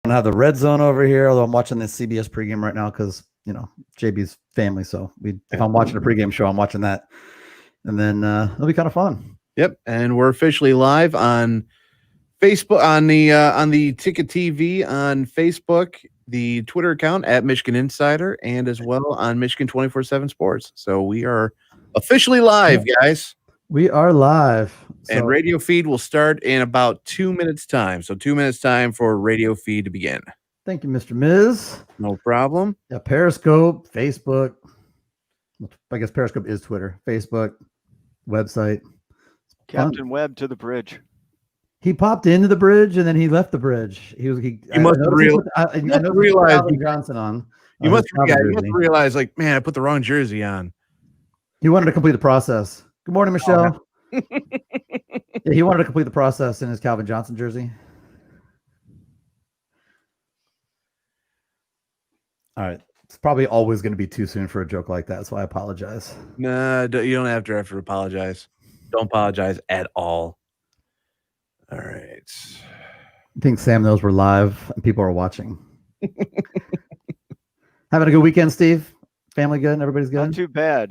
don't have the red zone over here, although I'm watching this CBS pregame right now because, JB's family. So if I'm watching a pregame show, I'm watching that. And then it'll be kind of fun. Yep. And we're officially live on Facebook, on the Ticket TV on Facebook, the Twitter account at Michigan Insider, and as well on Michigan 24/7 Sports. So we are officially live, guys. We are live. And radio feed will start in about 2 minutes time. So 2 minutes time for radio feed to begin. Thank you, Mr. Miz. No problem. Yeah, Periscope, Facebook. I guess Periscope is Twitter, Facebook, website. Captain Webb to the bridge. He popped into the bridge and then he left the bridge. He must realize Johnson on. You must realize, like, man, I put the wrong jersey on. He wanted to complete the process. Good morning, Michelle. Yeah, he wanted to complete the process in his Calvin Johnson jersey. All right. It's probably always going to be too soon for a joke like that, so I apologize. Nah, you don't have to apologize. Don't apologize at all. All right. I think Sam knows we're live and people are watching. Having a good weekend, Steve? Family good? Everybody's good? Not too bad.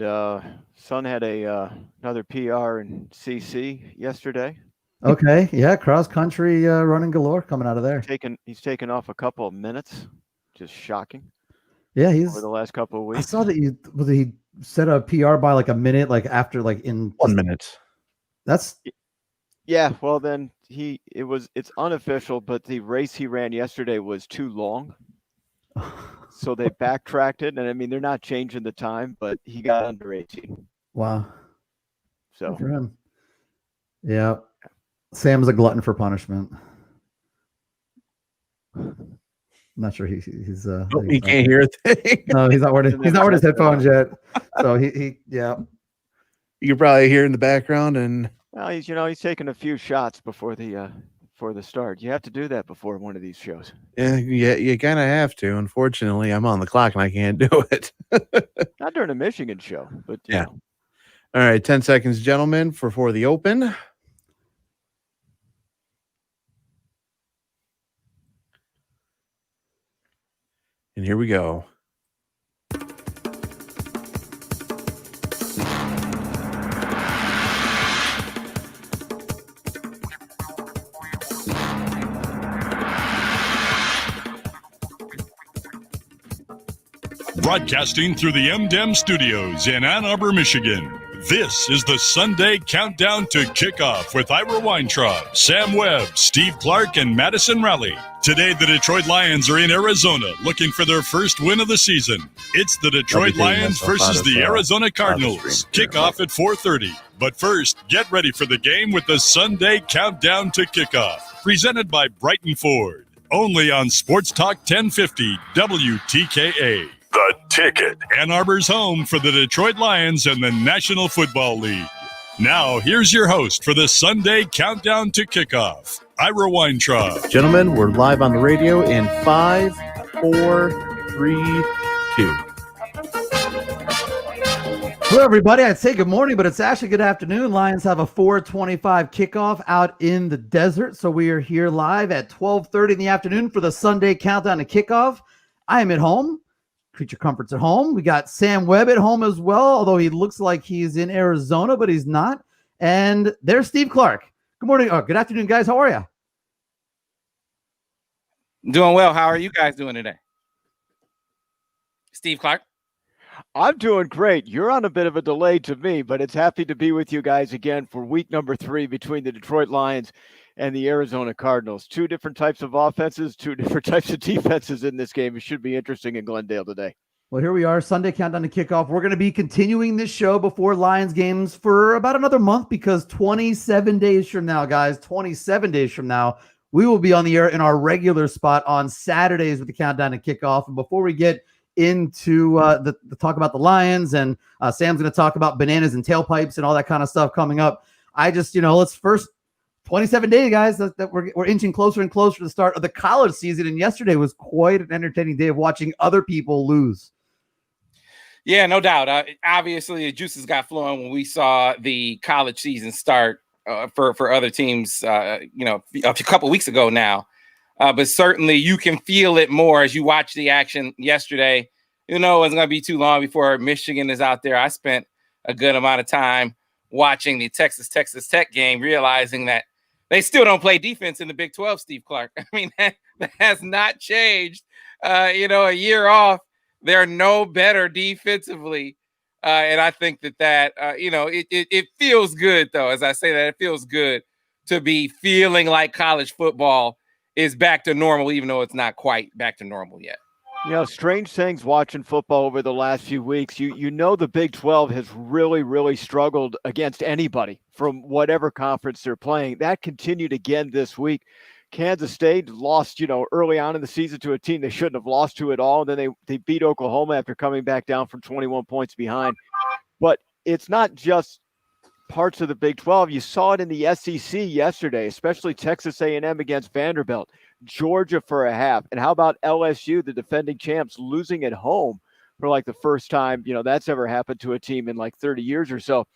Son had another PR in CC yesterday. Okay. Yeah. Cross country running galore coming out of there. He's taken off a couple of minutes. Just shocking. Yeah. He's over the last couple of weeks. I saw that he set a PR by like a minute, like after like in 1 minute. That's yeah. Well, then it's unofficial, but the race he ran yesterday was too long. So they backtracked it, and I mean they're not changing the time, but he got under 18. Wow. So good for him. Yeah. Sam's a glutton for punishment. I'm not sure he's he can't hear a thing. No, he's not wearing his headphones yet. So he yeah. You can probably hear in the background, and well, he's taking a few shots before the start. You have to do that before one of these shows. Yeah, you kind of have to. Unfortunately, I'm on the clock and I can't do it. Not during a Michigan show, but yeah. All right, 10 seconds, gentlemen, for the open. And here we go. Broadcasting through the MDEM studios in Ann Arbor, Michigan. This is the Sunday Countdown to Kickoff with Ira Weintraub, Sam Webb, Steve Clark, and Madison Raleigh. Today, the Detroit Lions are in Arizona looking for their first win of the season. It's the Detroit Lions versus the Arizona Cardinals. Kickoff at 4:30. But first, get ready for the game with the Sunday Countdown to Kickoff. Presented by Brighton Ford. Only on Sports Talk 1050 WTKA. The Ticket. Ann Arbor's home for the Detroit Lions and the National Football League. Now, here's your host for the Sunday Countdown to Kickoff, Ira Weintraub. Gentlemen, we're live on the radio in 5, 4, 3, 2. Hello, everybody. I'd say good morning, but it's actually good afternoon. Lions have a 4:25 kickoff out in the desert, so we are here live at 12:30 in the afternoon for the Sunday Countdown to Kickoff. I am at home. Creature Comforts at home. We got Sam Webb at home as well, although he looks like he's in Arizona, but he's not. And there's Steve Clark. Good morning. Good afternoon, guys. How are you? Doing well. How are you guys doing today? Steve Clark. I'm doing great. You're on a bit of a delay to me, but it's happy to be with you guys again for week number 3 between the Detroit Lions and the Arizona Cardinals. 2 different types of offenses, 2 different types of defenses in this game. It should be interesting in Glendale today. Well, here we are, Sunday Countdown to Kickoff. We're going to be continuing this show before Lions games for about another month because 27 days from now, guys, 27 days from now, we will be on the air in our regular spot on Saturdays with the Countdown to Kickoff. And before we get into the talk about the Lions and Sam's going to talk about bananas and tailpipes and all that kind of stuff coming up, I just, let's first 27 days, guys, that we're inching closer and closer to the start of the college season. And yesterday was quite an entertaining day of watching other people lose. Yeah, no doubt. Obviously, the juices got flowing when we saw the college season start for other teams, a couple weeks ago now. but certainly you can feel it more as you watch the action yesterday. It's going to be too long before Michigan is out there. I spent a good amount of time watching the Texas Tech game, realizing that they still don't play defense in the Big 12, Steve Clark. I mean, that has not changed. A year off, they're no better defensively. And I think that it feels good, though. As I say that, it feels good to be feeling like college football is back to normal, even though it's not quite back to normal yet. Strange things watching football over the last few weeks. You know the Big 12 has really, really struggled against anybody from whatever conference they're playing. That continued again this week. Kansas State lost, early on in the season to a team they shouldn't have lost to at all. And then they beat Oklahoma after coming back down from 21 points behind. But it's not just parts of the Big 12. You saw it in the SEC yesterday, especially Texas A&M against Vanderbilt, Georgia for a half. And how about LSU, the defending champs, losing at home for like the first time, that's ever happened to a team in like 30 years or so.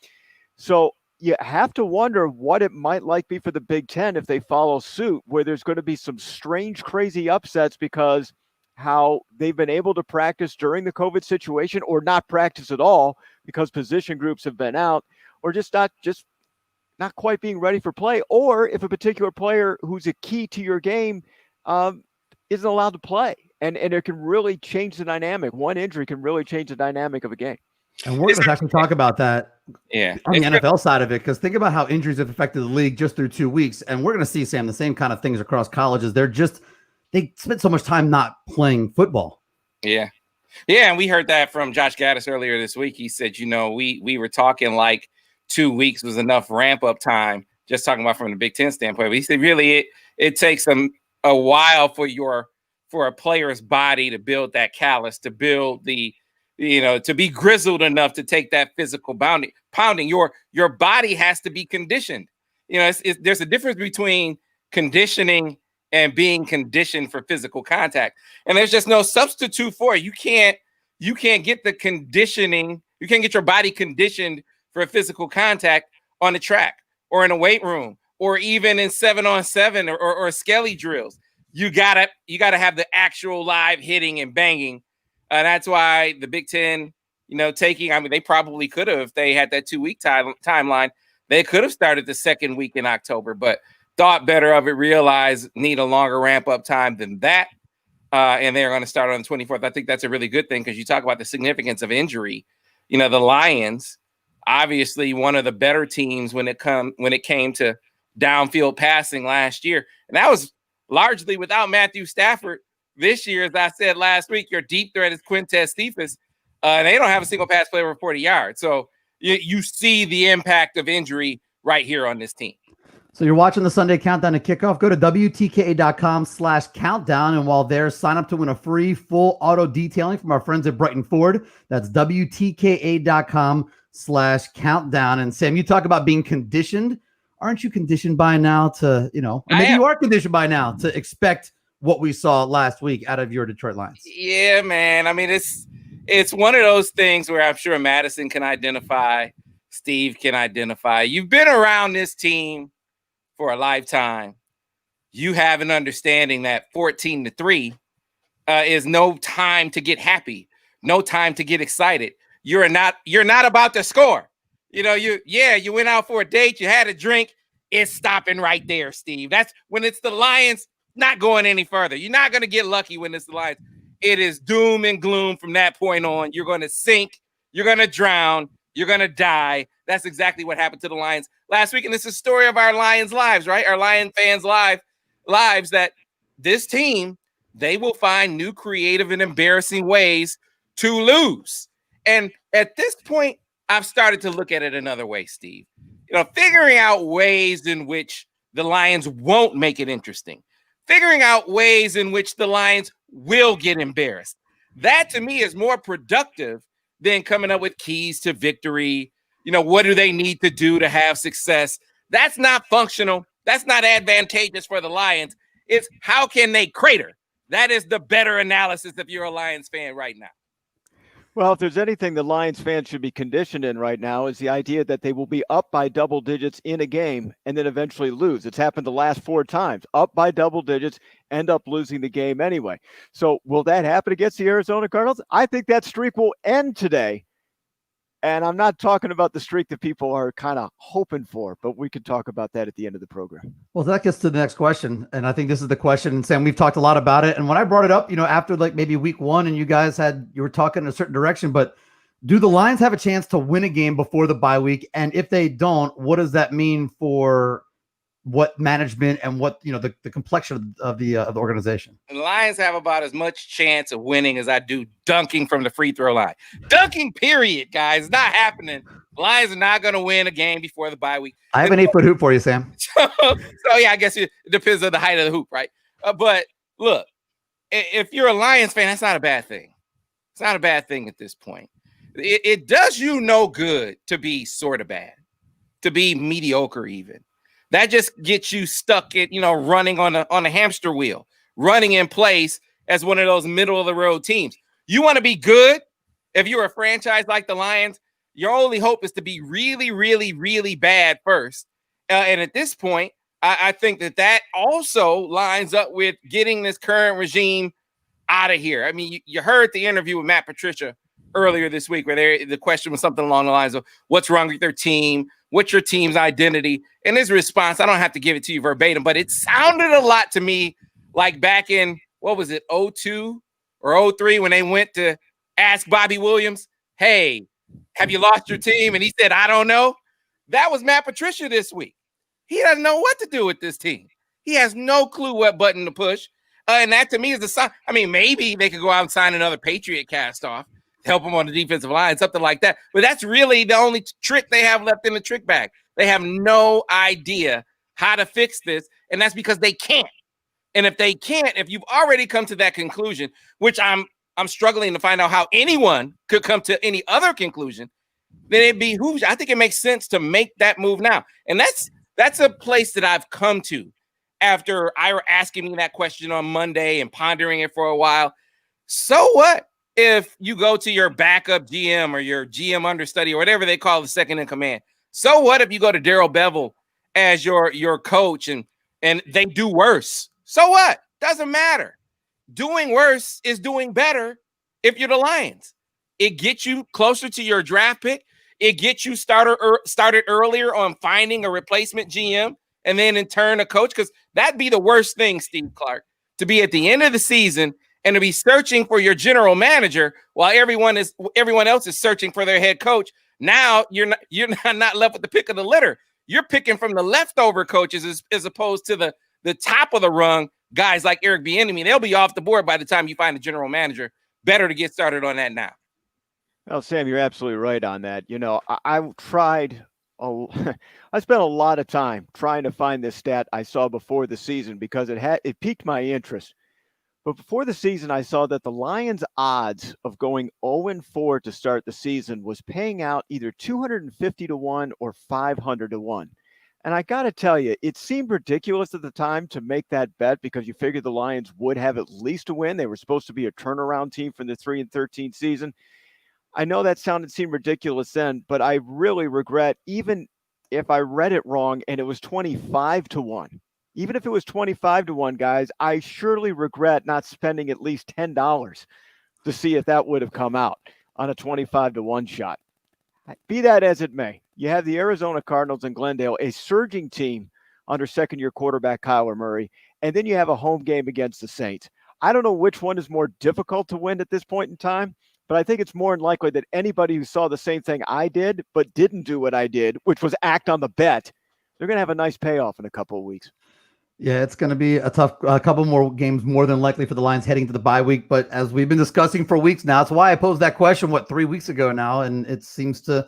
So you have to wonder what it might be for the Big Ten if they follow suit, where there's going to be some strange, crazy upsets because how they've been able to practice during the COVID situation or not practice at all because position groups have been out, or just not quite being ready for play, or if a particular player who's a key to your game isn't allowed to play. And it can really change the dynamic. One injury can really change the dynamic of a game. And we're going to actually talk about that on the NFL side of it, because think about how injuries have affected the league just through 2 weeks. And we're going to see, Sam, the same kind of things across colleges. They spent so much time not playing football. Yeah. Yeah, and we heard that from Josh Gaddis earlier this week. He said, we were talking like 2 weeks was enough ramp-up time, just talking about from the Big Ten standpoint. But he said really it takes a while for a player's body to build that callus, to build the to be grizzled enough to take that physical pounding. Your body has to be conditioned. There's a difference between conditioning and being conditioned for physical contact. And there's just no substitute for it. You can't get the conditioning. You can't get your body conditioned for physical contact on the track or in a weight room or even in 7-on-7 or skelly drills. You gotta have the actual live hitting and banging. That's why the Big Ten, they probably could have, if they had that 2 week timeline, they could have started the second week in October, but thought better of it, realized need a longer ramp up time than that. And they're going to start on the 24th. I think that's a really good thing because you talk about the significance of injury. The Lions, obviously one of the better teams when it came to downfield passing last year. And that was largely without Matthew Stafford. This year, as I said last week, your deep threat is Quintez Cephas. They don't have a single pass play over 40 yards. So you see the impact of injury right here on this team. So you're watching the Sunday Countdown to Kickoff. Go to WTKA.com/countdown. And while there, sign up to win a free full auto detailing from our friends at Brighton Ford. That's WTKA.com/countdown. And Sam, you talk about being conditioned. Aren't you conditioned by now to, maybe you are conditioned by now to expect what we saw last week out of your Detroit Lions? Yeah, man. I mean, it's one of those things where I'm sure Madison can identify, Steve can identify. You've been around this team for a lifetime. You have an understanding that 14-3 is no time to get happy, no time to get excited. You're not about to score. You went out for a date, you had a drink. It's stopping right there, Steve. That's when it's the Lions. Not going any further. You're not going to get lucky when it's the Lions. It is doom and gloom from that point on. You're going to sink. You're going to drown. You're going to die. That's exactly what happened to the Lions last week. And this is the story of our Lions lives, right? Our Lion fans' lives that this team, they will find new creative and embarrassing ways to lose. And at this point, I've started to look at it another way, Steve. Figuring out ways in which the Lions won't make it interesting. Figuring out ways in which the Lions will get embarrassed. That, to me, is more productive than coming up with keys to victory. What do they need to do to have success? That's not functional. That's not advantageous for the Lions. It's how can they crater? That is the better analysis if you're a Lions fan right now. Well, if there's anything the Lions fans should be conditioned in right now is the idea that they will be up by double digits in a game and then eventually lose. It's happened the last 4 times. Up by double digits, end up losing the game anyway. So will that happen against the Arizona Cardinals? I think that streak will end today. And I'm not talking about the streak that people are kind of hoping for, but we can talk about that at the end of the program. Well, that gets to the next question. And I think this is the question. And Sam, we've talked a lot about it. And when I brought it up, after like maybe week 1 and you were talking in a certain direction, but do the Lions have a chance to win a game before the bye week? And if they don't, what does that mean for what management and what, the complexion of the organization? The Lions have about as much chance of winning as I do dunking from the free throw line. Dunking, period, guys. It's not happening. The Lions are not going to win a game before the bye week. I have an 8-foot hoop for you, Sam. So yeah, I guess it depends on the height of the hoop, right? But look, if you're a Lions fan, that's not a bad thing. It's not a bad thing at this point. It does you no good to be sort of bad, to be mediocre even. That just gets you stuck in, running on a hamster wheel, running in place as one of those middle of the road teams. You want to be good. If you're a franchise like the Lions, your only hope is to be really, really, really bad first. And at this point, I think that also lines up with getting this current regime out of here. I mean, you heard the interview with Matt Patricia earlier this week where the question was something along the lines of what's wrong with their team? What's your team's identity? And his response, I don't have to give it to you verbatim, but it sounded a lot to me like back in, 02 or 03 when they went to ask Bobby Williams, hey, have you lost your team? And he said, I don't know. That was Matt Patricia this week. He doesn't know what to do with this team. He has no clue what button to push. And that to me is the sign. I mean, maybe they could go out and sign another Patriot cast off, help them on the defensive line, something like that. But that's really the only trick they have left in the trick bag. They have no idea how to fix this, and that's because they can't. And if they can't, if you've already come to that conclusion, which I'm struggling to find out how anyone could come to any other conclusion, then it behooves. I think it makes sense to make that move now. And that's a place that I've come to after Ira asking me that question on Monday and pondering it for a while. So what if you go to your backup GM or your GM understudy or whatever they call the second in command? So what if you go to Darrell Bevel as your coach and they do worse? So what? Doesn't matter. Doing worse is doing better if you're the Lions. It gets you closer to your draft pick. It gets you started earlier on finding a replacement GM and then in turn a coach, because that'd be the worst thing, Steve Clark, to be at the end of the season and to be searching for your general manager while everyone else is searching for their head coach. Now you're not left with the pick of the litter. You're picking from the leftover coaches as opposed to the top of the rung guys like Eric Bieniemy. They'll be off the board by the time you find a general manager. Better to get started on that now. Well, Sam, you're absolutely right on that. I tried. I spent a lot of time trying to find this stat I saw before the season because it piqued my interest. But before the season, I saw that the Lions' odds of going 0-4 to start the season was paying out either 250 to 1 or 500 to 1. And I got to tell you, it seemed ridiculous at the time to make that bet because you figured the Lions would have at least a win. They were supposed to be a turnaround team from the 3-13 season. I know that seemed ridiculous then, but I really regret, even if I read it wrong and it was 25 to 1. Even if it was 25 to 1, guys, I surely regret not spending at least $10 to see if that would have come out on a 25 to 1 shot. Be that as it may, you have the Arizona Cardinals in Glendale, a surging team under second-year quarterback Kyler Murray, and then you have a home game against the Saints. I don't know which one is more difficult to win at this point in time, but I think it's more than likely that anybody who saw the same thing I did but didn't do what I did, which was act on the bet, they're going to have a nice payoff in a couple of weeks. Yeah, it's going to be a tough couple more games more than likely for the Lions heading to the bye week. But as we've been discussing for weeks now, that's why I posed that question, 3 weeks ago now. And it seems to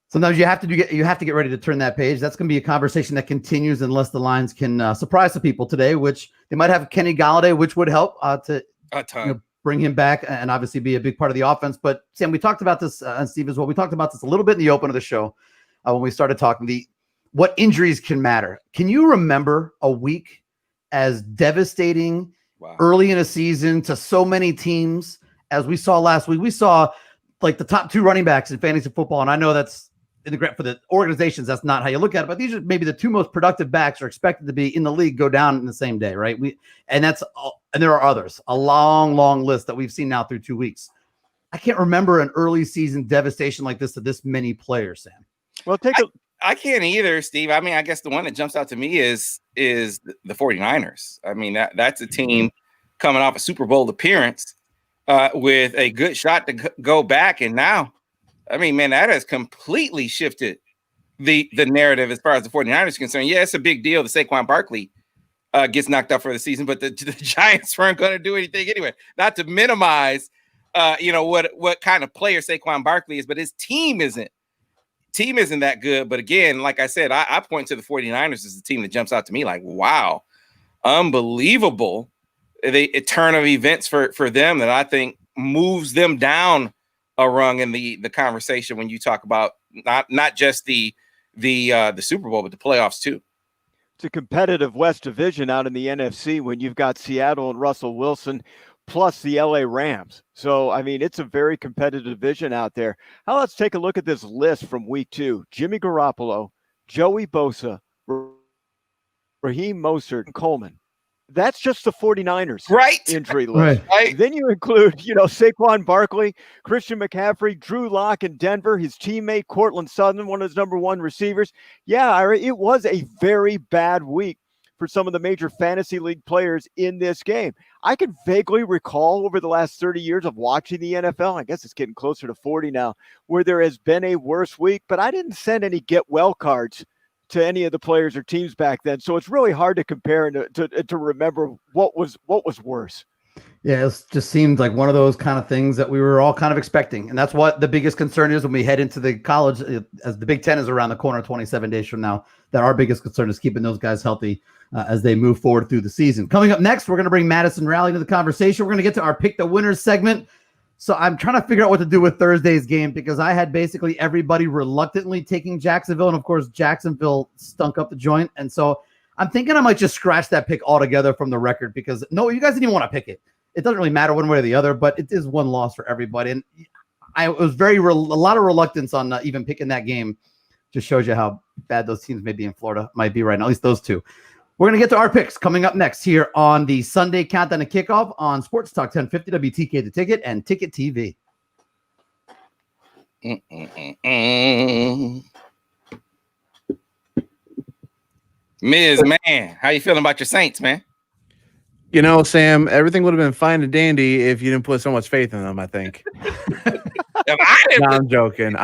sometimes you have to get ready to turn that page. That's going to be a conversation that continues unless the Lions can surprise the people today, which they might have Kenny Golladay, which would help to a ton. Bring him back and obviously be a big part of the offense. But Sam, we talked about this, and Steve as well. We talked about this a little bit in the open of the show when we started talking. What injuries can matter. Can you remember a week as devastating early in a season to so many teams as we saw last week, we saw like the top 2 running backs in fantasy football. And I know that's for the organizations, that's not how you look at it, but these are maybe the 2 most productive backs are expected to be in the league go down in the same day, right? And there are others, a long, long list that we've seen now through 2 weeks. I can't remember an early season devastation like this to this many players, Sam. Well, I can't either, Steve. I mean, I guess the one that jumps out to me is the 49ers. I mean, that's a team coming off a Super Bowl appearance with a good shot to go back. And now, I mean, man, that has completely shifted the narrative as far as the 49ers are concerned. Yeah, it's a big deal that Saquon Barkley gets knocked out for the season, but the Giants weren't going to do anything anyway. Not to minimize, what kind of player Saquon Barkley is, but his team isn't that good. But again, like I said, I point to the 49ers as the team that jumps out to me like, wow, unbelievable. A turn of events for them that I think moves them down a rung in the conversation when you talk about not just the Super Bowl, but the playoffs too. It's a competitive West Division out in the NFC when you've got Seattle and Russell Wilson plus the LA Rams. So, I mean, it's a very competitive division out there. Now let's take a look at this list from week 2. Jimmy Garoppolo, Joey Bosa, Raheem Mostert, and Coleman. That's just the 49ers injury list. Right. Then you include, Saquon Barkley, Christian McCaffrey, Drew Lock in Denver, his teammate Cortland Sutton, one of his number 1 receivers. Yeah, it was a very bad week for some of the major fantasy league players in this game. I can vaguely recall over the last 30 years of watching the NFL, I guess it's getting closer to 40 now, where there has been a worse week, but I didn't send any get well cards to any of the players or teams back then. So it's really hard to compare and to remember what was worse. Yeah, it just seemed like one of those kind of things that we were all kind of expecting. And that's what the biggest concern is when we head into the college, as the Big Ten is around the corner 27 days from now, that our biggest concern is keeping those guys healthy as they move forward through the season. Coming up next, we're going to bring Madison Rally to the conversation. We're going to get to our Pick the Winners segment. So I'm trying to figure out what to do with Thursday's game because I had basically everybody reluctantly taking Jacksonville. And of course, Jacksonville stunk up the joint. And so I'm thinking I might just scratch that pick altogether from the record because no, you guys didn't even want to pick it. It doesn't really matter one way or the other, but it is one loss for everybody. And I was a lot of reluctance on even picking that game. Just shows you how bad those teams may be in Florida, might be right now, at least those 2. We're going to get to our picks coming up next here on the Sunday Countdown to Kickoff on Sports Talk 1050 WTK The Ticket and Ticket TV. Miz, man, how you feeling about your Saints, man? Sam, everything would have been fine and dandy if you didn't put so much faith in them, I think. I'm joking.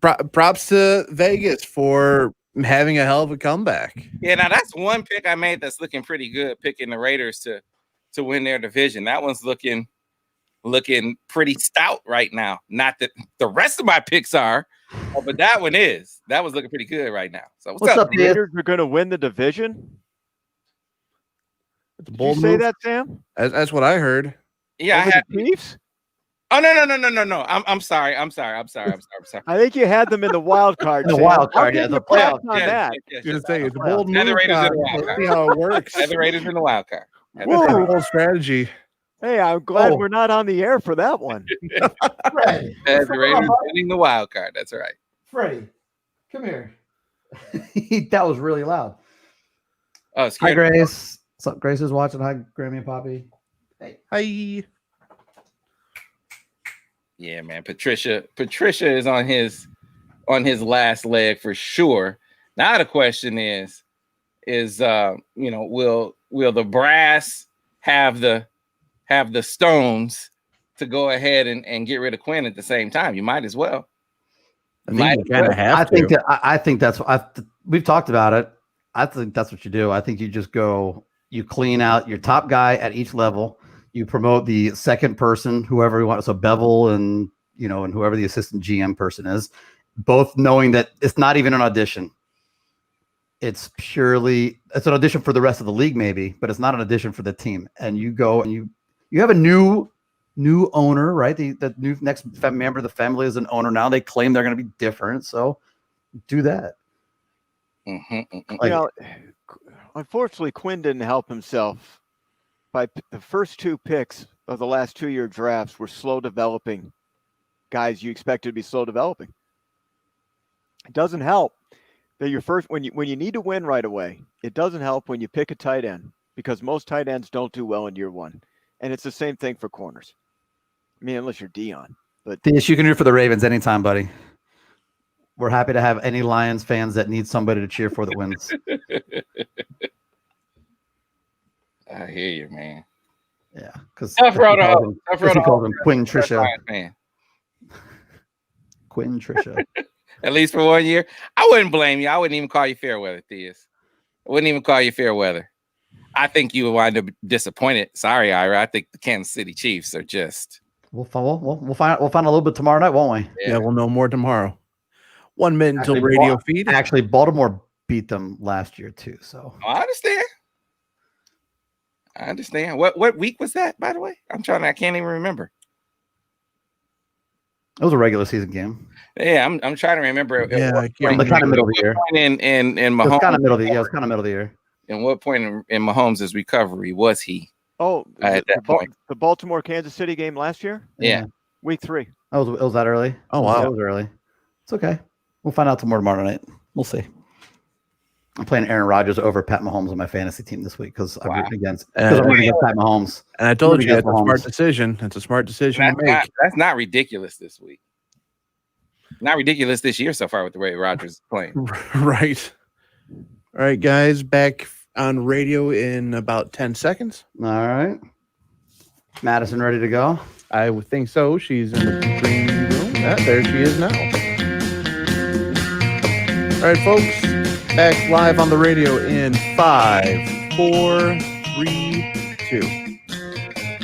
Props to Vegas for having a hell of a comeback. Yeah, now that's one pick I made that's looking pretty good, picking the Raiders to win their division. That one's looking pretty stout right now. Not that the rest of my picks are, but that one is. That was looking pretty good right now. So what's up, the Raiders are going to win the division? Did you say that, Sam? That's what I heard. Yeah, I had the Chiefs. Oh no! I'm sorry. I think you had them in the wild card. The wild card, yeah, the playoff on that. You're gonna say it's a bold move. The Raiders in the wild card. See how it works. The Raiders in the wild card. Bold strategy. Hey, I'm glad we're not on the air for that one. Freddie, the Raiders winning the wild card. That's right. Freddie, come here. That was really loud. Oh, hi, Grace. What's up? Grace is watching. Hi, Grammy and Poppy. Hey. Hi. Yeah, man. Patricia is on his last leg for sure. Now the question is will the brass have the stones to go ahead and get rid of Quinn at the same time? You might as well. I think that's we've talked about it. I think that's what you do. I think you just you clean out your top guy at each level. You promote the second person, whoever you want. So Bevel and whoever the assistant GM person is, both knowing that it's not even an audition. It's an audition for the rest of the league, maybe, but it's not an audition for the team. And you go and you have a new owner, right? The new next member of the family is an owner now. They claim they're going to be different, so do that. Unfortunately, Quinn didn't help himself the first 2 picks of the last 2-year drafts were slow developing guys you expected to be slow developing. It doesn't help that your first when you need to win right away. It doesn't help when you pick a tight end because most tight ends don't do well in year 1, and it's the same thing for corners. I mean, unless you're Dion. But Dish, you can root for the Ravens anytime, buddy. We're happy to have any Lions fans that need somebody to cheer for that wins. I hear you, man. Yeah, because Tough road to hoe. Tough road to hoe. Quinn Trisha. Man. Quinn Trisha. At least for 1 year. I wouldn't blame you. I wouldn't even call you fair weather, Theus. I wouldn't even call you fair weather. I think you would wind up disappointed. Sorry, Ira. I think the Kansas City Chiefs are just. We'll find a little bit tomorrow night, won't we? Yeah, we'll know more tomorrow. 1 minute until radio feed. Actually, Baltimore beat them last year too. So I understand. What week was that, by the way? I can't even remember. it was a regular season game. Yeah, I'm trying to remember. Yeah, The kind of middle of the year. In Mahomes, It was kind of middle of the year. It was kind of middle of the year. And what point in Mahomes' recovery was he? Oh, At that point. the Baltimore Kansas City game last year, Yeah. week 3. It was that early. Oh, wow. It was early. It's okay. We'll find out tomorrow night. We'll see. I'm playing Aaron Rodgers over Pat Mahomes on my fantasy team this week because I'm rooting against Pat Mahomes. And I told Rooting you, it's against a smart Mahomes. decision. It's a smart decision to make. That's not ridiculous this week. Not ridiculous this year so far with the way Rodgers is playing. Right. All right, guys, back on radio in about 10 seconds. All right. Madison ready to go? I would think so. She's in the preview room. There she is now. All right, folks, back live on the radio in 5, 4, 3, 2.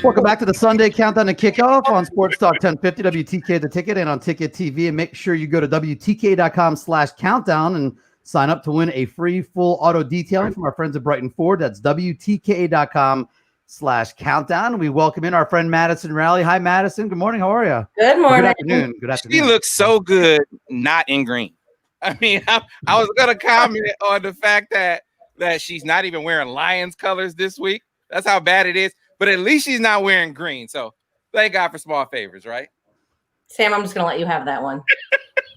Welcome back to the Sunday Countdown to Kickoff on Sports Talk 1050 WTK The Ticket and on Ticket TV. And make sure you go to WTK.com/countdown and sign up to win a free full auto detailing from our friends at Brighton Ford. That's WTK.com/countdown. We welcome in our friend Madison Raleigh. Hi, Madison. Good morning. How are you? Good morning. Good afternoon. Good afternoon. She looks so good, not in green. I mean, I was going to comment on the fact that she's not even wearing Lions colors this week. That's how bad it is. But at least she's not wearing green. So thank God for small favors, right? Sam, I'm just going to let you have that one.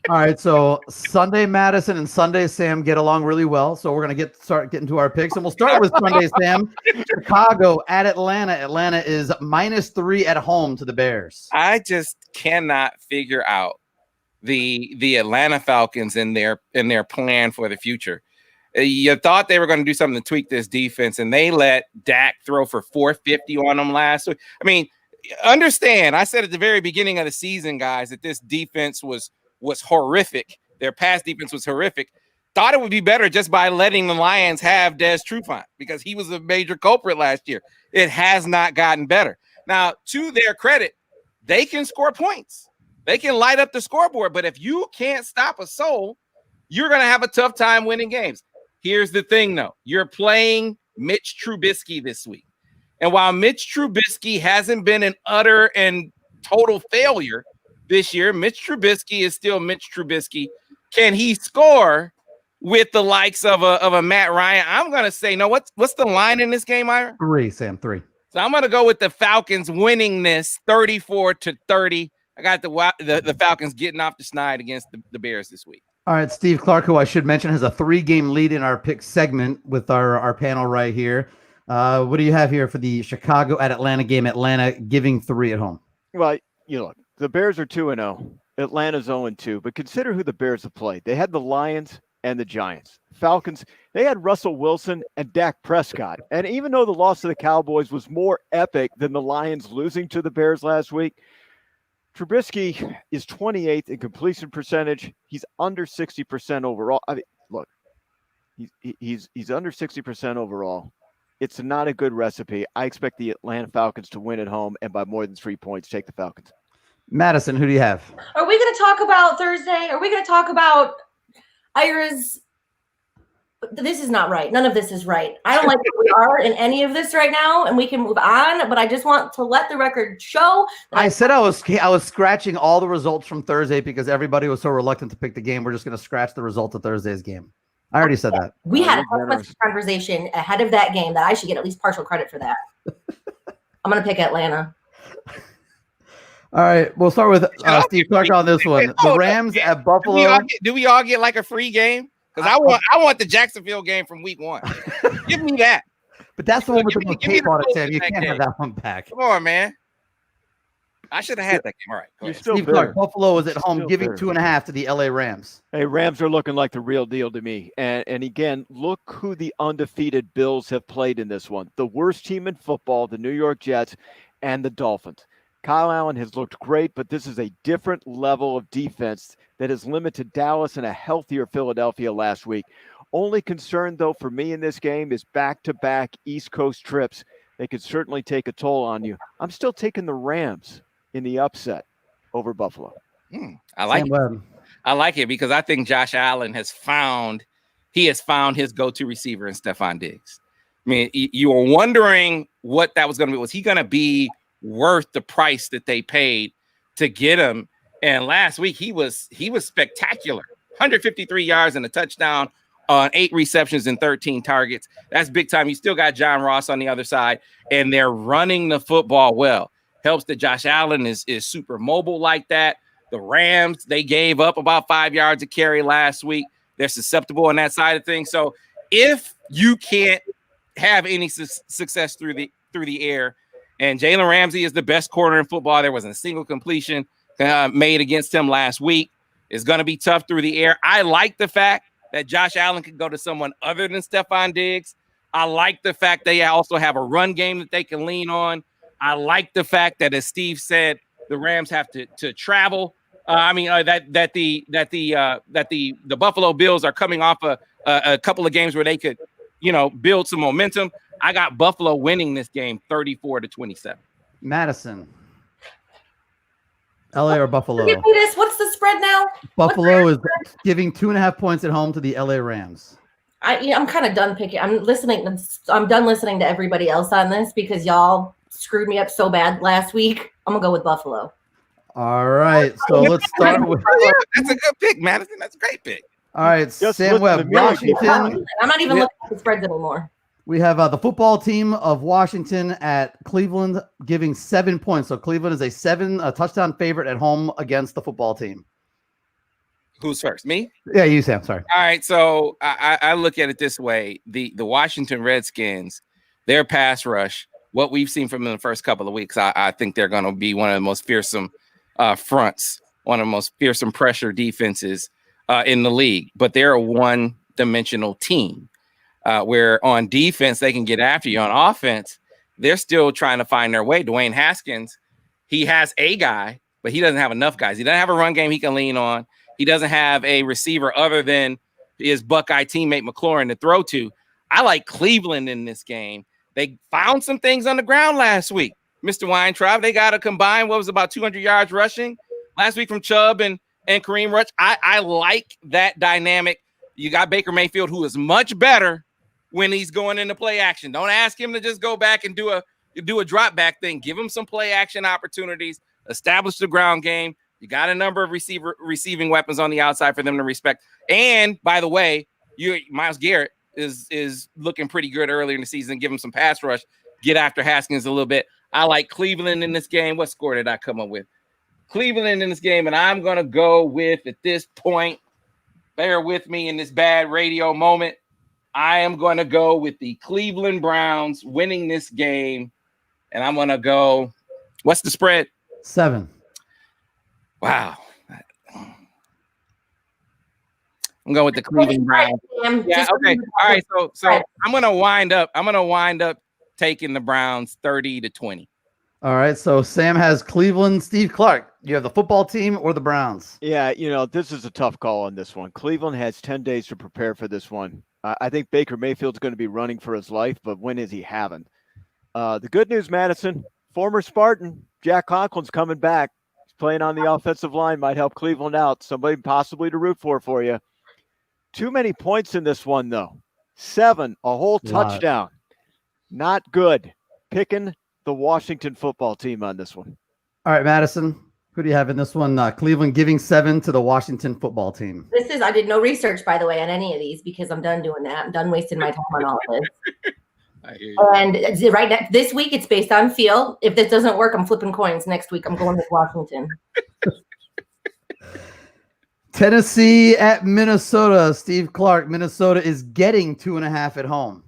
All right, so Sunday Madison and Sunday Sam get along really well. So we're going to start getting to our picks. And we'll start with Sunday Sam. Chicago at Atlanta. Atlanta is -3 at home to the Bears. I just cannot figure out the Atlanta Falcons in their plan for the future. You thought they were going to do something to tweak this defense, and they let Dak throw for 450 on them last week. I mean, understand, I said at the very beginning of the season, guys, that this defense was horrific. Their pass defense was horrific. Thought it would be better just by letting the Lions have Des Trufant because he was a major culprit last year. It has not gotten better. Now, to their credit, they can score points. They can light up the scoreboard, but if you can't stop a soul, you're going to have a tough time winning games. Here's the thing, though. You're playing Mitch Trubisky this week. And while Mitch Trubisky hasn't been an utter and total failure this year, Mitch Trubisky is still Mitch Trubisky. Can he score with the likes of a Matt Ryan? I'm going to say, no, what's the line in this game, Ira? 3, Sam, 3. So I'm going to go with the Falcons winning this 34-30. I got the Falcons getting off the schneid against the Bears this week. All right, Steve Clark, who I should mention, has a 3-game lead in our pick segment with our panel right here. What do you have here for the Chicago at Atlanta game? Atlanta giving 3 at home. Well, the Bears are 2-0. Atlanta's 0-2. But consider who the Bears have played. They had the Lions and the Giants. Falcons, they had Russell Wilson and Dak Prescott. And even though the loss to the Cowboys was more epic than the Lions losing to the Bears last week, Trubisky is 28th in completion percentage. He's under 60% overall. I mean, look, he's under 60% overall. It's not a good recipe. I expect the Atlanta Falcons to win at home and by more than 3 points, take the Falcons. Madison, who do you have? Are we going to talk about Thursday? Are we going to talk about Ira's? This is not right. None of this is right. I don't like where we are in any of this right now, and we can move on. But I just want to let the record show. I said I was scratching all the results from Thursday because everybody was so reluctant to pick the game. We're just going to scratch the result of Thursday's game. I already said that. We had a conversation ahead of that game that I should get at least partial credit for that. I'm going to pick Atlanta. All right, we'll start with Steve Clark on this one. The Rams at Buffalo. Do we all get like a free game? Because I want the Jacksonville game from week 1. Give me that. But that's the one with the Give me tape on it, the Sam. You that can't have game. that one back. Come on, man. I should have had that game. All right. Go You're ahead. still Steve bitter. Clark, Buffalo is at home Still giving bitter. 2.5 to the LA Rams. Hey, Rams are looking like the real deal to me. And again, look who the undefeated Bills have played in this one. The worst team in football, the New York Jets, and the Dolphins. Kyle Allen has looked great, but this is a different level of defense that has limited Dallas and a healthier Philadelphia last week. Only concern, though, for me in this game is back-to-back East Coast trips. They could certainly take a toll on you. I'm still taking the Rams in the upset over Buffalo. I like Sam it. Webb. I like it because I think Josh Allen has found his go-to receiver in Stephon Diggs. I mean, you were wondering what that was going to be. Was he going to be worth the price that they paid to get him? And last week he was spectacular. 153 yards and a touchdown on 8 receptions and 13 targets. That's big time. You still got John Ross on the other side, and they're running the football well. Helps that Josh Allen is super mobile like that. The Rams, they gave up about 5 yards a carry last week. They're susceptible on that side of things. So if you can't have any success through the air, and Jalen Ramsey is the best corner in football, there wasn't a single completion made against him last week. It's going to be tough through the air. I like the fact that Josh Allen could go to someone other than Stephon Diggs. I like the fact they also have a run game that they can lean on. I like the fact that, as Steve said, the Rams have to travel. That the Buffalo Bills are coming off a couple of games where they could, build some momentum. I got Buffalo winning this game 34-27. Madison. LA or Buffalo? Give me this. What's the spread now? Buffalo is giving 2.5 points at home to the LA Rams. I'm kind of done picking. I'm done listening to everybody else on this because y'all screwed me up so bad last week. I'm gonna go with Buffalo. All right, so let's start with. That's a good pick, Madison. That's a great pick. All right, Just Sam listen Webb, to me like you Washington. I'm not even looking at the spreads anymore. We have the football team of Washington at Cleveland giving 7 points. So Cleveland is a touchdown favorite at home against the football team. Who's first? Me? Yeah, you, Sam. Sorry. All right, so I look at it this way: the Washington Redskins, their pass rush, what we've seen from them in the first couple of weeks, I think they're going to be one of the most fearsome fronts, one of the most fearsome pressure defenses in the league. But they're a one-dimensional team where on defense they can get after you. On offense, they're still trying to find their way. Dwayne Haskins, he has a guy, but he doesn't have enough guys. He doesn't have a run game he can lean on. He doesn't have a receiver other than his Buckeye teammate McLaurin to throw to. I like Cleveland in this game. They found some things on the ground last week. Mr. Weintraub, they got a combined, about 200 yards rushing last week from Chubb and Kareem Rush. I like that dynamic. You got Baker Mayfield, who is much better when he's going into play action. Don't ask him to just go back and do a drop back thing. Give him some play action opportunities. Establish the ground game. You got a number of receiving weapons on the outside for them to respect. And by the way, Myles Garrett is looking pretty good earlier in the season. Give him some pass rush. Get after Haskins a little bit. I like Cleveland in this game. What score did I come up with? Cleveland in this game, and I'm going to go with, at this point, bear with me in this bad radio moment, I am going to go with the Cleveland Browns winning this game, and I'm going to go, what's the spread? 7. Wow. I'm going with the Cleveland Browns. Yeah, okay. All right, so I'm going to wind up taking the Browns 30-20. All right, so Sam has Cleveland. Steve Clark, you have the football team or the Browns? Yeah, this is a tough call on this one. Cleveland has 10 days to prepare for this one. I think Baker Mayfield's going to be running for his life, but when is he having? The good news, Madison, former Spartan, Jack Conklin's coming back. He's playing on the offensive line, might help Cleveland out. Somebody possibly to root for you. Too many points in this one, though. 7, a whole touchdown. Not good. Picking the Washington football team on this one. All right, Madison, who do you have in this one? Cleveland giving 7 to the Washington football team. I did no research, by the way, on any of these because I'm done doing that. I'm done wasting my time on all of this. I hear you. And right now, this week it's based on feel. If this doesn't work, I'm flipping coins. Next week I'm going with Washington. Tennessee at Minnesota. Steve Clark. Minnesota is getting 2.5 at home.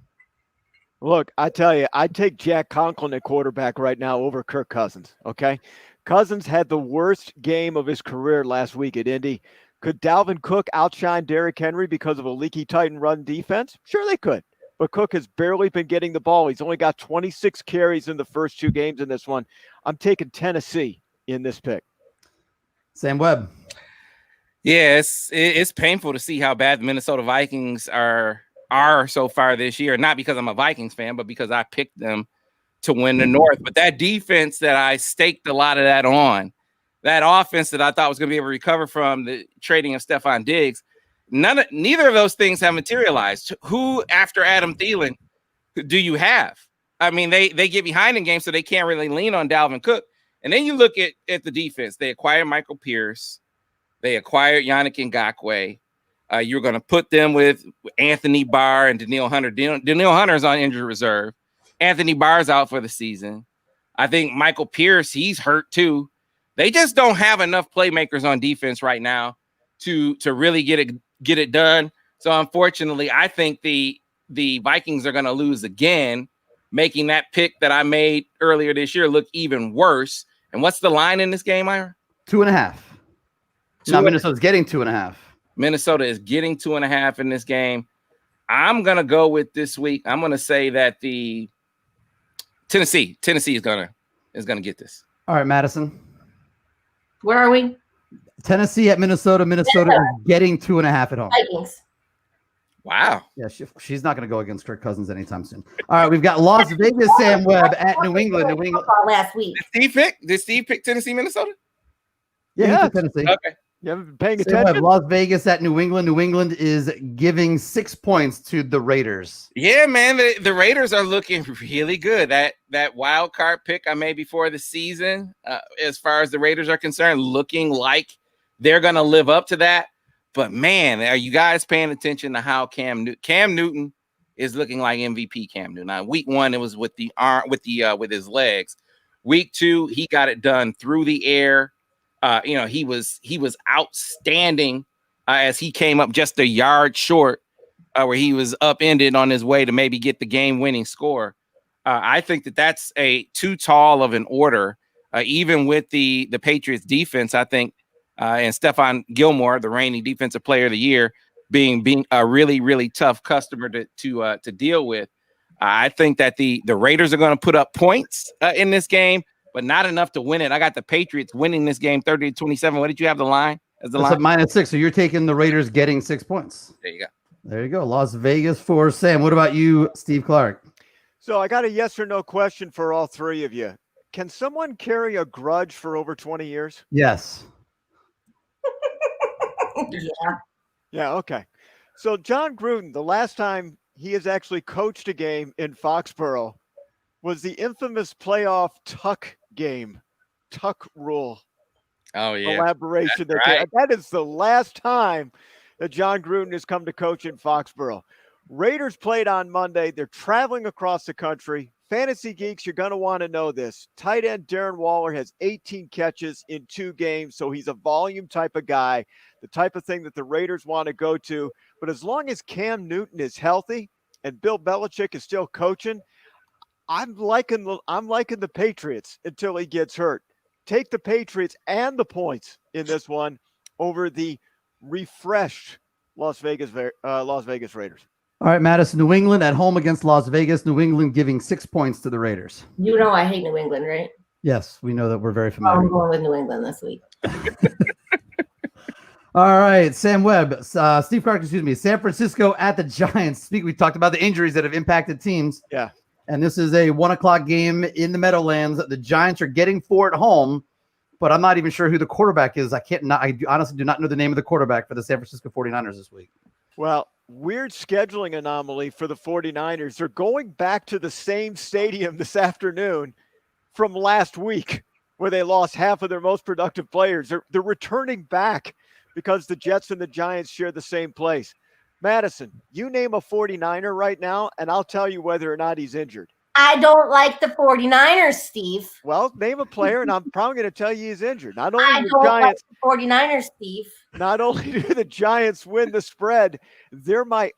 Look, I tell you, I'd take Jack Conklin at quarterback right now over Kirk Cousins, okay? Cousins had the worst game of his career last week at Indy. Could Dalvin Cook outshine Derrick Henry because of a leaky Titan run defense? Sure they could. But Cook has barely been getting the ball. He's only got 26 carries in the first 2 games in this one. I'm taking Tennessee in this pick. Sam Webb. Yeah, it's painful to see how bad the Minnesota Vikings are so far this year. Not because I'm a Vikings fan, but because I picked them to win the North. But that defense that I staked a lot of that on, that offense that I thought was going to be able to recover from the trading of Stephon Diggs, neither of those things have materialized. Who after Adam Thielen do you have? I mean, they get behind in games, so they can't really lean on Dalvin Cook. And then you look at the defense. They acquired Michael Pierce. They acquired Yannick Ngakoue. You're going to put them with Anthony Barr and Daniil Hunter. Daniil Hunter is on injured reserve. Anthony Barr's out for the season. I think Michael Pierce, he's hurt too. They just don't have enough playmakers on defense right now to really get it done. So unfortunately, I think the Vikings are going to lose again, making that pick that I made earlier this year look even worse. And what's the line in this game, Ira? 2.5. Now Minnesota's getting 2.5. Minnesota is getting 2.5 in this game. I'm going to go with this week. I'm going to say that the Tennessee is going to get this. All right, Madison. Where are we? Tennessee at Minnesota. Minnesota is getting 2.5 at home. Vikings. Wow. Yeah, she's not going to go against Kirk Cousins anytime soon. All right, we've got Las Vegas, Sam Webb at New England. New England last week. Did Steve pick Tennessee, Minnesota? Yeah, he took Tennessee. Okay. You haven't been paying attention? Las Vegas at New England. New England is giving 6 points to the Raiders. Yeah, man. The Raiders are looking really good. That wild card pick I made before the season, as far as the Raiders are concerned, looking like they're going to live up to that. But, man, are you guys paying attention to how Cam Newton is looking like MVP Cam Newton? Now, week 1, it was with the arm, with his legs. Week 2, he got it done through the air. He was outstanding as he came up just a yard short, where he was upended on his way to maybe get the game-winning score. I think that's too tall of an order, even with the Patriots defense. I think, and Stephon Gilmore, the reigning defensive player of the year, being a really, really tough customer to deal with. I think that the Raiders are going to put up points in this game, but not enough to win it. I got the Patriots winning this game 30-27. What did you have the line? It's line? -6. So you're taking the Raiders getting 6 points. There you go. There you go. Las Vegas for Sam. What about you, Steve Clark? So I got a yes or no question for all 3 of you. Can someone carry a grudge for over 20 years? Yes. Yeah. Yeah, okay. So John Gruden, the last time he has actually coached a game in Foxborough was the infamous playoff tuck game, tuck rule. Oh, yeah. Collaboration. That is the last time that John Gruden has come to coach in Foxborough. Raiders played on Monday. They're traveling across the country. Fantasy geeks, you're going to want to know this. Tight end Darren Waller has 18 catches in 2 games, so he's a volume type of guy, the type of thing that the Raiders want to go to. But as long as Cam Newton is healthy and Bill Belichick is still coaching, I'm liking the Patriots until he gets hurt. Take the Patriots and the points in this one over the refreshed Las Vegas Raiders. All right, Madison, New England at home against Las Vegas. New England giving 6 points to the Raiders. You know I hate New England, right? Yes, we know that. We're very familiar. I'm going with New England this week. All right, Sam Webb, Steve Clark, excuse me. San Francisco at the Giants. We talked about the injuries that have impacted teams. Yeah. And this is a 1:00 game in the Meadowlands. The Giants are getting 4 at home, but I'm not even sure who the quarterback is. I honestly do not know the name of the quarterback for the San Francisco 49ers this week. Well, weird scheduling anomaly for the 49ers. They're going back to the same stadium this afternoon from last week where they lost half of their most productive players. They're returning back because the Jets and the Giants share the same place. Madison, you name a 49er right now, and I'll tell you whether or not he's injured. I don't like the 49ers, Steve. Well, name a player, and I'm probably going to tell you he's injured. Not only I do don't the like Giants, the 49ers, Steve. not only do the Giants win the spread, they're my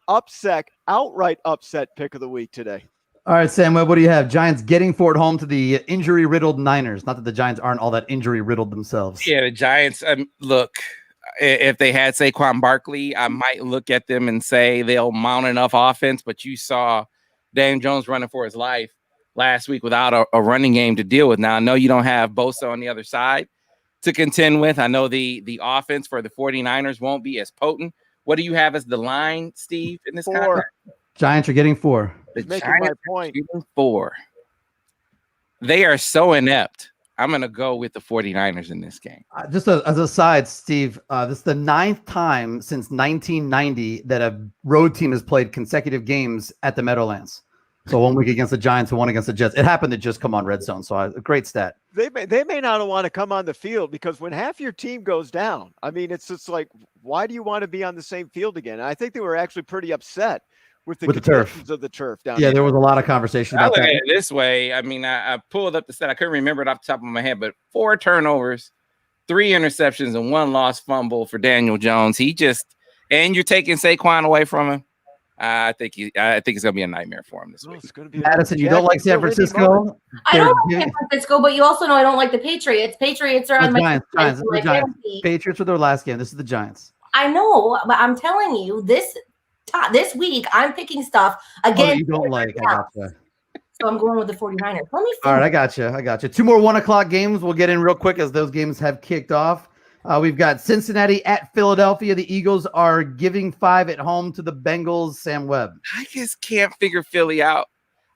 outright upset pick of the week today. All right, Sam Webb, what do you have? Giants getting 4 at home to the injury-riddled Niners. Not that the Giants aren't all that injury-riddled themselves. Yeah, the Giants, look, if they had Saquon Barkley, I might look at them and say they'll mount enough offense, but you saw Daniel Jones running for his life last week without a running game to deal with. Now, I know you don't have Bosa on the other side to contend with. I know the offense for the 49ers won't be as potent. What do you have as the line, Steve, in this 4. contract? Giants are getting 4. The Making Giants my point. are getting 4. They are so inept. I'm going to go with the 49ers in this game. Just as a side, Steve, this is the 9th time since 1990 that a road team has played consecutive games at the Meadowlands. So 1 week against the Giants and 1 against the Jets. It happened to just come on Red Zone. So a great stat. They may not want to come on the field because when half your team goes down, I mean, it's just like, why do you want to be on the same field again? And I think they were actually pretty upset with the turf. conditions of the turf down Yeah, there. there was a lot of conversation I about look that. at it this way. I mean, I pulled up the stat. I couldn't remember it off the top of my head, but 4 turnovers, 3 interceptions, and 1 lost fumble for Daniel Jones. And you're taking Saquon away from him. I think it's gonna be a nightmare for him this week. It's going to be Madison, you don't like San Francisco? I don't like San Francisco, but you also know I don't like the Patriots. Patriots are on The my Giants. my The Giants. fantasy. Patriots were their last game. This is the Giants. I know, but I'm telling you, this week I'm picking stuff Oh, again. you don't like. I gotcha. So I'm going with the 49ers. Let me All right, I got you. 2 more 1 o'clock games. We'll get in real quick as those games have kicked off. We've got Cincinnati at Philadelphia. The Eagles are giving 5 at home to the Bengals. Sam Webb. I just can't figure Philly out.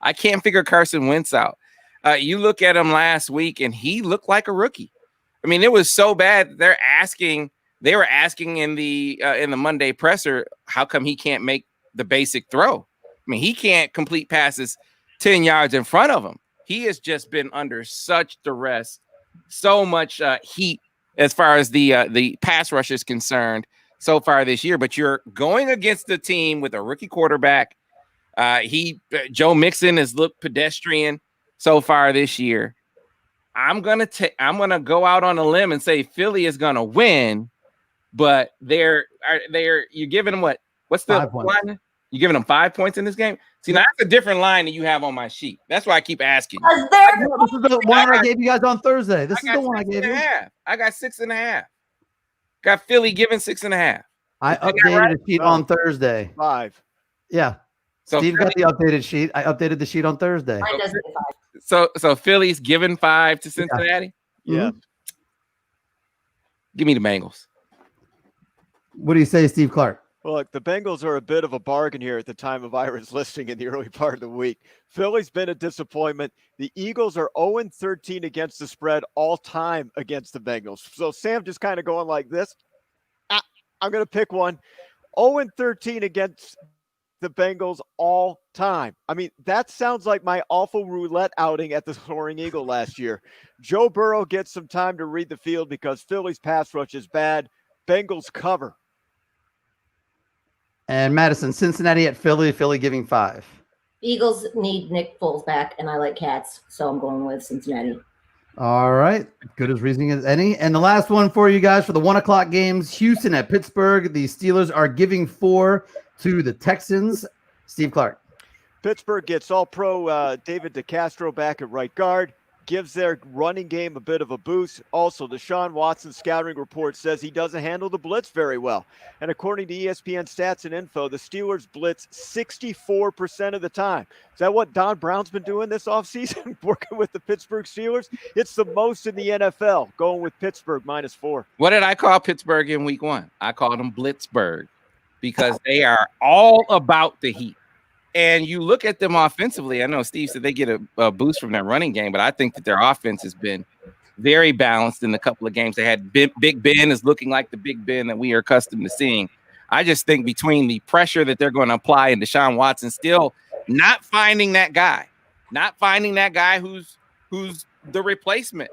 I can't figure Carson Wentz out. You look at him last week, and he looked like a rookie. I mean, it was so bad. They were asking in the Monday presser, how come he can't make the basic throw? I mean, he can't complete passes 10 yards in front of him. He has just been under such duress, so much heat as far as the pass rush is concerned so far this year. But you're going against the team with a rookie quarterback. Joe Mixon has looked pedestrian so far this year. I'm gonna go out on a limb and say Philly is gonna win, but you're giving them what's the line? You're giving them 5 points in this game. See, now that's a different line that you have on my sheet. That's why I keep asking you. This is the one I gave you guys on Thursday. This is the one I gave you. I got 6.5. Got Philly giving 6.5. I updated the sheet on Thursday. 5. Yeah. So Steve got the updated sheet. I updated the sheet on Thursday. Mine doesn't get 5. So Philly's giving 5 to Cincinnati? Yeah. Give me the Bengals. What do you say, Steve Clark? Well, look, the Bengals are a bit of a bargain here at the time of Ira's listing in the early part of the week. Philly's been a disappointment. The Eagles are 0-13 against the spread all time against the Bengals. So Sam just kind of going like this. I'm going to pick one. 0-13 against the Bengals all time. I mean, that sounds like my awful roulette outing at the Soaring Eagle last year. Joe Burrow gets some time to read the field because Philly's pass rush is bad. Bengals cover. And Madison, Cincinnati at Philly. Philly giving 5. Eagles need Nick Foles back, and I like cats, so I'm going with Cincinnati. All right. Good as reasoning as any. And the last one for you guys for the 1 o'clock games, Houston at Pittsburgh. The Steelers are giving 4 to the Texans. Steve Clark. Pittsburgh gets all-pro David DeCastro back at right guard, gives their running game a bit of a boost. Also, Deshaun Watson's scouting report says he doesn't handle the blitz very well. And according to ESPN Stats and Info, the Steelers blitz 64% of the time. Is that what Don Brown's been doing this offseason, working with the Pittsburgh Steelers? It's the most in the NFL, going with Pittsburgh -4. What did I call Pittsburgh in week 1? I called them Blitzburg because they are all about the heat. And you look at them offensively. I know Steve said they get a boost from their running game, but I think that their offense has been very balanced in the couple of games they had. Big Ben is looking like the Big Ben that we are accustomed to seeing. I just think between the pressure that they're going to apply and Deshaun Watson still not finding that guy who's the replacement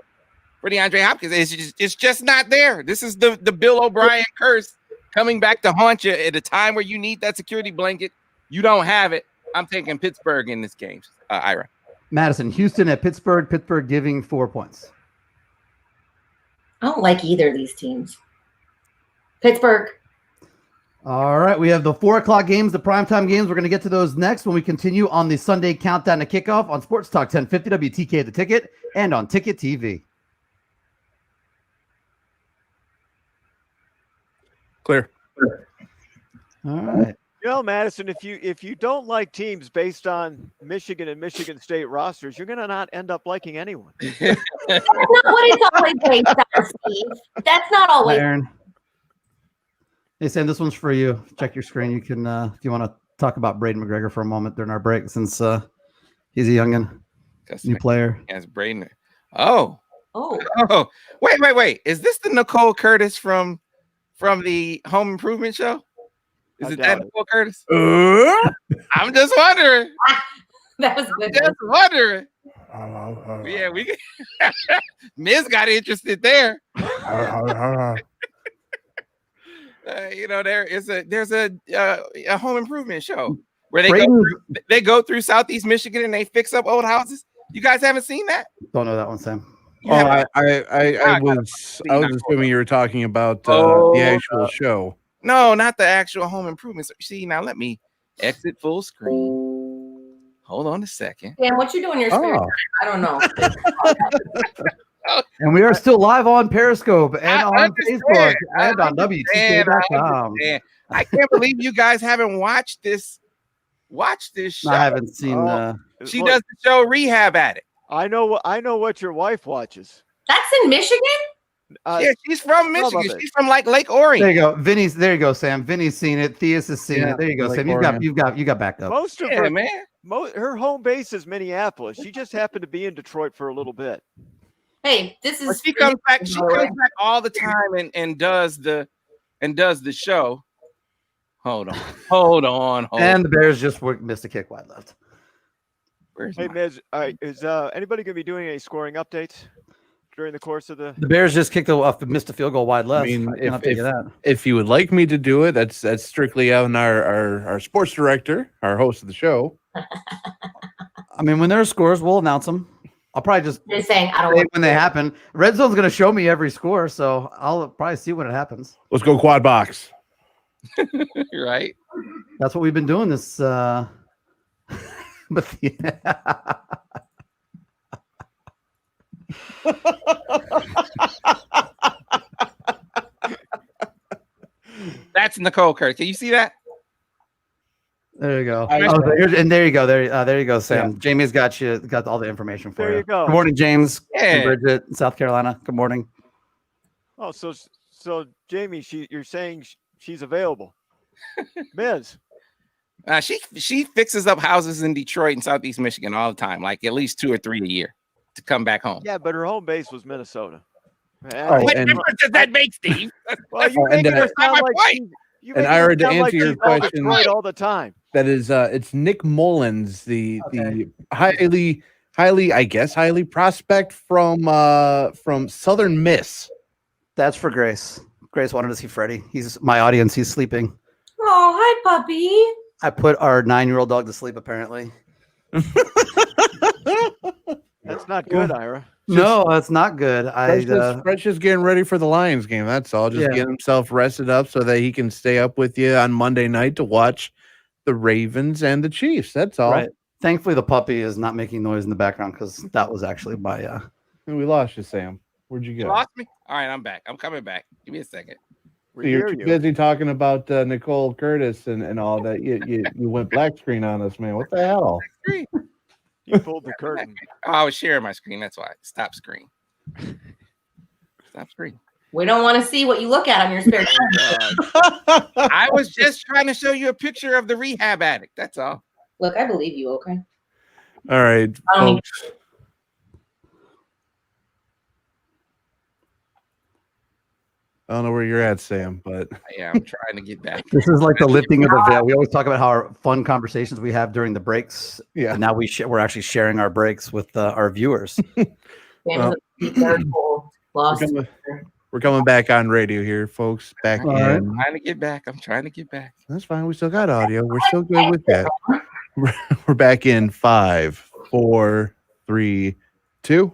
for DeAndre Hopkins, it's just not there. This is the Bill O'Brien curse coming back to haunt you at a time where you need that security blanket. You don't have it. I'm taking Pittsburgh in this game, Ira. Madison, Houston at Pittsburgh. Pittsburgh giving 4 points. I don't like either of these teams. Pittsburgh. All right, we have the 4 o'clock games, the primetime games. We're going to get to those next when we continue on the Sunday countdown to kickoff on Sports Talk 1050 WTK The Ticket and on Ticket TV. Clear. All right. You know, Madison, if you don't like teams based on Michigan and Michigan State rosters, you're going to not end up liking anyone. That's not what it's always based on, Steve. That's not always. Hi, Aaron. Hey, Sam, this one's for you. Check your screen. You can, if you want to talk about Braden McGregor for a moment during our break, since he's a youngin, new player. Yes, Braden. Oh. Oh. Wait. Is this the Nicole Curtis from the Home Improvement show? Is it that Nicole Curtis? I'm just wondering. That was good. Just wondering. Yeah, we Miz got interested there. There's a home improvement show where they go through Southeast Michigan and they fix up old houses. You guys haven't seen that? Don't know that one, Sam. I was assuming you were talking about the actual show. No, not the actual home improvements. See, now let me exit full screen. Hold on a second. Dan, what you doing in your spare time? I don't know. And we are still live on Periscope and on Facebook and on WTK.com. I can't believe you guys haven't watched this show. I haven't seen. She does the show Rehab Addict. I know what your wife watches. That's in Michigan? Yeah, she's from Michigan. She's from like Lake Orion. There you go, Vinny's. There you go, Sam. Vinny's seen it. Theus has seen it. There you go, Sam. You got backed up. Most of her home base is Minneapolis. She just happened to be in Detroit for a little bit. Hey, this is. She comes back all the time and does the show. Hold on. And the Bears just missed a kick wide left. Hey, Miz, is anybody going to be doing any scoring updates during the course of the Bears just missed a field goal wide left. I mean, if you would like me to do it, that's strictly on our sports director, our host of the show. I mean, when there are scores, we'll announce them. I'll probably just saying I don't when they happen. Red Zone's going to show me every score, so I'll probably see when it happens. Let's go quad box. Right. That's what we've been doing this. But That's Nicole Curtis. Can you see that? There you go. There you go. There you go, Sam. Yeah. Jamie's got all the information for you. There you go. Good morning, James. Yeah. Bridget, South Carolina. Good morning. Oh, so Jamie, you're saying she's available. Miz. She fixes up houses in Detroit and Southeast Michigan all the time, like at least 2 or 3 a year to come back home. Yeah, but her home base was Minnesota. What difference does that make, Steve? Well, you make her sound like and Ira, to answer your question, all the time. That is, it's Nick Mullins, the highly, I guess, highly prospect from Southern Miss. That's for Grace. Grace wanted to see Freddie. He's my audience. He's sleeping. Oh, hi, puppy. I put our 9-year-old dog to sleep, apparently. That's not good, Ira. No, that's not good. Fred's just getting ready for the Lions game. That's all. Just getting himself rested up so that he can stay up with you on Monday night to watch the Ravens and the Chiefs. That's all. Right. Thankfully, the puppy is not making noise in the background because that was actually my. We lost you, Sam. Where'd you go? You lost me? All right, I'm back. I'm coming back. Give me a second. You're too busy talking about Nicole Curtis and all that. You went black screen on us, man. What the hell? You pulled the curtain. Oh, I was sharing my screen. That's why. Stop screen. Stop screen. We don't want to see what you look at on your spare time. I was just trying to show you a picture of the Rehab Addict. That's all. Look, I believe you. Okay. All right, folks. I don't know where you're at, Sam, but yeah, I'm trying to get back. This is like the lifting of the veil. We always talk about how our fun conversations we have during the breaks. Yeah. And now we're actually sharing our breaks with our viewers. We're We're coming back on radio here, folks. Back All right. in. I'm trying to get back. I'm trying to get back. That's fine. We still got audio. We're still good with that. We're back in 5, 4, 3, 2.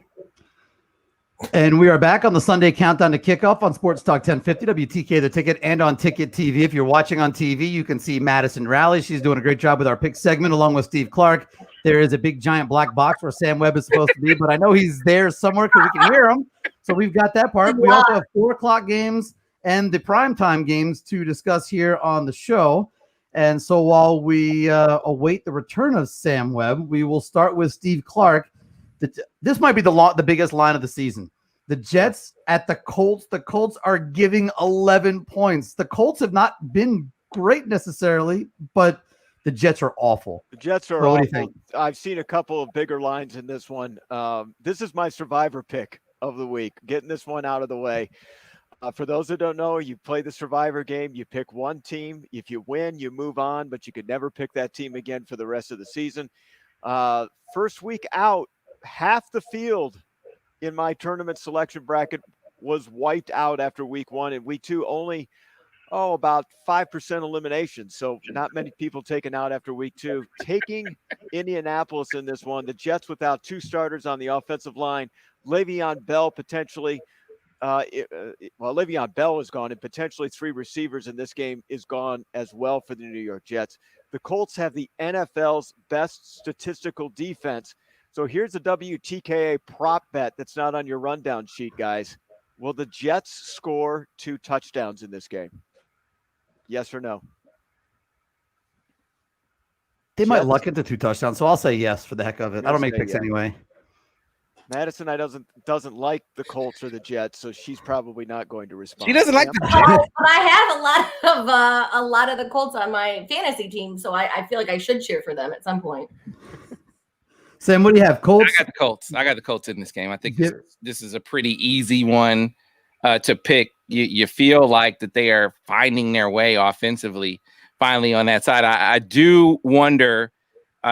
And we are back on the Sunday Countdown to Kickoff on Sports Talk 1050 WTK The Ticket and on Ticket TV. If you're watching on TV, you can see Madison Raleigh. She's doing a great job with our pick segment along with Steve Clark. There is a big giant black box where Sam Webb is supposed to be, but I know he's there somewhere because we can hear him. So we've got that part. We also have 4 o'clock games and the primetime games to discuss here on the show. And so while we await the return of Sam Webb, we will start with Steve Clark. This might be the biggest line of the season. The Jets at the Colts. The Colts are giving 11 points. The Colts have not been great necessarily, but the Jets are awful. The Jets are So what do awful. you think? I've seen a couple of bigger lines in this one. This is my survivor pick of the week, getting this one out of the way. For those that don't know, you play the survivor game. You pick one team. If you win, you move on, but you could never pick that team again for the rest of the season. First week out, half the field in my tournament selection bracket was wiped out after week 1, and week 2 only about 5% elimination. So not many people taken out after week 2. Taking Indianapolis in this one, the Jets without 2 starters on the offensive line, Le'Veon Bell potentially. Le'Veon Bell is gone, and potentially 3 receivers in this game is gone as well for the New York Jets. The Colts have the NFL's best statistical defense. So here's a WTKA prop bet that's not on your rundown sheet, guys. Will the Jets score 2 touchdowns in this game? Yes or no? They might Jets. luck into 2 touchdowns, so I'll say yes for the heck of it. I don't make say picks yes. anyway. Madison doesn't like the Colts or the Jets, so she's probably not going to respond. She doesn't like the But Jets. I have a lot of the Colts on my fantasy team, so I feel like I should cheer for them at some point. Sam, what do you have? Colts? I got the Colts in this game. I think this is a pretty easy one to pick. You feel like that they are finding their way offensively finally on that side. I do wonder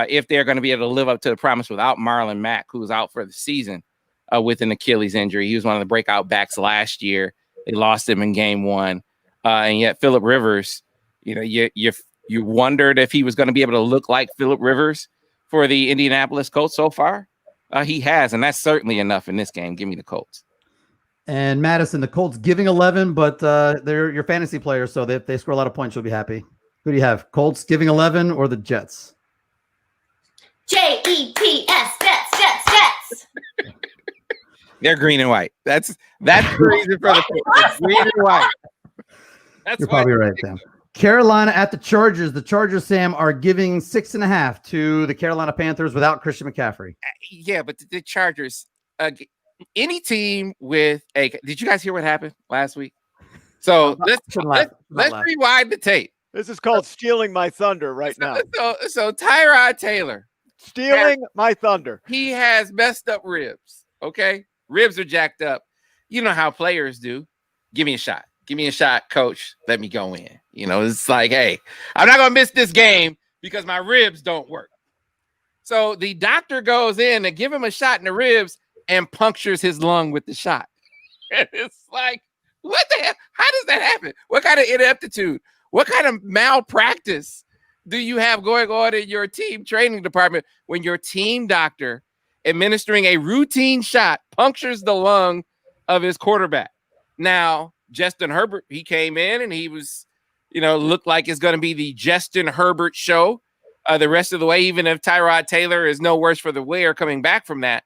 if they're going to be able to live up to the promise without Marlon Mack, who's out for the season with an Achilles injury. He was one of the breakout backs last year. They lost him in game 1. And yet Phillip Rivers, you wondered if he was going to be able to look like Phillip Rivers for the Indianapolis Colts so far. He has, and that's certainly enough in this game. Give me the Colts. And Madison, the Colts giving 11, but they're your fantasy players, so if they score a lot of points, you'll be happy. Who do you have? Colts giving 11 or the Jets? Jets, Jets. They're green and white. That's the reason for the Colts. Green and white. You're probably right, Sam. Carolina at the Chargers. The Chargers, Sam, are giving 6.5 to the Carolina Panthers without Christian McCaffrey. Yeah, but the Chargers, any team with did you guys hear what happened last week? So let's rewind the tape. This is called stealing my thunder right now. So Tyrod Taylor. Stealing my thunder. He has messed up ribs. Okay. Ribs are jacked up. You know how players do. Give me a shot. Give me a shot, coach. Let me go in. It's like, hey, I'm not going to miss this game because my ribs don't work. So the doctor goes in and give him a shot in the ribs and punctures his lung with the shot. It's like, what the hell? How does that happen? What kind of ineptitude? What kind of malpractice do you have going on in your team training department when your team doctor administering a routine shot punctures the lung of his quarterback? Now, Justin Herbert, he came in and he was, looked like it's going to be the Justin Herbert show the rest of the way, even if Tyrod Taylor is no worse for the wear coming back from that.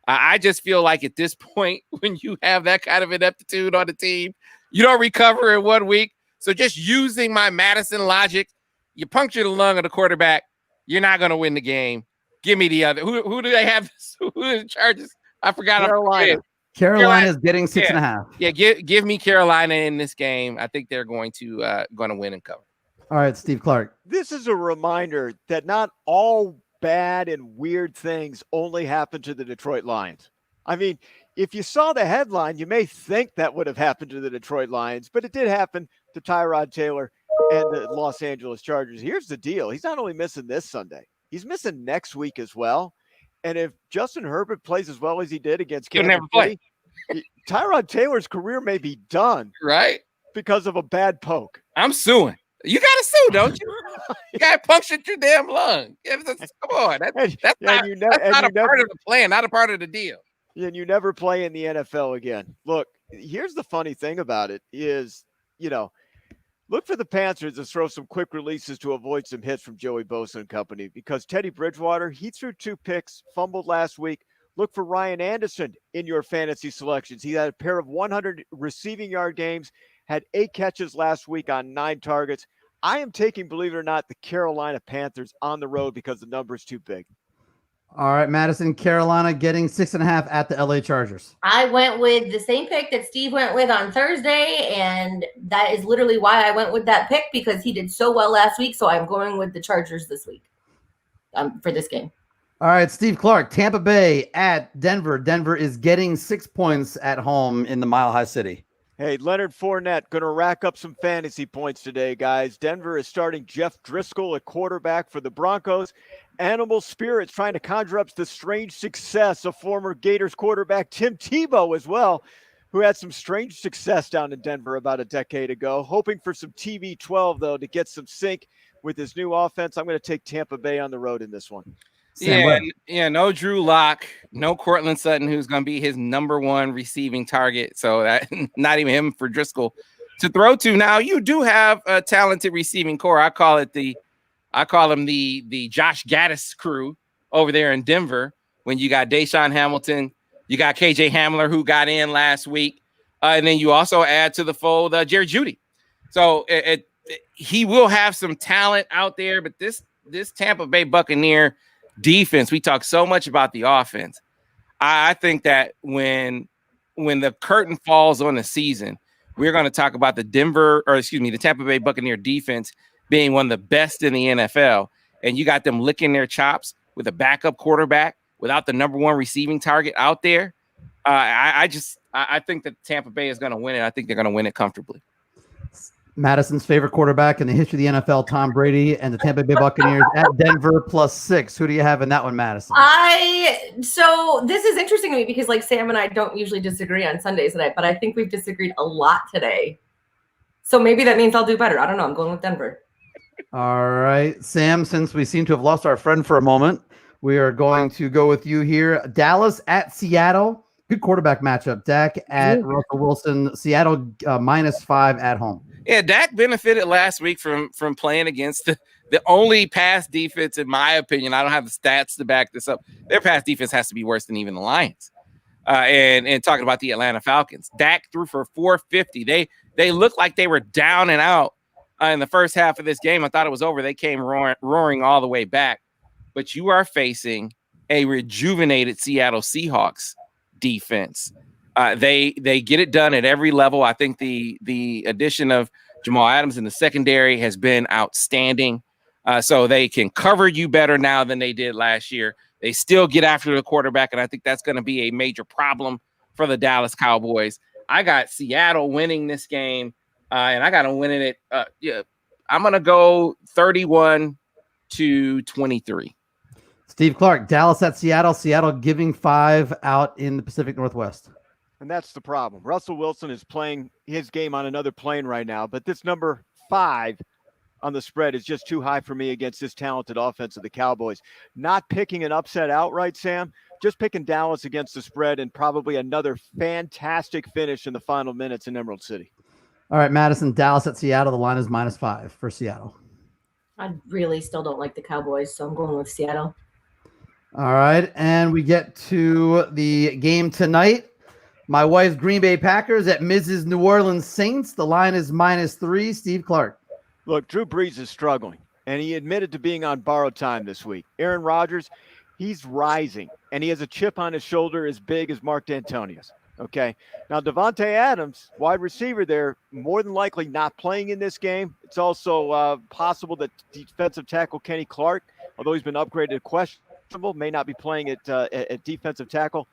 I just feel like at this point, when you have that kind of ineptitude on the team, you don't recover in 1 week. So just using my Madison logic, you puncture the lung of the quarterback, you're not going to win the game. Give me the other. Who do they have? Who are the Chargers? I forgot. Carolina is getting 6.5. Yeah, give me Carolina in this game. I think they're going to win and cover. All right, Steve Clark. This is a reminder that not all bad and weird things only happen to the Detroit Lions. I mean, if you saw the headline, you may think that would have happened to the Detroit Lions, but it did happen to Tyrod Taylor and the Los Angeles Chargers. Here's the deal. He's not only missing this Sunday, he's missing next week as well. And if Justin Herbert plays as well as he did against Kansas City, Tyrod Taylor's career may be done Right? because of a bad poke. I'm suing. You got to sue, don't you? You got punctured your damn lung. Come on. That's not a part of the plan, not a part of the deal. And you never play in the NFL again. Look, here's the funny thing about it is, look for the Panthers to throw some quick releases to avoid some hits from Joey Bosa and company, because Teddy Bridgewater, he threw 2 picks, fumbled last week. Look for Ryan Anderson in your fantasy selections. He had a pair of 100 receiving yard games, had 8 catches last week on 9 targets. I am taking, believe it or not, the Carolina Panthers on the road because the number is too big. All right, Madison, Carolina getting 6.5 at the LA Chargers. I went with the same pick that Steve went with on Thursday, and that is literally why I went with that pick, because he did so well last week. So I'm going with the Chargers this week for this game. All right, Steve Clark, Tampa Bay at Denver. Denver is getting 6 points at home in the Mile High City. Hey, Leonard Fournette going to rack up some fantasy points today, guys. Denver is starting Jeff Driscoll at quarterback for the Broncos. Animal Spirits trying to conjure up the strange success of former Gators quarterback Tim Tebow as well, who had some strange success down in Denver about a decade ago. Hoping for some TB12, though, to get some sync with his new offense. I'm going to take Tampa Bay on the road in this one. Yeah, no Drew Lock, no Cortland Sutton, who's going to be his number 1 receiving target. So that, not even him for Driscoll to throw to. Now you do have a talented receiving core. I call him the Josh Gaddis crew over there in Denver. When you got Deshaun Hamilton, you got KJ Hamler, who got in last week, and then you also add to the fold Jerry Jeudy. So he will have some talent out there, but this Tampa Bay Buccaneer defense, we talk so much about the offense. I think that when the curtain falls on the season, we're going to talk about the Tampa Bay Buccaneer defense being one of the best in the NFL. And you got them licking their chops with a backup quarterback without the number 1 receiving target out there. I think that Tampa Bay is going to win it. I think they're going to win it comfortably. Madison's favorite quarterback in the history of the NFL, Tom Brady, and the Tampa Bay Buccaneers at Denver +6. Who do you have in that one, Madison? So this is interesting to me because, like, Sam and I don't usually disagree on Sundays today, but I think we've disagreed a lot today. So maybe that means I'll do better. I don't know. I'm going with Denver. All right, Sam, since we seem to have lost our friend for a moment, we are going to go with you here. Dallas at Seattle. Good quarterback matchup. Dak at Russell Wilson. Seattle -5 at home. Yeah, Dak benefited last week from playing against the only pass defense, in my opinion. I don't have the stats to back this up. Their pass defense has to be worse than even the Lions. And talking about the Atlanta Falcons, Dak threw for 450. They looked like they were down and out in the first half of this game. I thought it was over. They came roaring all the way back. But you are facing a rejuvenated Seattle Seahawks defense. They get it done at every level. I think the addition of Jamal Adams in the secondary has been outstanding. So they can cover you better now than they did last year. They still get after the quarterback, and I think that's going to be a major problem for the Dallas Cowboys. I got Seattle winning this game, and I got to win it at I'm going to go 31-23. Steve Clark, Dallas at Seattle. Seattle giving 5 out in the Pacific Northwest. And that's the problem. Russell Wilson is playing his game on another plane right now, but this number 5 on the spread is just too high for me against this talented offense of the Cowboys. Not picking an upset outright, Sam, just picking Dallas against the spread and probably another fantastic finish in the final minutes in Emerald City. All right, Madison, Dallas at Seattle. The line is -5 for Seattle. I really still don't like the Cowboys, so I'm going with Seattle. All right, and we get to the game tonight. My wife's Green Bay Packers at Mrs. New Orleans Saints. The line is -3. Steve Clark. Look, Drew Brees is struggling, and he admitted to being on borrowed time this week. Aaron Rodgers, he's rising, and he has a chip on his shoulder as big as Mark D'Antonia's. Okay, now Devontae Adams, wide receiver there, more than likely not playing in this game. It's also possible that defensive tackle Kenny Clark, although he's been upgraded to questionable, may not be playing at defensive tackle.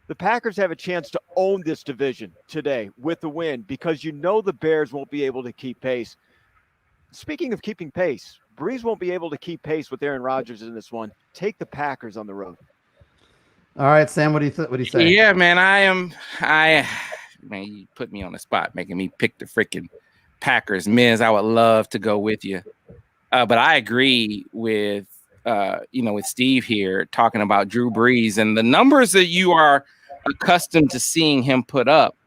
The Packers have a chance to own this division today with the win because you know the Bears won't be able to keep pace. Speaking of keeping pace, Brees won't be able to keep pace with Aaron Rodgers in this one. Take the Packers on the road. All right, Sam, what do you say? Yeah, man, man, you put me on the spot, making me pick the freaking Packers. Miz, I would love to go with you. But I agree with with Steve here talking about Drew Brees and the numbers that you are accustomed to seeing him put up.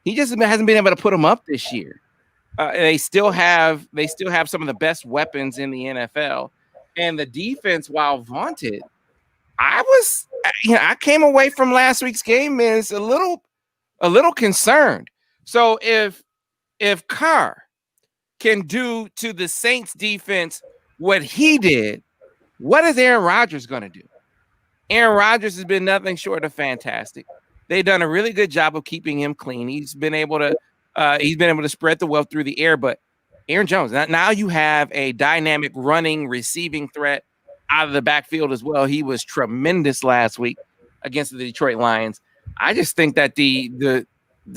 He just hasn't been able to put them up this year. They still have some of the best weapons in the NFL, and the defense, while vaunted, I came away from last week's game is a little concerned. So if Carr can do to the Saints defense what he did, what is Aaron Rodgers going to do? Aaron Rodgers has been nothing short of fantastic. They've done a really good job of keeping him clean. He's been able to spread the wealth through the air. But Aaron Jones, now you have a dynamic running, receiving threat out of the backfield as well. He was tremendous last week against the Detroit Lions. I just think that the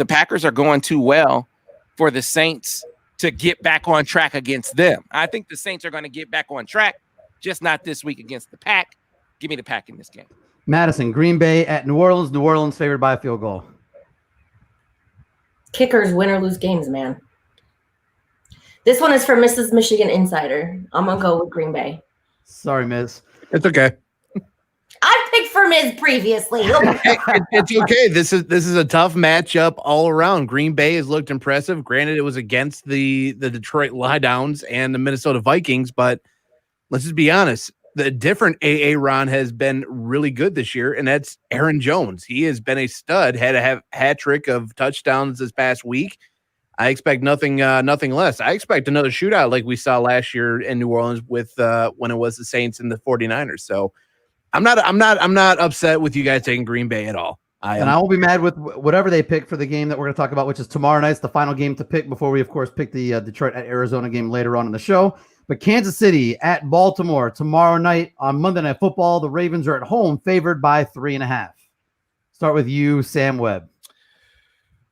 Packers are going too well for the Saints to get back on track against them. I think the Saints are going to get back on track, just not this week against the Pack. Give me the Pack in this game. Madison, Green Bay at New Orleans. New Orleans favored by a field goal. Kickers win or lose games, man. This one is for Mrs. Michigan Insider. I'm going to go with Green Bay. Sorry, Miz. It's okay. I picked for Miz previously. It's okay. This is a tough matchup all around. Green Bay has looked impressive. Granted, it was against the Detroit Lions and the Minnesota Vikings, but let's just be honest. The different Ron has been really good this year, and that's Aaron Jones. He has been a stud, had a hat trick of touchdowns this past week. I expect nothing less. I expect another shootout like we saw last year in New Orleans with when it was the Saints and the 49ers. So I'm not upset with you guys taking Green Bay at all. I won't be mad with whatever they pick for the game that we're going to talk about, which is tomorrow night's the final game to pick before we, of course, pick the Detroit at Arizona game later on in the show. But Kansas City at Baltimore tomorrow night on Monday Night Football. The Ravens are at home, favored by 3.5. Start with you, Sam Webb.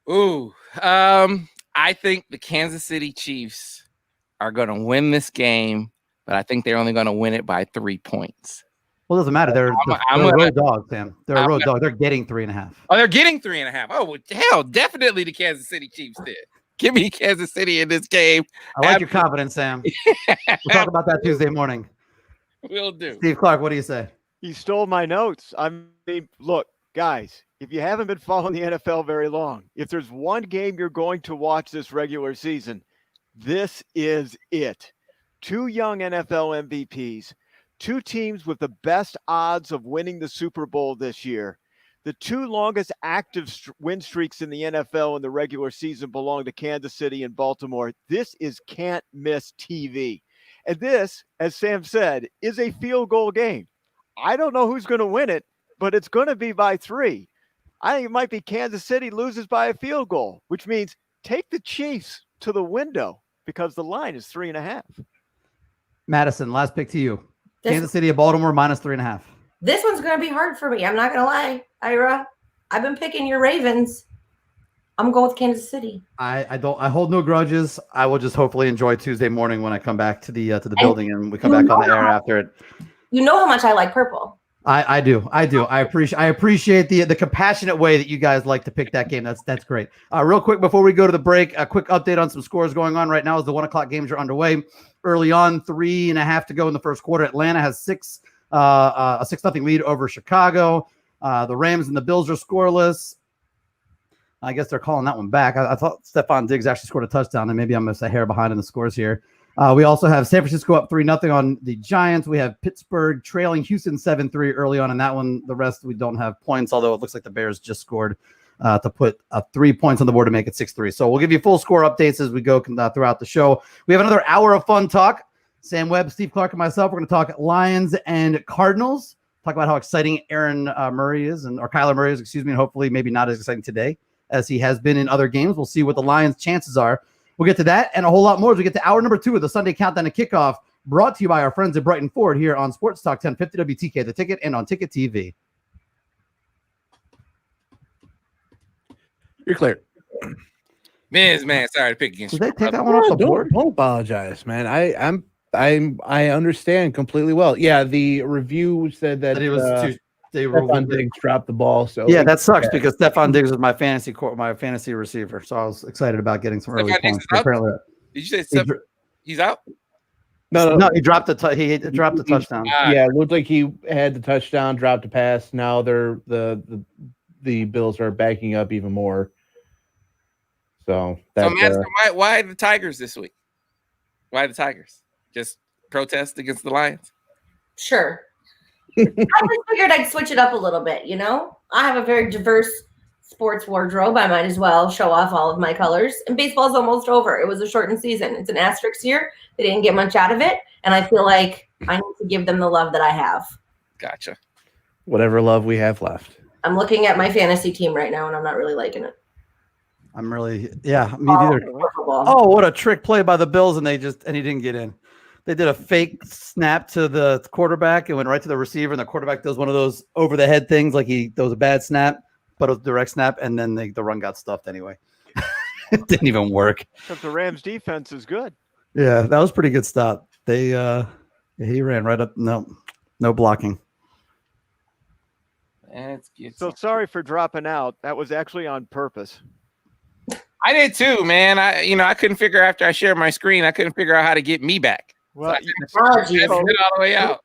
Ooh, I think the Kansas City Chiefs are going to win this game, but I think they're only going to win it by 3 points. Well, it doesn't matter. They're a road dog, Sam. They're a road dog. They're getting 3.5. Oh, they're getting 3.5. Oh, well, hell, definitely the Kansas City Chiefs did. Give me Kansas City in this game. I like your confidence, Sam. We'll talk about that Tuesday morning. Will do. Steve Clark, what do you say? He stole my notes. I mean, look, guys, if you haven't been following the NFL very long, if there's one game you're going to watch this regular season, this is it. Two young NFL MVPs, two teams with the best odds of winning the Super Bowl this year. The two longest active win streaks in the NFL in the regular season belong to Kansas City and Baltimore. This is can't miss TV. And this, as Sam said, is a field goal game. I don't know who's going to win it, but it's going to be by 3. I think it might be Kansas City loses by a field goal, which means take the Chiefs to the window because the line is 3.5. Madison, last pick to you. Kansas City at Baltimore minus 3.5. This one's going to be hard for me. I'm not going to lie, Ira. I've been picking your Ravens. I'm going with Kansas City. I hold no grudges. I will just hopefully enjoy Tuesday morning when I come back to the building and we come back on the air after it. You know how much I like purple. I do. I appreciate the compassionate way that you guys like to pick that game. That's great. Real quick before we go to the break, a quick update on some scores going on right now as the 1:00 games are underway. Early on, 3.5 to go in the first quarter. Atlanta has a 6-0 lead over Chicago. The Rams and the Bills are scoreless. I guess they're calling that one back. I thought Stephon Diggs actually scored a touchdown, and maybe I'm just a hair behind in the scores here. We also have San Francisco up 3-0 on the Giants. We have Pittsburgh trailing Houston 7-3 early on in that one. The rest we don't have points, although it looks like the Bears just scored to put 3 points on the board to make it 6-3. So we'll give you full score updates as we go throughout the show. We have another hour of fun talk. Sam Webb, Steve Clark, and myself, we're going to talk Lions and Cardinals. Talk about how exciting Kyler Murray is, and hopefully maybe not as exciting today as he has been in other games. We'll see what the Lions' chances are. We'll get to that and a whole lot more as we get to hour number 2 of the Sunday Countdown to Kickoff, brought to you by our friends at Brighton Ford here on Sports Talk 1050 WTK, The Ticket, and on Ticket TV. You're clear. Man, sorry to pick against you. Did they take that one off the board? Don't apologize, man. I understand completely well. Yeah, the review said that It was they were. Stephon Diggs dropped the ball. So Yeah, that sucks because Stephon Diggs is my fantasy receiver. So I was excited about getting some early Stephon Diggs points. is out? Apparently, Did you say he's out? no, he dropped he dropped the touchdown. Yeah, it looked like he had the touchdown, dropped a pass. Now they're the Bills are backing up even more. So Madison, why the Tigers this week? Why the Tigers? Just protest against the Lions? Sure. I just figured I'd switch it up a little bit, you know? I have a very diverse sports wardrobe. I might as well show off all of my colors. And baseball's almost over. It was a shortened season. It's an asterisk year. They didn't get much out of it. And I feel like I need to give them the love that I have. Gotcha. Whatever love we have left. I'm looking at my fantasy team right now, and I'm not really liking it. I'm really, me neither. Oh, what a trick play by the Bills, and he didn't get in. They did a fake snap to the quarterback and went right to the receiver, and the quarterback does one of those over the head things, like that was a bad snap, but it was a direct snap, and then the run got stuffed anyway. It didn't even work. Because the Rams defense is good. Yeah, that was a pretty good stop. He ran right up. No blocking. So sorry for dropping out. That was actually on purpose. I did too, man. I couldn't figure after I shared my screen. I couldn't figure out how to get me back. Well, so I just all the way out.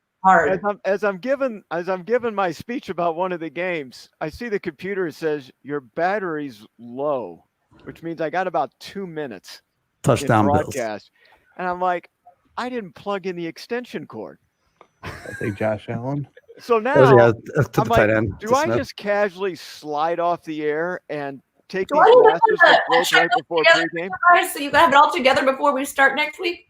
As I'm giving my speech about one of the games, I see the computer says your battery's low, which means I got about 2 minutes. Touchdown broadcast, and I'm like, I didn't plug in the extension cord. I think Josh Allen. So now I'm like, do I just casually slide off the air and take these glasses right before pregame? So you have it all together before we start next week?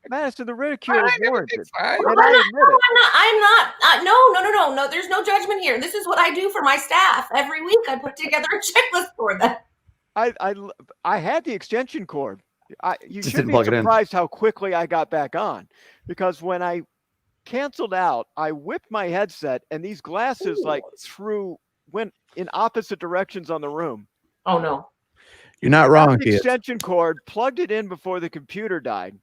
Madison, the ridicule is warranted. I'm not. No. There's no judgment here. This is what I do for my staff every week. I put together a checklist for them. I had the extension cord. You just should be surprised how quickly I got back on, because when I canceled out, I whipped my headset and these glasses went in opposite directions on the room. Oh no. You're not wrong, the extension cord, plugged it in before the computer died.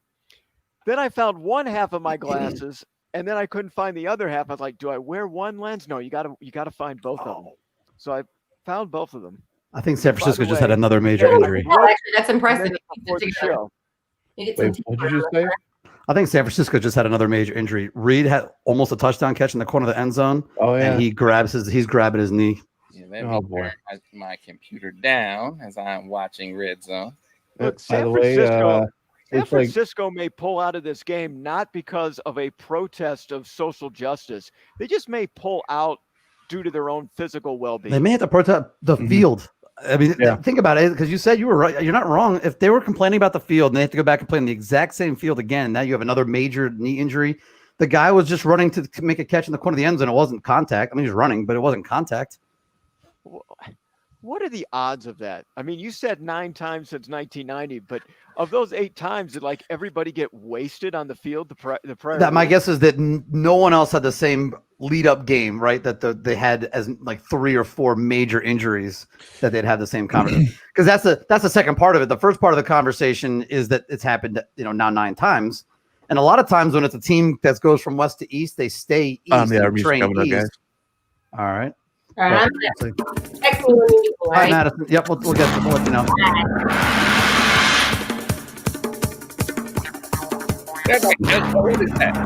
Then I found one half of my glasses, and then I couldn't find the other half. I was like, do I wear one lens? No, you gotta find both of them. So I found both of them. I think San Francisco just had another major injury. Oh, actually, that's impressive. Wait, what did you say? I think San Francisco just had another major injury. Reed had almost a touchdown catch in the corner of the end zone. Oh yeah, and he's grabbing his knee. Yeah, let me turn my computer down as I'm watching Red Zone. Look, San Francisco may pull out of this game not because of a protest of social justice. They just may pull out due to their own physical well-being. They may have to protest the field. I mean, think about it, because you said you were right. You're not wrong. If they were complaining about the field and they have to go back and play in the exact same field again, now you have another major knee injury. The guy was just running to make a catch in the corner of the end zone. It wasn't contact. I mean, he was running, but it wasn't contact. What are the odds of that? I mean, you said 9 times since 1990, but of those 8 times, did like everybody get wasted on the field? The prior that my guess is that no one else had the same lead-up game, right? That they had as like 3 or 4 major injuries that they'd have the same conversation. Because that's the second part of it. The first part of the conversation is that it's happened, now 9 times, and a lot of times when it's a team that goes from west to east, they stay east and train east. All right. All right, text me when you do. All right, Madison. Yep, we'll let you know. What is that?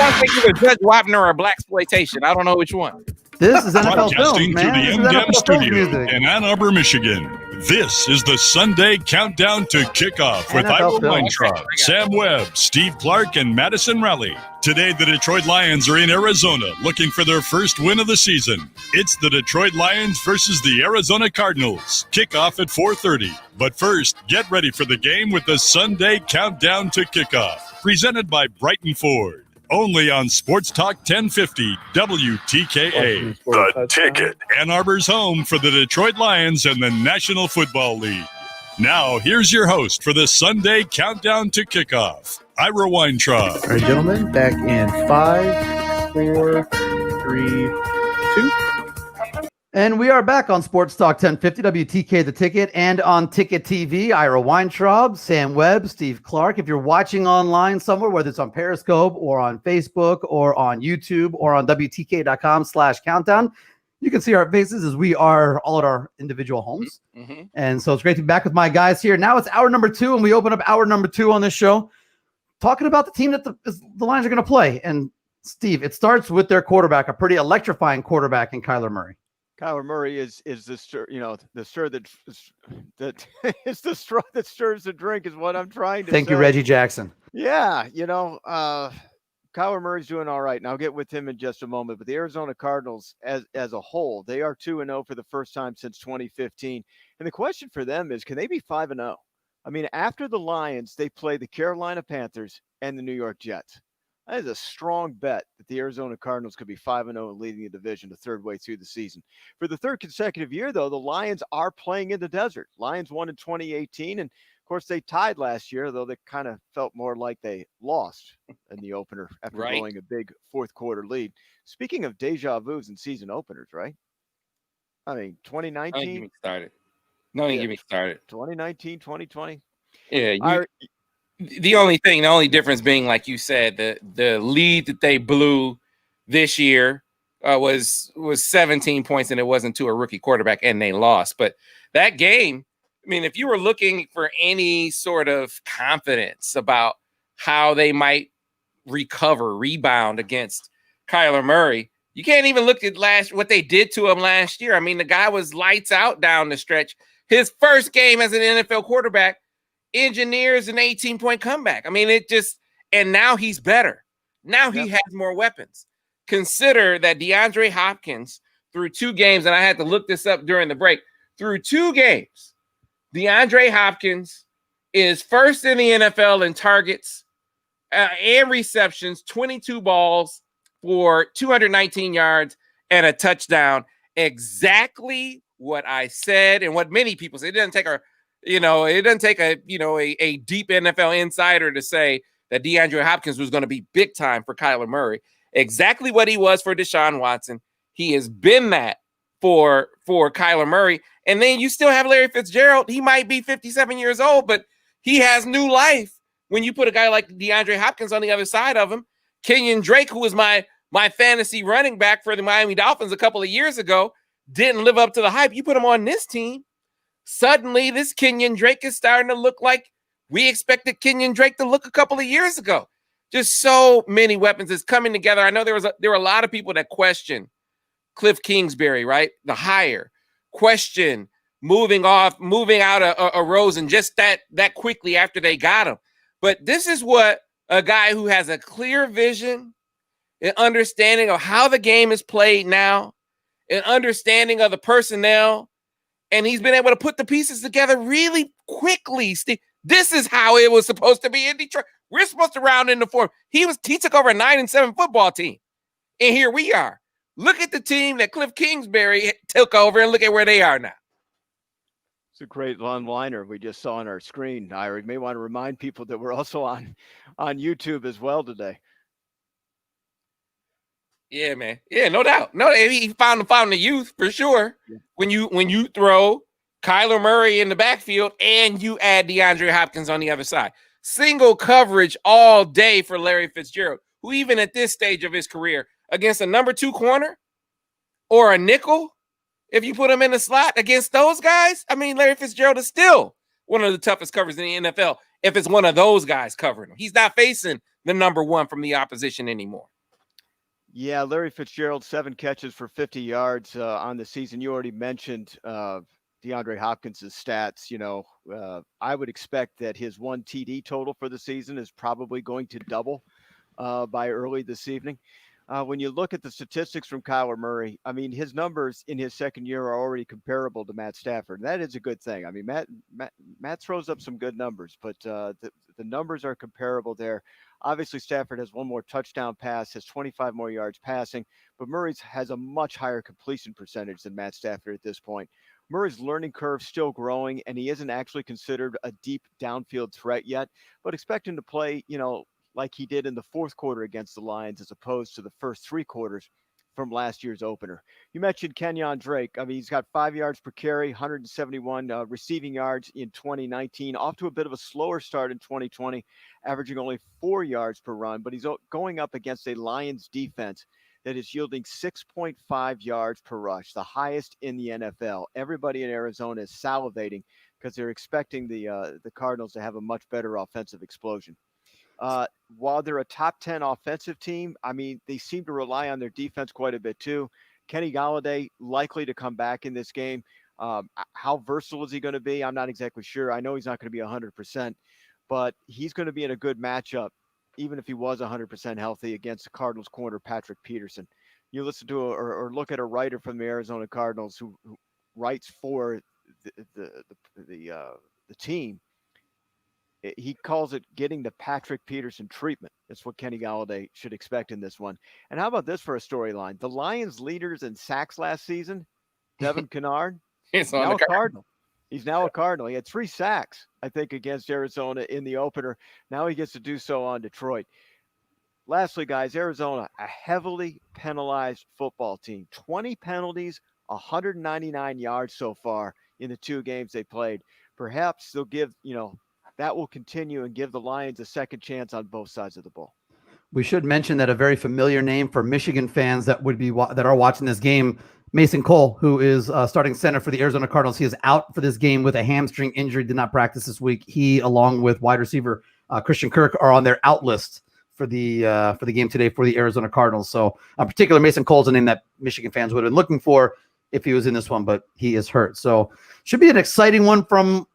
I think either Judge Wapner or Black Exploitation. I don't know which one. This is NFL Broadcasting film, man. to the MDM studio in Ann Arbor, Michigan. This is the Sunday Countdown to Kickoff with Ira Weintraub, Sam Webb, Steve Clark, and Madison Raleigh. Today, the Detroit Lions are in Arizona looking for their first win of the season. It's the Detroit Lions versus the Arizona Cardinals. Kickoff at 4:30. But first, get ready for the game with the Sunday Countdown to Kickoff, presented by Brighton Ford. Only on Sports Talk 1050 WTKA. The Ticket. Ann Arbor's home for the Detroit Lions and the National Football League. Now, here's your host for the Sunday Countdown to Kickoff, Ira Weintraub. All right, gentlemen, back in 5, 4, 3, 2. And we are back on Sports Talk 1050 WTK The Ticket and on Ticket TV. Ira Weintraub, Sam Webb, Steve Clark. If you're watching online somewhere, whether it's on Periscope or on Facebook or on YouTube or on WTK.com/countdown, you can see our faces as we are all at our individual homes. Mm-hmm. And so it's great to be back with my guys here. Now it's hour number 2, and we open up hour number 2 on this show talking about the team that the Lions are going to play. And Steve, it starts with their quarterback, a pretty electrifying quarterback in Kyler Murray. Kyler Murray is the stir, the stir that is the straw that stirs the drink is what I'm trying to say. Thank you, Reggie Jackson. Yeah, Kyler Murray's doing all right, and I'll get with him in just a moment. But the Arizona Cardinals, as a whole, they are 2-0 for the first time since 2015. And the question for them is, can they be 5-0? I mean, after the Lions, they play the Carolina Panthers and the New York Jets. That is a strong bet that the Arizona Cardinals could be 5-0 and leading the division the third way through the season. For the third consecutive year, though, the Lions are playing in the desert. Lions won in 2018, and of course they tied last year, though they kind of felt more like they lost in the opener after blowing a big fourth quarter lead. Speaking of deja vus and season openers, right? I mean, 2019. Don't get me started. Don't get me started. 2019, 2020. Yeah. The only difference being, like you said, the lead that they blew this year was 17 points, and it wasn't to a rookie quarterback, and they lost. But that game, I mean, if you were looking for any sort of confidence about how they might rebound against Kyler Murray, you can't even look at what they did to him last year. I mean, the guy was lights out down the stretch. His first game as an NFL quarterback engineers an 18-point comeback. I mean, and now he's better. Now he has more weapons. Consider that DeAndre Hopkins, through 2 games, and I had to look this up during the break, through 2 games, DeAndre Hopkins is first in the NFL in targets and receptions, 22 balls for 219 yards and a touchdown. Exactly what I said and what many people say. It doesn't take a deep NFL insider to say that DeAndre Hopkins was going to be big time for Kyler Murray. Exactly what he was for Deshaun Watson. He has been that for Kyler Murray. And then you still have Larry Fitzgerald. He might be 57 years old, but he has new life when you put a guy like DeAndre Hopkins on the other side of him. Kenyon Drake, who was my fantasy running back for the Miami Dolphins a couple of years ago, didn't live up to the hype. You put him on this team, suddenly this Kenyon Drake is starting to look like we expected Kenyon Drake to look a couple of years ago. Just so many weapons is coming together. I know there were a lot of people that question Cliff Kingsbury, right? The hire, question moving out a Rosen just that quickly after they got him. But this is what a guy who has a clear vision, an understanding of how the game is played now, an understanding of the personnel, and he's been able to put the pieces together really quickly, Steve. This is how it was supposed to be in Detroit. We're supposed to round in the form. He took over a 9-7 football team. And here we are. Look at the team that Cliff Kingsbury took over and look at where they are now. It's a great one-liner we just saw on our screen, Ira. You may want to remind people that we're also on YouTube as well today. Yeah, man. Yeah, no doubt. No, he found the youth for sure. Yeah. When you throw Kyler Murray in the backfield and you add DeAndre Hopkins on the other side. Single coverage all day for Larry Fitzgerald, who even at this stage of his career, against a number 2 corner or a nickel, if you put him in the slot against those guys, I mean, Larry Fitzgerald is still one of the toughest covers in the NFL if it's one of those guys covering him. He's not facing the number 1 from the opposition anymore. Yeah, Larry Fitzgerald, 7 catches for 50 yards on the season. You already mentioned DeAndre Hopkins' stats. I would expect that his 1 TD total for the season is probably going to double by early this evening. When you look at the statistics from Kyler Murray, I mean, his numbers in his second year are already comparable to Matt Stafford. And that is a good thing. I mean, Matt throws up some good numbers, but the numbers are comparable there. Obviously, Stafford has 1 more touchdown pass, has 25 more yards passing, but Murray's has a much higher completion percentage than Matt Stafford at this point. Murray's learning curve still growing, and he isn't actually considered a deep downfield threat yet, but expect him to play, like he did in the fourth quarter against the Lions as opposed to the first 3 quarters from last year's opener. You mentioned Kenyon Drake. I mean, he's got 5 yards per carry, 171 receiving yards in 2019, off to a bit of a slower start in 2020, averaging only 4 yards per run, but he's going up against a Lions defense that is yielding 6.5 yards per rush, the highest in the NFL. Everybody in Arizona is salivating because they're expecting the Cardinals to have a much better offensive explosion. While they're a top 10 offensive team, I mean, they seem to rely on their defense quite a bit too. Kenny Golladay likely to come back in this game. How versatile is he going to be? I'm not exactly sure. I know he's not going to be 100%, but he's going to be in a good matchup, even if he was 100% healthy, against the Cardinals corner, Patrick Peterson. You listen to or look at a writer from the Arizona Cardinals who writes for the team. He calls it getting the Patrick Peterson treatment. That's what Kenny Golladay should expect in this one. And how about this for a storyline? The Lions' leaders in sacks last season, Devin Kennard, He's now on a Cardinal. He's now a Cardinal. He had 3 sacks, I think, against Arizona in the opener. Now he gets to do so on Detroit. Lastly, guys, Arizona, a heavily penalized football team. 20 penalties, 199 yards so far in the 2 games they played. Perhaps they'll give, that will continue and give the Lions a second chance on both sides of the ball. We should mention that a very familiar name for Michigan fans that are watching this game, Mason Cole, who is starting center for the Arizona Cardinals. He is out for this game with a hamstring injury, did not practice this week. He, along with wide receiver Christian Kirk, are on their out list for the game today for the Arizona Cardinals. So, in particular, Mason Cole's a name that Michigan fans would have been looking for if he was in this one, but he is hurt. So, should be an exciting one from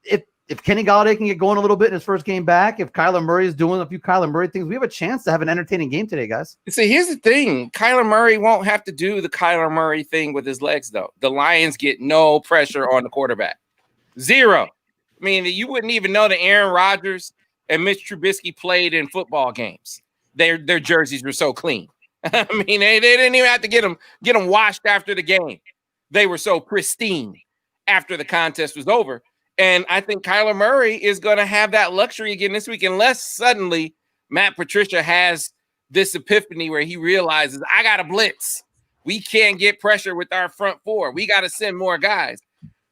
if Kenny Golladay can get going a little bit in his first game back, if Kyler Murray is doing a few Kyler Murray things, we have a chance to have an entertaining game today, guys. See, here's the thing. Kyler Murray won't have to do the Kyler Murray thing with his legs, though. The Lions get no pressure on the quarterback. 0. I mean, you wouldn't even know that Aaron Rodgers and Mitch Trubisky played in football games. Their jerseys were so clean. I mean, they didn't even have to get them washed after the game. They were so pristine after the contest was over. And I think Kyler Murray is going to have that luxury again this week, unless suddenly Matt Patricia has this epiphany where he realizes, I got to blitz. We can't get pressure with our front 4. We got to send more guys.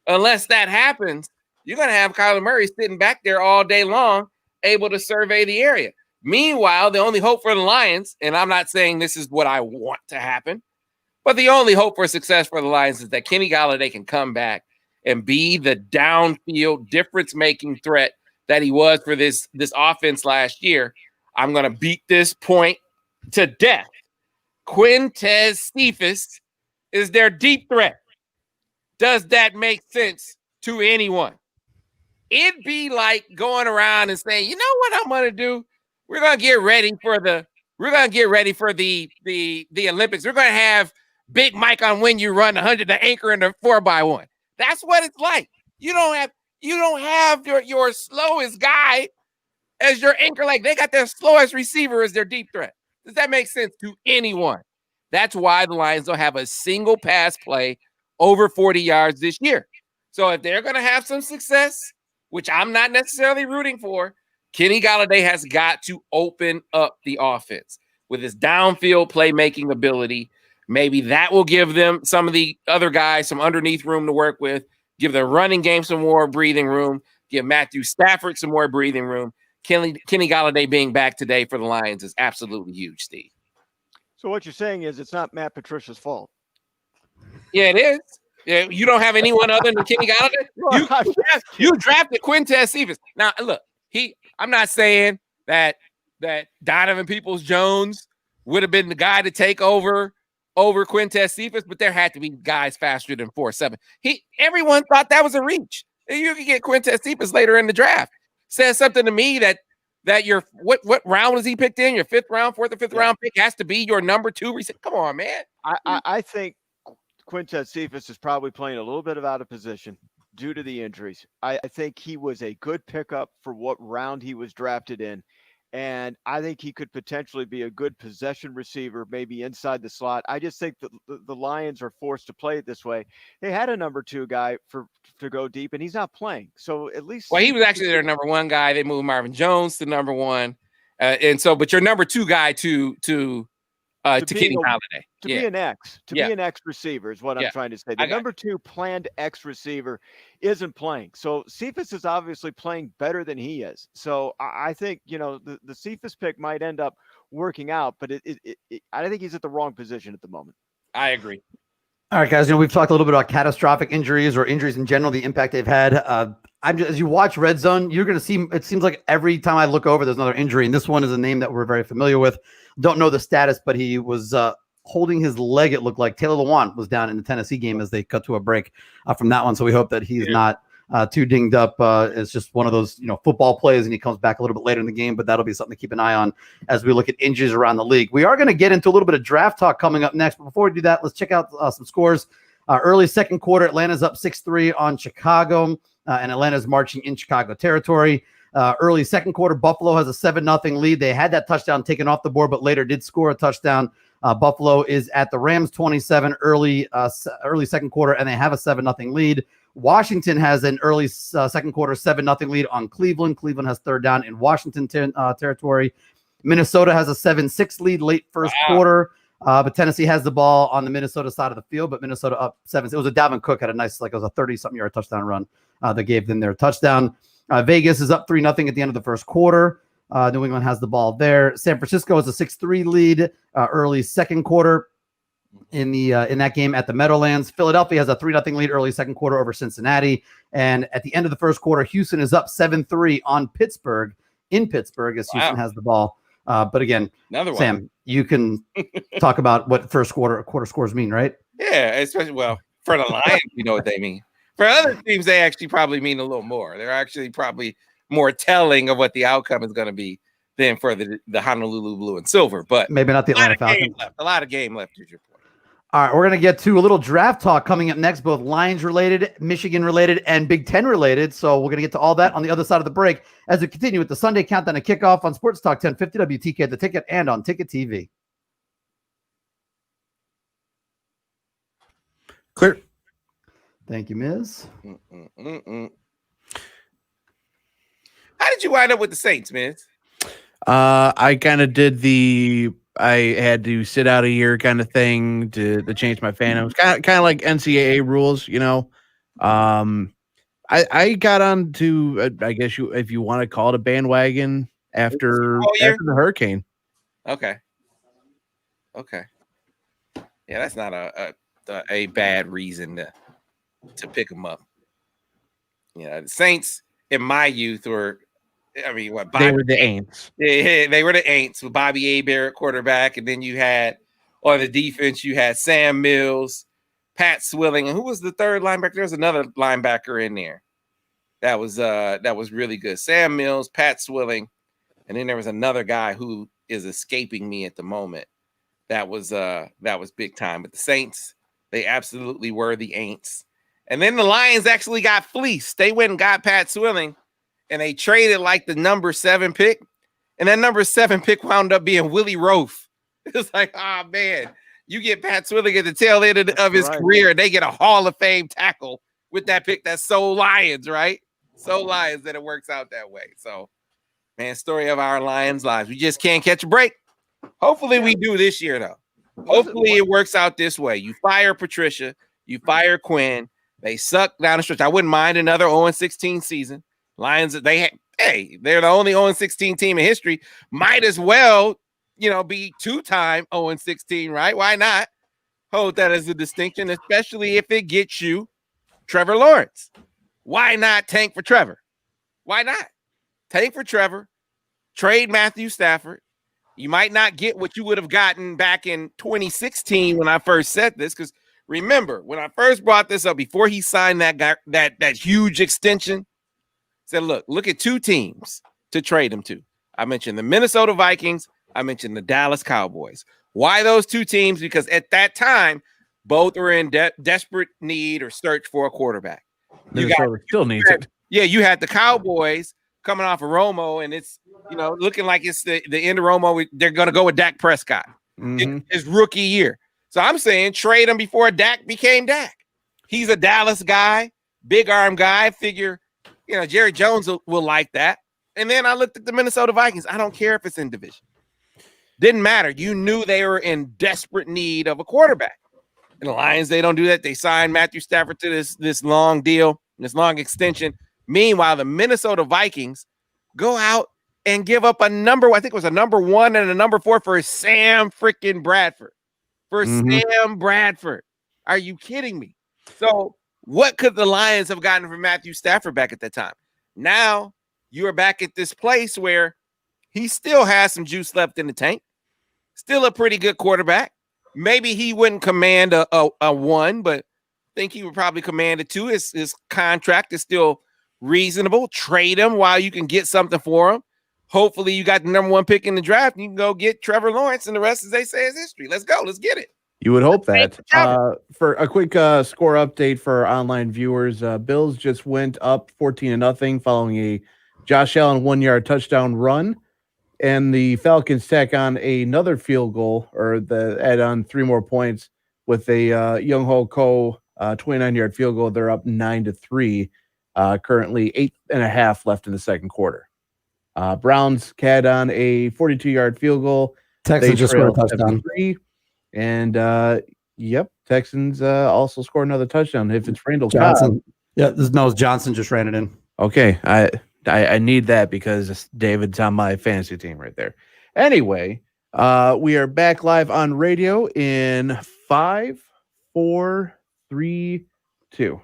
Unless that happens, you're going to have Kyler Murray sitting back there all day long, able to survey the area. Meanwhile, the only hope for the Lions, and I'm not saying this is what I want to happen, but the only hope for success for the Lions is that Kenny Golladay can come back and be the downfield difference-making threat that he was for this offense last year. I'm going to beat this point to death. Quintez Cephas is their deep threat. Does that make sense to anyone? It'd be like going around and saying, you know what I'm going to do? We're going to get ready for the Olympics. We're going to have Big Mike on when you run 100, the anchor in the 4x1. That's what it's like. You don't have your slowest guy as your anchor. Like, they got their slowest receiver as their deep threat. Does that make sense to anyone? That's why the Lions don't have a single pass play over 40 yards this year. So if they're going to have some success, which I'm not necessarily rooting for, Kenny Golladay has got to open up the offense with his downfield playmaking ability. Maybe that will give them, some of the other guys, some underneath room to work with, give the running game some more breathing room, give Matthew Stafford some more breathing room. Kenny Golladay being back today for the Lions is absolutely huge, Steve. So what you're saying is it's not Matt Patricia's fault. Yeah, it is. Yeah, you don't have anyone other than Kenny Golladay? You drafted Quintez Cephas. Now, look, I'm not saying that Donovan Peoples-Jones would have been the guy to take over Quintez Cephas, but there had to be guys faster than 4.7. Everyone thought that was a reach. You could get Quintez Cephas later in the draft. Says something to me that your what round was he picked in? Your 5th round, 4th or 5th round pick has to be your number 2 receiver. Come on, man. I think Quintez Cephas is probably playing a little bit of out of position due to the injuries. I think he was a good pickup for what round he was drafted in. And I think he could potentially be a good possession receiver, maybe inside the slot. I just think that the Lions are forced to play it this way. They had a number 2 guy to go deep, and he's not playing. So at least, well, he was actually their number 1 guy. They moved Marvin Jones to number 1, but your number 2 guy to To Kenny Holiday. To be an X receiver is what I'm trying to say. The number 2 planned X receiver isn't playing. So Cephas is obviously playing better than he is. So I think, the Cephas pick might end up working out, but I think he's at the wrong position at the moment. I agree. All right, guys, we've talked a little bit about catastrophic injuries or injuries in general, the impact they've had. As you watch Red Zone, you're going to see, it seems like every time I look over, there's another injury. And this one is a name that we're very familiar with. Don't know the status, but he was holding his leg, it looked like. Taylor Lewan was down in the Tennessee game as they cut to a break from that one. So we hope that he's not too dinged up. It's just one of those, football plays, and he comes back a little bit later in the game, but that'll be something to keep an eye on as we look at injuries around the league. We are going to get into a little bit of draft talk coming up next. But before we do that, let's check out some scores. Early second quarter, Atlanta's up 6-3 on Chicago, and Atlanta's marching in Chicago territory. Early second quarter, Buffalo has a 7-0 lead. They had that touchdown taken off the board, but later did score a touchdown. Buffalo is at the Rams 27 early second quarter, and they have a 7-0 lead. Washington has an early second quarter 7-0 lead on Cleveland. Cleveland has third down in Washington territory. Minnesota has a 7-6 lead late first quarter. But Tennessee has the ball on the Minnesota side of the field, but Minnesota up 7. It was a Dalvin Cook had a nice, it was a 30-something yard touchdown run that gave them their touchdown. Vegas is up 3-0 at the end of the first quarter. New England has the ball there. San Francisco has a 6-3 lead early second quarter in that game at the Meadowlands. Philadelphia has a 3-0 lead early second quarter over Cincinnati. And at the end of the first quarter, Houston is up 7-3 on Pittsburgh in Pittsburgh as Houston has the ball. But again, Sam, you can talk about what first quarter scores mean, right? Yeah, especially, for the Lions, you know what they mean. For other teams, they actually probably mean a little more. They're actually probably more telling of what the outcome is going to be than for the Honolulu Blue and Silver. But maybe not the Atlanta Falcons. A lot of game left, is your point. All right, we're going to get to a little draft talk coming up next, both Lions related, Michigan related, and Big Ten related. So we're going to get to all that on the other side of the break as we continue with the Sunday Countdown to Kickoff on Sports Talk 1050 WTK, The Ticket, and on Ticket TV. Clear. Thank you, Miz. How did you wind up with the Saints, Miz? I kind of did I had to sit out a year kind of thing to change my fandom. Kind of like NCAA rules, I got on to, I guess if you want to call it a bandwagon after the hurricane. Okay. Yeah, that's not a bad reason to pick them up. The Saints in my youth were. They were the Aints. Yeah, they were the Aints with Bobby Hebert quarterback, and then you had on the defense you had Sam Mills, Pat Swilling, and who was the third linebacker? There was another linebacker in there that was really good. Sam Mills, Pat Swilling, and then there was another guy who is escaping me at the moment. That was big time. But the Saints, they absolutely were the Aints, and then the Lions actually got fleeced. They went and got Pat Swilling. And they traded like the number 7 pick. And that number 7 pick wound up being Willie Roaf. It's like, man, you get Pat Swilling at the tail end of his career, and they get a Hall of Fame tackle with that pick. That's so Lions, right? So Lions that it works out that way. So, man, story of our Lions' lives. We just can't catch a break. Hopefully we do this year, though. Hopefully it works out this way. You fire Patricia. You fire Quinn. They suck down the stretch. I wouldn't mind another 0-16 season. Lions, they're the only 0-16 team in history. Might as well, be 2-time 0-16, right? Why not hold that as a distinction, especially if it gets you Trevor Lawrence? Why not tank for Trevor? Why not? Tank for Trevor, trade Matthew Stafford. You might not get what you would have gotten back in 2016 when I first said this, because remember, when I first brought this up, before he signed that huge extension, said, look at 2 teams to trade him to. I mentioned the Minnesota Vikings. I mentioned the Dallas Cowboys. Why those 2 teams? Because at that time, both were in desperate need or search for a quarterback. Minnesota still needs it. Yeah, you had the Cowboys coming off of Romo, and it's looking like it's the end of Romo. They're going to go with Dak Prescott. His rookie year. So I'm saying trade him before Dak became Dak. He's a Dallas guy, big arm guy. Figure. Jerry Jones will like that. And then I looked at the Minnesota Vikings. I don't care if it's in division. Didn't matter. You knew they were in desperate need of a quarterback. And the Lions, they don't do that. They signed Matthew Stafford to this long deal, this long extension. Meanwhile, the Minnesota Vikings go out and give up I think it was a number 1 and a number 4 for Sam freaking Bradford. Sam Bradford. Are you kidding me? So what could the Lions have gotten from Matthew Stafford back at that time? Now you are back at this place where he still has some juice left in the tank. Still a pretty good quarterback. Maybe he wouldn't command a 1, but I think he would probably command a 2. His contract is still reasonable. Trade him while you can get something for him. Hopefully you got the number 1 pick in the draft. And you can go get Trevor Lawrence, and the rest, as they say, is history. Let's go. Let's get it. You would hope that. For a quick score update for our online viewers, Bills just went up 14-0 following a Josh Allen 1-yard touchdown run. And the Falcons tack on another field goal, or add on 3 more points with a Young Ho Ko 29-yard field goal. They're up 9-3. Currently 8.5 left in the second quarter. Browns had on a 42-yard field goal. Texans just scored a touchdown. And Texans also scored another touchdown. If it's Randall Johnson, Johnson just ran it in. Okay, I need that because David's on my fantasy team right there. Anyway, we are back live on radio in 5, 4, 3, 2.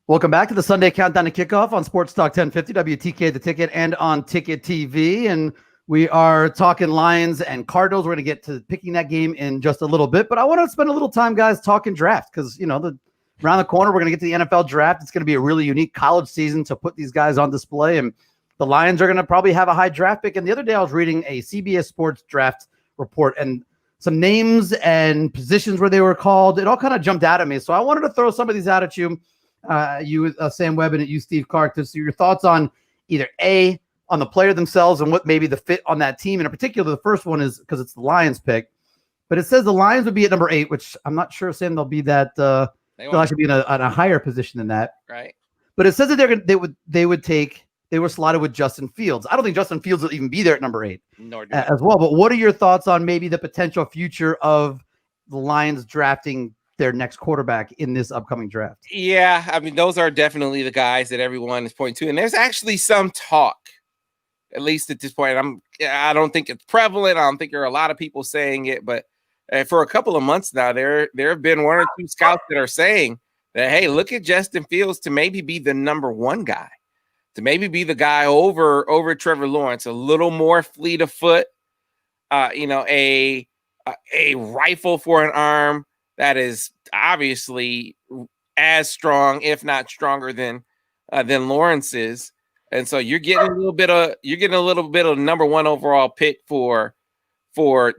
Welcome back to the Sunday Countdown to Kickoff on Sports Talk 1050, WTK The Ticket, and on Ticket TV. And we are talking Lions and Cardinals. We're going to get to picking that game in just a little bit. But I want to spend a little time, guys, talking draft because, around the corner, we're going to get to the NFL draft. It's going to be a really unique college season to put these guys on display. And the Lions are going to probably have a high draft pick. And the other day I was reading a CBS Sports draft report and some names and positions where they were called. It all kind of jumped out at me. So I wanted to throw some of these out at you. Sam Webb, and at you, Steve Clark, to see your thoughts on either A, on the player themselves and what maybe the fit on that team. And in particular, the first one is because it's the Lions pick, but it says the Lions would be at number 8, which I'm not sure, Sam, they'll be that. They'll actually be in a higher position than that. Right. But it says that they were slotted with Justin Fields. I don't think Justin Fields will even be there at number 8 as well. But what are your thoughts on maybe the potential future of the Lions drafting their next quarterback in this upcoming draft? Yeah, I mean, those are definitely the guys that everyone is pointing to. And there's actually some talk, at least at this point. I don't think it's prevalent. I don't think there are a lot of people saying it, but for a couple of months now, there have been 1 or 2 scouts that are saying that, hey, look at Justin Fields to maybe be the number 1 guy, to maybe be the guy over Trevor Lawrence, a little more fleet of foot, a rifle for an arm that is obviously as strong, if not stronger than Lawrence is. And so you're getting a little bit of number 1 overall pick for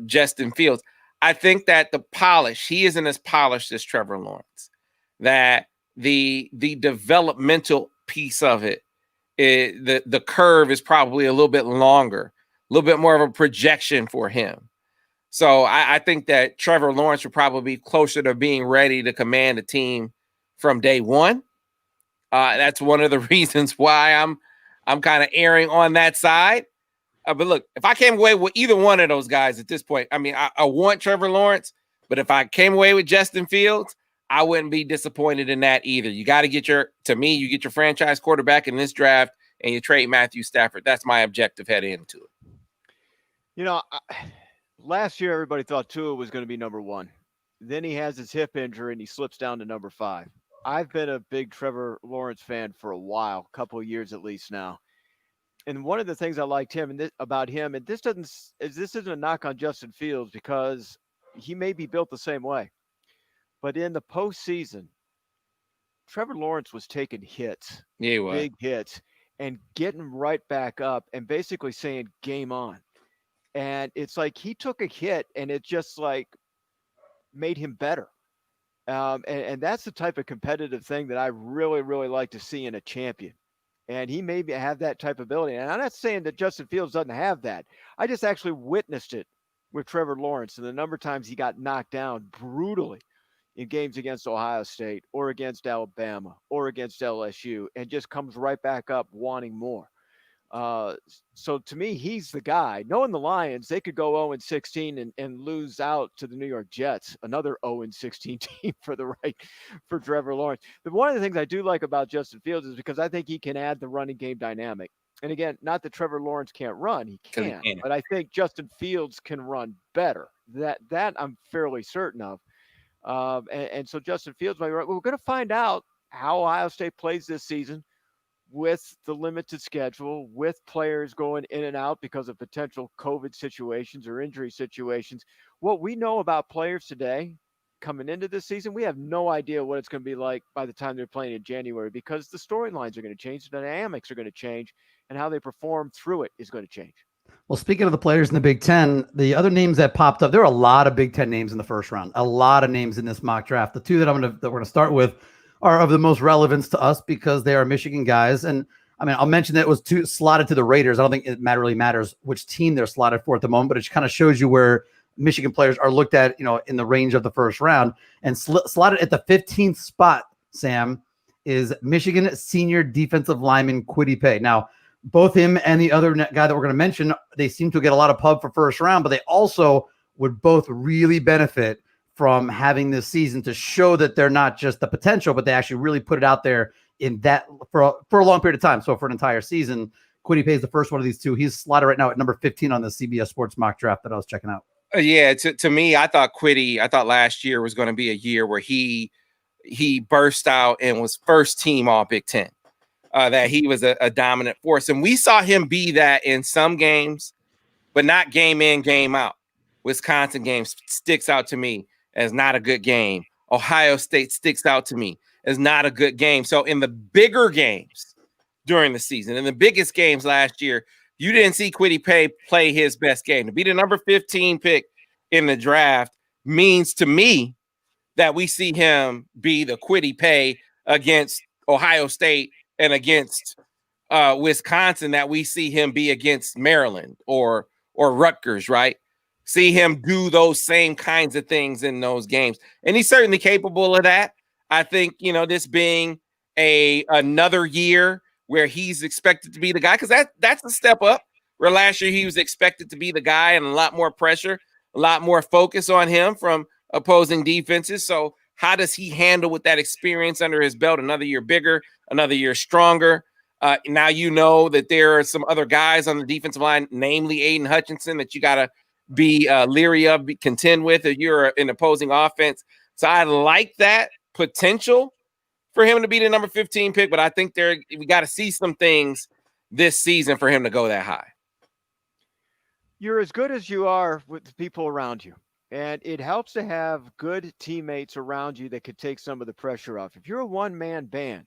Justin Fields. I think that the polish, he isn't as polished as Trevor Lawrence. That the developmental piece of it, the curve is probably a little bit longer, a little bit more of a projection for him. So I think that Trevor Lawrence would probably be closer to being ready to command a team from day one. That's one of the reasons why I'm kind of erring on that side. But look, if I came away with either one of those guys at this point, I mean, I want Trevor Lawrence, but if I came away with Justin Fields, I wouldn't be disappointed in that either. You got to get your franchise quarterback in this draft and you trade Matthew Stafford. That's my objective heading into it. Last year, everybody thought Tua was going to be number 1. Then he has his hip injury and he slips down to number 5. I've been a big Trevor Lawrence fan for a while, a couple of years at least now. And one of the things I liked about him, and this isn't a knock on Justin Fields because he may be built the same way. But in the postseason, Trevor Lawrence was taking hits, big hits, and getting right back up and basically saying, game on. And it's like he took a hit and it just like made him better. And that's the type of competitive thing that I really, really like to see in a champion. And he may have that type of ability. And I'm not saying that Justin Fields doesn't have that. I just actually witnessed it with Trevor Lawrence and the number of times he got knocked down brutally in games against Ohio State or against Alabama or against LSU and just comes right back up wanting more. So to me, he's the guy. Knowing the Lions, they could go 0-16 and lose out to the New York Jets, another 0-16 team for Trevor Lawrence. But one of the things I do like about Justin Fields is because I think he can add the running game dynamic. And again, not that Trevor Lawrence can't run, he can, but I think Justin Fields can run better. That I'm fairly certain of. And so Justin Fields might be right. We're going to find out how Ohio State plays this season with the limited schedule, with players going in and out because of potential COVID situations or injury situations. What we know about players today coming into this season, we have no idea what it's going to be like by the time they're playing in January, because the storylines are going to change, the dynamics are going to change, and how they perform through it is going to change. Well, speaking of the players in the Big Ten, the other names that popped up, there are a lot of Big Ten names in the first round, a lot of names in this mock draft. The two that we're going to start with are of the most relevance to us because they are Michigan guys. And I mean, I'll mention that it was slotted to the Raiders. I don't think it really matters which team they're slotted for at the moment, but it kind of shows you where Michigan players are looked at, in the range of the first round. And slotted at the 15th spot, Sam, is Michigan senior defensive lineman Kwity Paye. Now, both him and the other guy that we're going to mention, they seem to get a lot of pub for first round, but they also would both really benefit from having this season to show that they're not just the potential, but they actually really put it out there in that for a long period of time. So for an entire season, Kwity Paye is the first one of these two. He's slotted right now at number 15 on the CBS Sports mock draft that I was checking out. Yeah, to me, I thought last year was going to be a year where he burst out and was first team all Big Ten. That he was a dominant force. And we saw him be that in some games, but not game in, game out. Wisconsin game sticks out to me as not a good game. Ohio State sticks out to me as not a good game. So in the bigger games during the season, in the biggest games last year, you didn't see Kwity Paye play his best game. To be the number 15 pick in the draft means to me that we see him be the Kwity Paye against Ohio State and against Wisconsin that we see him be against Maryland or Rutgers, right? See him do those same kinds of things in those games. And he's certainly capable of that. I think, this being another year where he's expected to be the guy, because that's a step up, where last year he was expected to be the guy and a lot more pressure, a lot more focus on him from opposing defenses. So how does he handle with that experience under his belt? Another year bigger, another year stronger. Now you know that there are some other guys on the defensive line, namely Aiden Hutchinson, that you got to be leery of, contend with if you're an opposing offense. So I like that potential for him to be the number 15 pick, but I think we got to see some things this season for him to go that high. You're as good as you are with the people around you. And it helps to have good teammates around you that could take some of the pressure off. If you're a one-man band,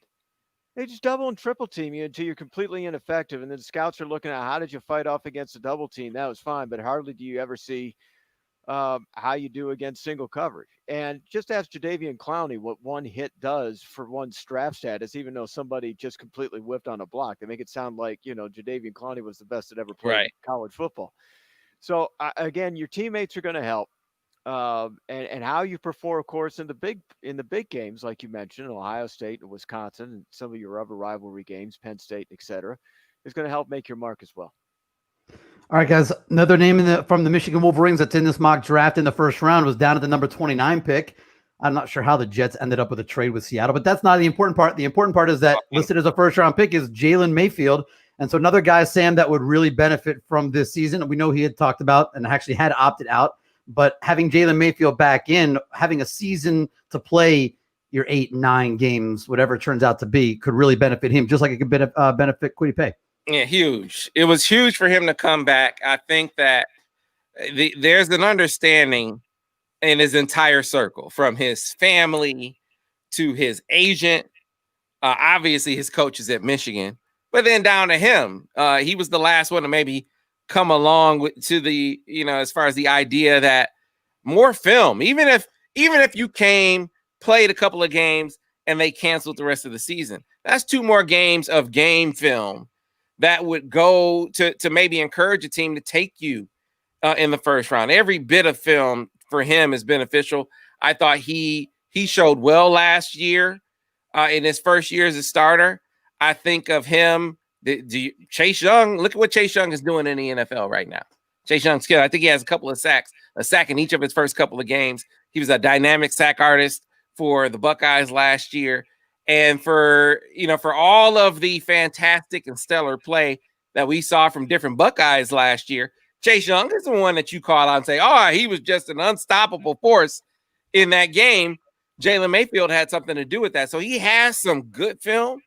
they just double and triple team you until you're completely ineffective. And then scouts are looking at, how did you fight off against a double team? That was fine, but hardly do you ever see how you do against single coverage. And just ask Jadeveon Clowney what one hit does for one's draft status, even though somebody just completely whiffed on a block. They make it sound like, Jadeveon Clowney was the best that ever played college football. So again, your teammates are going to help. And how you perform, of course, in the big games, like you mentioned, Ohio State and Wisconsin, and some of your other rivalry games, Penn State, et cetera, is going to help make your mark as well. All right, guys. Another name from the Michigan Wolverines that's in this mock draft in the first round was down at the number 29 pick. I'm not sure how the Jets ended up with a trade with Seattle, but that's not the important part. The important part is that listed as a first round pick is Jalen Mayfield. And so another guy, Sam, that would really benefit from this season. We know he had talked about and actually had opted out. But having Jalen Mayfield back in, having a season to play your 8-9 games, whatever it turns out to be, could really benefit him, just like it could benefit Kwity Paye. Yeah, huge. It was huge for him to come back. I think that there's an understanding in his entire circle, from his family to his agent, obviously his coaches at Michigan, but then down to him. He was the last one to maybe come along to the, as far as the idea that more film, even if you played a couple of games and they canceled the rest of the season, that's 2 more games of game film that would go to maybe encourage a team to take you in the first round. Every bit of film for him is beneficial. I thought he showed well last year in his first year as a starter. I think of him Chase Young, look at what Chase Young is doing in the NFL right now. Chase Young's skill. I think he has a couple of sacks, a sack in each of his first couple of games. He was a dynamic sack artist for the Buckeyes last year. And for all of the fantastic and stellar play that we saw from different Buckeyes last year, Chase Young is the one that you call out and say, oh, he was just an unstoppable force in that game. Jalen Mayfield had something to do with that. So he has some good film,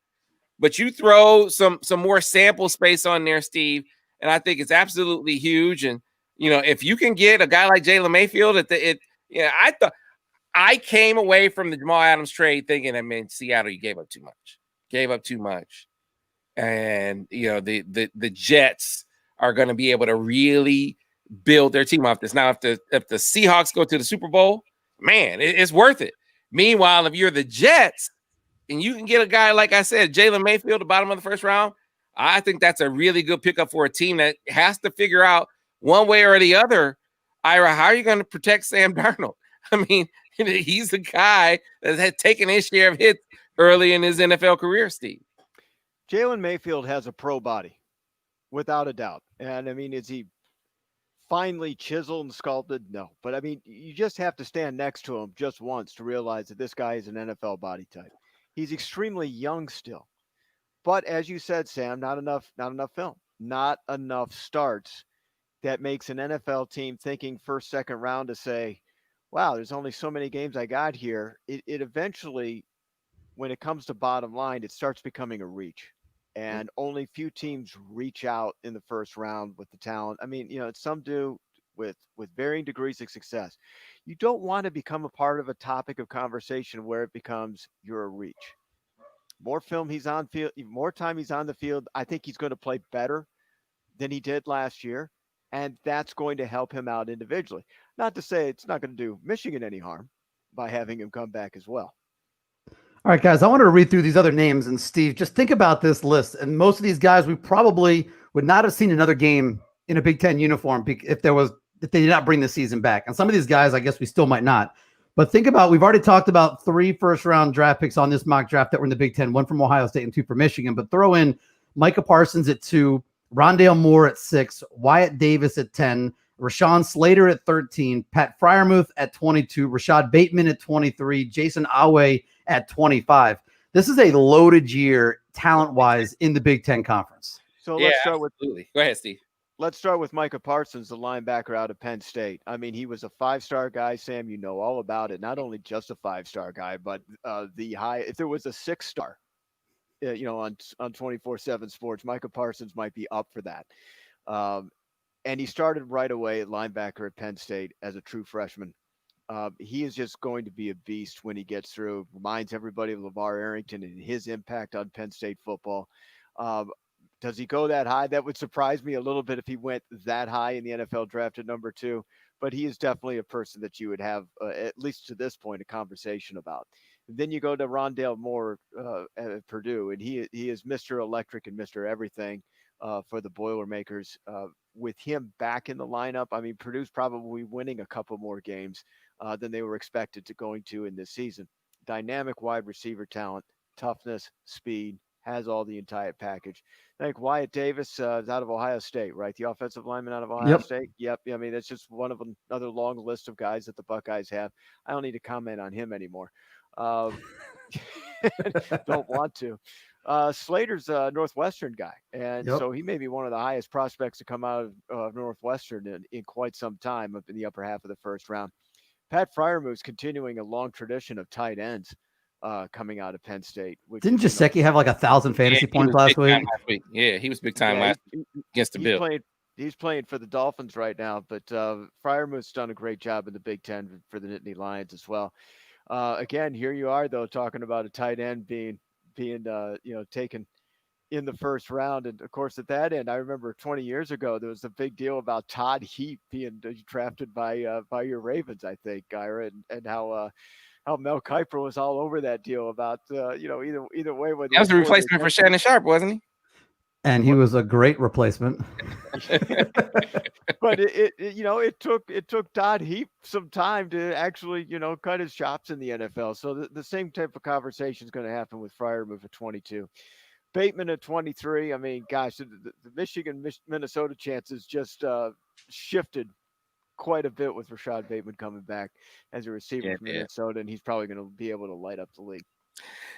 but you throw some more sample space on there, Steve, and I think it's absolutely huge. And, if you can get a guy like Jalen Mayfield I came away from the Jamal Adams trade thinking, Seattle, you gave up too much. And, the Jets are going to be able to really build their team off this. Now, if the Seahawks go to the Super Bowl, man, it's worth it. Meanwhile, if you're the Jets and you can get a guy, like I said, Jalen Mayfield, the bottom of the first round, I think that's a really good pickup for a team that has to figure out one way or the other, Ira, how are you going to protect Sam Darnold? He's the guy that had taken his share of hits early in his NFL career, Steve. Jalen Mayfield has a pro body, without a doubt. And, is he finely chiseled and sculpted? No. But, you just have to stand next to him just once to realize that this guy is an NFL body type. He's extremely young still. But as you said, Sam, not enough film, not enough starts that makes an NFL team thinking first, second round to say, wow, there's only so many games I got here. It eventually, when it comes to bottom line, it starts becoming a reach. And only few teams reach out in the first round with the talent. Some do with varying degrees of success. You don't want to become a part of a topic of conversation where it becomes you're a reach. More film he's on field, more time he's on the field, I think he's going to play better than he did last year. And that's going to help him out individually. Not to say it's not going to do Michigan any harm by having him come back as well. All right, guys, I want to read through these other names. And Steve, just think about this list. And most of these guys, we probably would not have seen another game in a Big Ten uniform if they did not bring the season back. And some of these guys, I guess we still might not. But think about, we've already talked about 3 first-round draft picks on this mock draft that were in the Big Ten, 1 from Ohio State and 2 from Michigan. But throw in Micah Parsons at 2, Rondale Moore at 6, Wyatt Davis at 10, Rashawn Slater at 13, Pat Freiermuth at 22, Rashad Bateman at 23, Jason Awe at 25. This is a loaded year talent-wise in the Big Ten Conference. So let's start with. Absolutely. Go ahead, Steve. Let's start with Micah Parsons, the linebacker out of Penn State. He was a 5-star guy, Sam. You know all about it. Not only just a 5-star guy, but if there was a 6-star, on 24/7 Sports, Micah Parsons might be up for that. And he started right away at linebacker at Penn State as a true freshman. He is just going to be a beast when he gets through. Reminds everybody of LeVar Arrington and his impact on Penn State football. Does he go that high? That would surprise me a little bit if he went that high in the NFL draft at number 2. But he is definitely a person that you would have, at least to this point, a conversation about. And then you go to Rondale Moore at Purdue, and he is Mr. Electric and Mr. Everything for the Boilermakers. With him back in the lineup, Purdue's probably winning a couple more games than they were expected to going to in this season. Dynamic wide receiver talent, toughness, speed, has all the entire package. I think Wyatt Davis is out of Ohio State, right? The offensive lineman out of Ohio State. Yep. That's just one of another long list of guys that the Buckeyes have. I don't need to comment on him anymore. Don't want to. Slater's a Northwestern guy, and so he may be one of the highest prospects to come out of Northwestern in quite some time, up in the upper half of the first round. Pat Freiermuth's continuing a long tradition of tight ends coming out of Penn State. Didn't Gesicki have like 1,000 fantasy points last week? Yeah, he was big time last week against the Bills. He's playing for the Dolphins right now, but Freiermuth's done a great job in the Big Ten for the Nittany Lions as well. Again, here you are, though, talking about a tight end being taken in the first round. And of course, at that end, I remember 20 years ago, there was a big deal about Todd Heap being drafted by your Ravens, I think, Ira, and how Mel Kiper was all over that deal about, either way. That was a replacement for Shannon Sharp, wasn't he? And he was a great replacement. But it took Todd Heap some time to actually, cut his chops in the NFL. So the same type of conversation is going to happen with Freiermuth at 22. Bateman at 23. I mean, gosh, the Michigan-Minnesota chances just shifted quite a bit with Rashad Bateman coming back as a receiver from Minnesota, and he's probably going to be able to light up the league.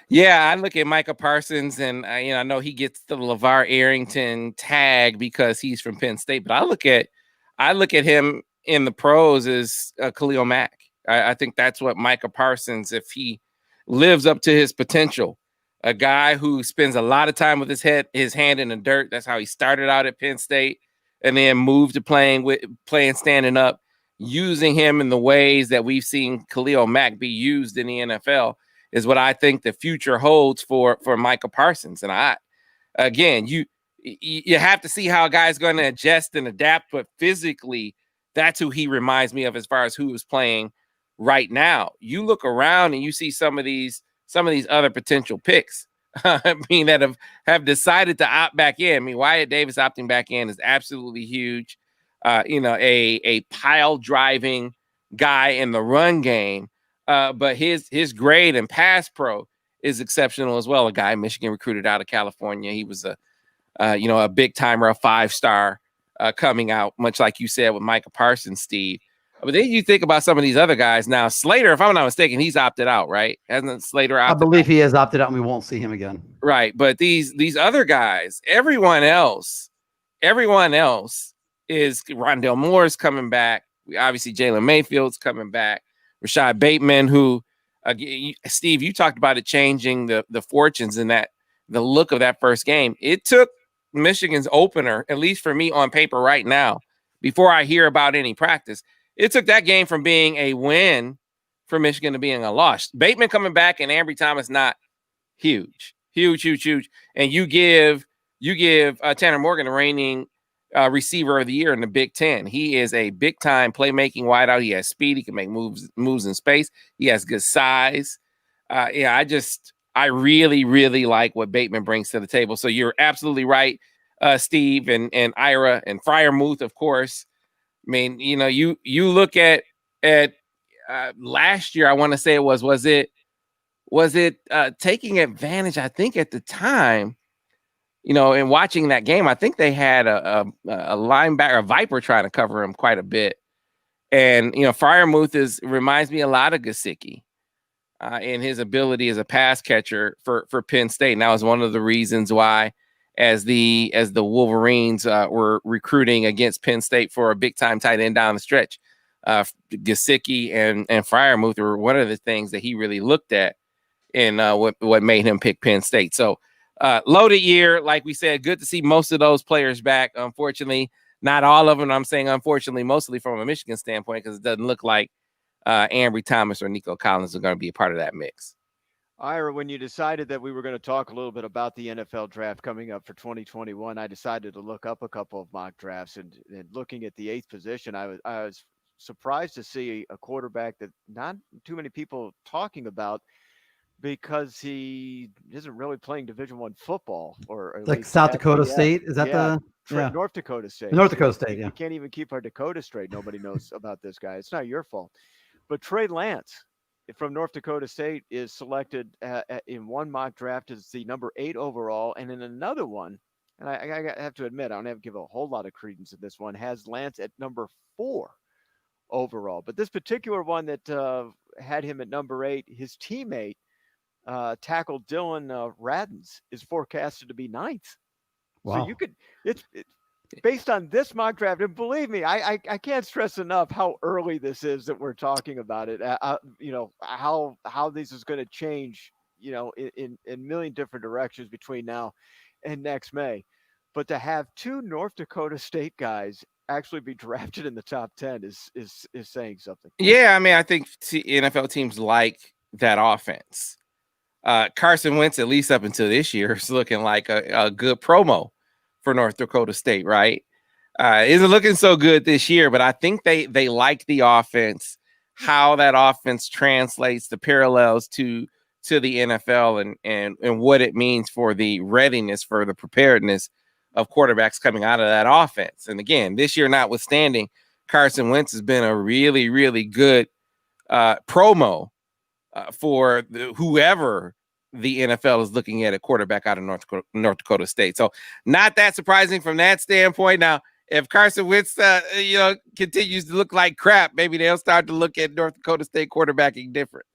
Yeah, I look at Micah Parsons, and I know he gets the LeVar Arrington tag because he's from Penn State, but I look at him in the pros as Khalil Mack. I think that's what Micah Parsons, if he lives up to his potential, a guy who spends a lot of time with his hand in the dirt. That's how he started out at Penn State, and then moved to playing standing up, using him in the ways that we've seen Khalil Mack be used in the NFL. Is what I think the future holds for Micah Parsons. And you have to see how a guy's going to adjust and adapt, but physically, that's who he reminds me of as far as who is playing right now. You look around and you see some of these other potential picks. I mean, that have decided to opt back in. I mean, Wyatt Davis opting back in is absolutely huge. A pile driving guy in the run game. But his grade and pass pro is exceptional as well. A guy Michigan recruited out of California. He was a big timer, a 5-star coming out, much like you said with Micah Parsons, Steve. But then you think about some of these other guys. Now, Slater, if I'm not mistaken, he's opted out, right? Hasn't Slater opted out? I believe he has opted out, and we won't see him again. Right. But these other guys, everyone else is Rondell Moore's coming back. Obviously, Jalen Mayfield's coming back. Rashad Bateman, who, Steve, you talked about it changing the fortunes and the look of that first game. It took Michigan's opener, at least for me on paper right now, before I hear about any practice, it took that game from being a win for Michigan to being a loss. Bateman coming back and Ambry Thomas not huge. And you give Tanner Morgan the reigning receiver of the year in the Big Ten. He is a big time playmaking wideout. He has speed. He can make moves in space. He has good size. I really, really like what Bateman brings to the table. So you're absolutely right, Steve and Ira and Freiermuth, of course. I mean, you look at last year. I want to say it was it taking advantage? I think at the time, in watching that game, I think they had a linebacker, a Viper, trying to cover him quite a bit. And, Freiermuth reminds me a lot of Gesicki in his ability as a pass catcher for Penn State. And that was one of the reasons why, as the Wolverines were recruiting against Penn State for a big time tight end down the stretch, Gesicki and Freiermuth were one of the things that he really looked at in what made him pick Penn State. So loaded year, like we said, good to see most of those players back. Unfortunately, not all of them. I'm saying unfortunately, mostly from a Michigan standpoint, because it doesn't look like Ambry Thomas or Nico Collins are going to be a part of that mix. Ira, when you decided that we were going to talk a little bit about the NFL draft coming up for 2021, I decided to look up a couple of mock drafts, and looking at the 8th position, I was surprised to see a quarterback that not too many people talking about, because he isn't really playing Division I football, or like South Dakota State. Is that North Dakota State? North Dakota State. Yeah, we can't even keep our Dakota straight. Nobody knows about this guy. It's not your fault. But Trey Lance from North Dakota State is selected in one mock draft as the number 8 overall, and in another one, and I have to admit, I don't have to give a whole lot of credence to this one, has Lance at number 4 overall. But this particular one that had him at number 8, his teammate, tackle Dylan Radins, is forecasted to be 9th. Wow. So you could, it's based on this mock draft, and believe me, I can't stress enough how early this is that we're talking about it. How this is going to change, in a million different directions between now and next May. But to have 2 North Dakota State guys actually be drafted in the top 10 is saying something. Yeah, I mean, I think NFL teams like that offense. Carson Wentz, at least up until this year, is looking like a good promo for North Dakota State, right? Isn't looking so good this year, but I think they like the offense, how that offense translates the parallels to the NFL and what it means for the readiness, for the preparedness of quarterbacks coming out of that offense. And again, this year notwithstanding, Carson Wentz has been a really, really good promo for whoever the NFL is looking at a quarterback out of North Dakota State. So not that surprising from that standpoint. Now, if Carson Wentz, continues to look like crap, maybe they'll start to look at North Dakota State quarterbacking different.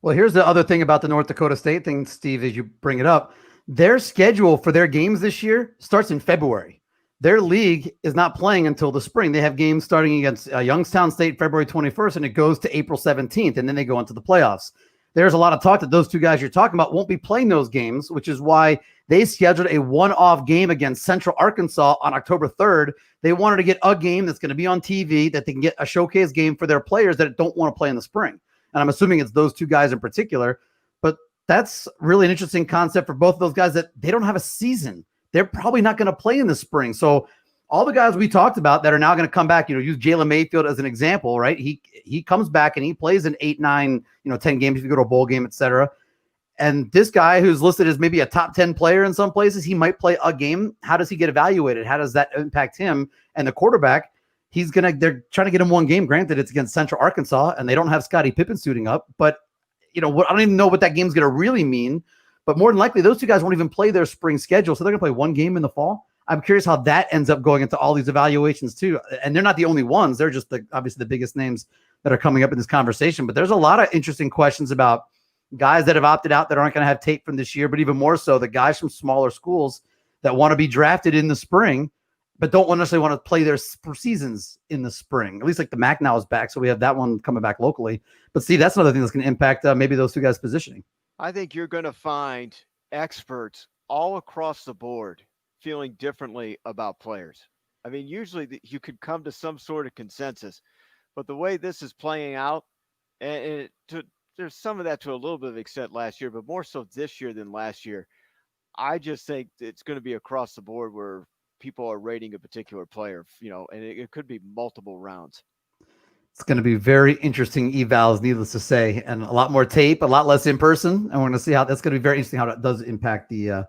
Well, here's the other thing about the North Dakota State thing, Steve, as you bring it up. Their schedule for their games this year starts in February. Their league is not playing until the spring. They have games starting against Youngstown State February 21st, and it goes to April 17th, and then they go into the playoffs. There's a lot of talk that those two guys you're talking about won't be playing those games, which is why they scheduled a one-off game against Central Arkansas on October 3rd. They wanted to get a game that's going to be on TV, that they can get a showcase game for their players that don't want to play in the spring. And I'm assuming it's those two guys in particular. But that's really an interesting concept for both of those guys, that they don't have a season. They're probably not going to play in the spring. So all the guys we talked about that are now going to come back, use Jalen Mayfield as an example, right? He comes back and he plays in 8, 9, 10 games if you go to a bowl game, etc. And this guy who's listed as maybe a top 10 player in some places, he might play a game. How does he get evaluated? How does that impact him? And the quarterback, they're trying to get him one game. Granted, it's against Central Arkansas, and they don't have Scottie Pippen suiting up. But, I don't even know what that game's going to really mean. But more than likely, those two guys won't even play their spring schedule. So they're going to play one game in the fall. I'm curious how that ends up going into all these evaluations too. And they're not the only ones. They're just obviously the biggest names that are coming up in this conversation. But there's a lot of interesting questions about guys that have opted out that aren't going to have tape from this year, but even more so the guys from smaller schools that want to be drafted in the spring, but don't necessarily want to play their seasons in the spring. At least like the MAC now is back. So we have that one coming back locally. But see, that's another thing that's going to impact maybe those two guys' positioning. I think you're going to find experts all across the board feeling differently about players. I mean, usually you could come to some sort of consensus, but the way this is playing out, and there's some of that to a little bit of extent last year, but more so this year than last year. I just think it's going to be across the board where people are rating a particular player, and it could be multiple rounds. It's going to be very interesting evals, needless to say, and a lot more tape, a lot less in person. And we're going to see how that's going to be very interesting, how that does impact the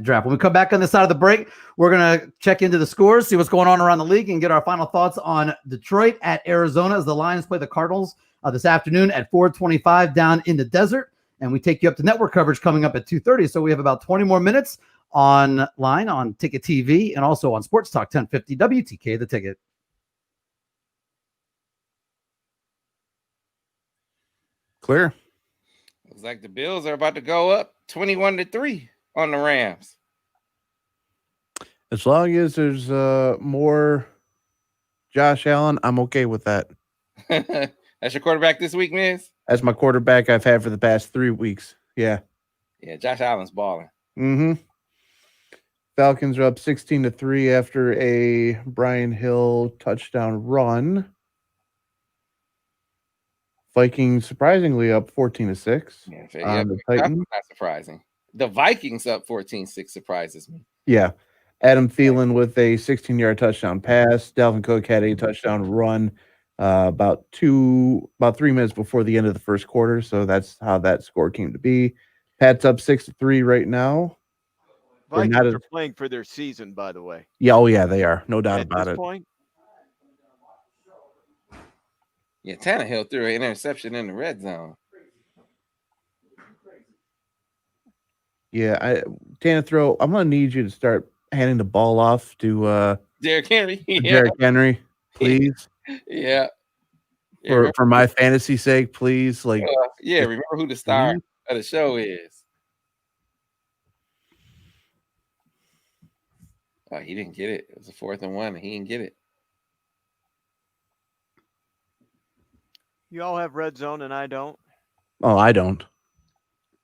draft. When we come back on this side of the break, we're going to check into the scores, see what's going on around the league, and get our final thoughts on Detroit at Arizona as the Lions play the Cardinals this afternoon at 4:25 down in the desert. And we take you up to network coverage coming up at 2:30. So we have about 20 more minutes online on Ticket TV and also on Sports Talk 1050 WTK The Ticket. Clear. Looks like the Bills are about to go up 21-3 on the Rams. As long as there's more Josh Allen, I'm okay with that. That's your quarterback this week, Miz? That's my quarterback I've had for the past 3 weeks. Yeah. Yeah, Josh Allen's balling. Mm-hmm. Falcons are up 16-3 after a Brian Hill touchdown run. Vikings surprisingly up 14-6. Yeah, the Titans. Not surprising. The Vikings up 14-6 surprises me. Yeah. Adam Thielen with a 16-yard touchdown pass. Dalvin Cook had a touchdown run about 3 minutes before the end of the first quarter. So that's how that score came to be. Pat's up 6-3 right now. Vikings are playing for their season, by the way. Yeah, oh yeah, they are. No doubt about it. Point? Yeah, Tannehill threw an interception in the red zone. Yeah, Tannehill, I'm going to need you to start handing the ball off to Derrick Henry. Yeah. Derrick Henry, please. Yeah. For my fantasy sake, please. Remember who the star of the show is. Oh, he didn't get it. It was a 4th and 1, and he didn't get it. You all have red zone, and I don't. Oh, I don't.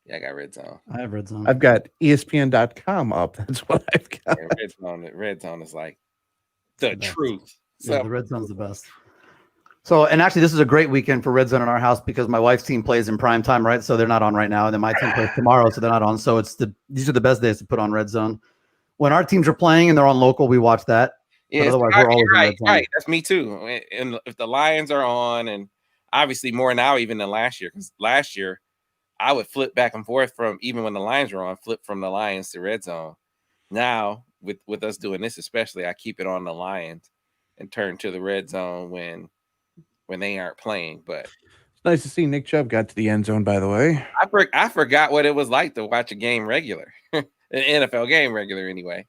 Yeah, I got red zone. I have red zone. I've got ESPN.com up. That's what I've got. Yeah, red zone is like the truth. Yeah, the red zone's the best. So, and actually, this is a great weekend for red zone in our house because my wife's team plays in prime time, right? So they're not on right now, and then my team plays tomorrow, so they're not on. So these are the best days to put on red zone. When our teams are playing and they're on local, we watch that. Yeah, otherwise, we're always right. That's me too. And if the Lions are on, and obviously more now even than last year, because last year I would flip back and forth from even when the Lions were on, flip from the Lions to red zone. Now with us doing this, especially, I keep it on the Lions and turn to the red zone when they aren't playing. But It's nice to see Nick Chubb got to the end zone, by the way. I forgot what it was like to watch a game regular, an NFL game regular anyway.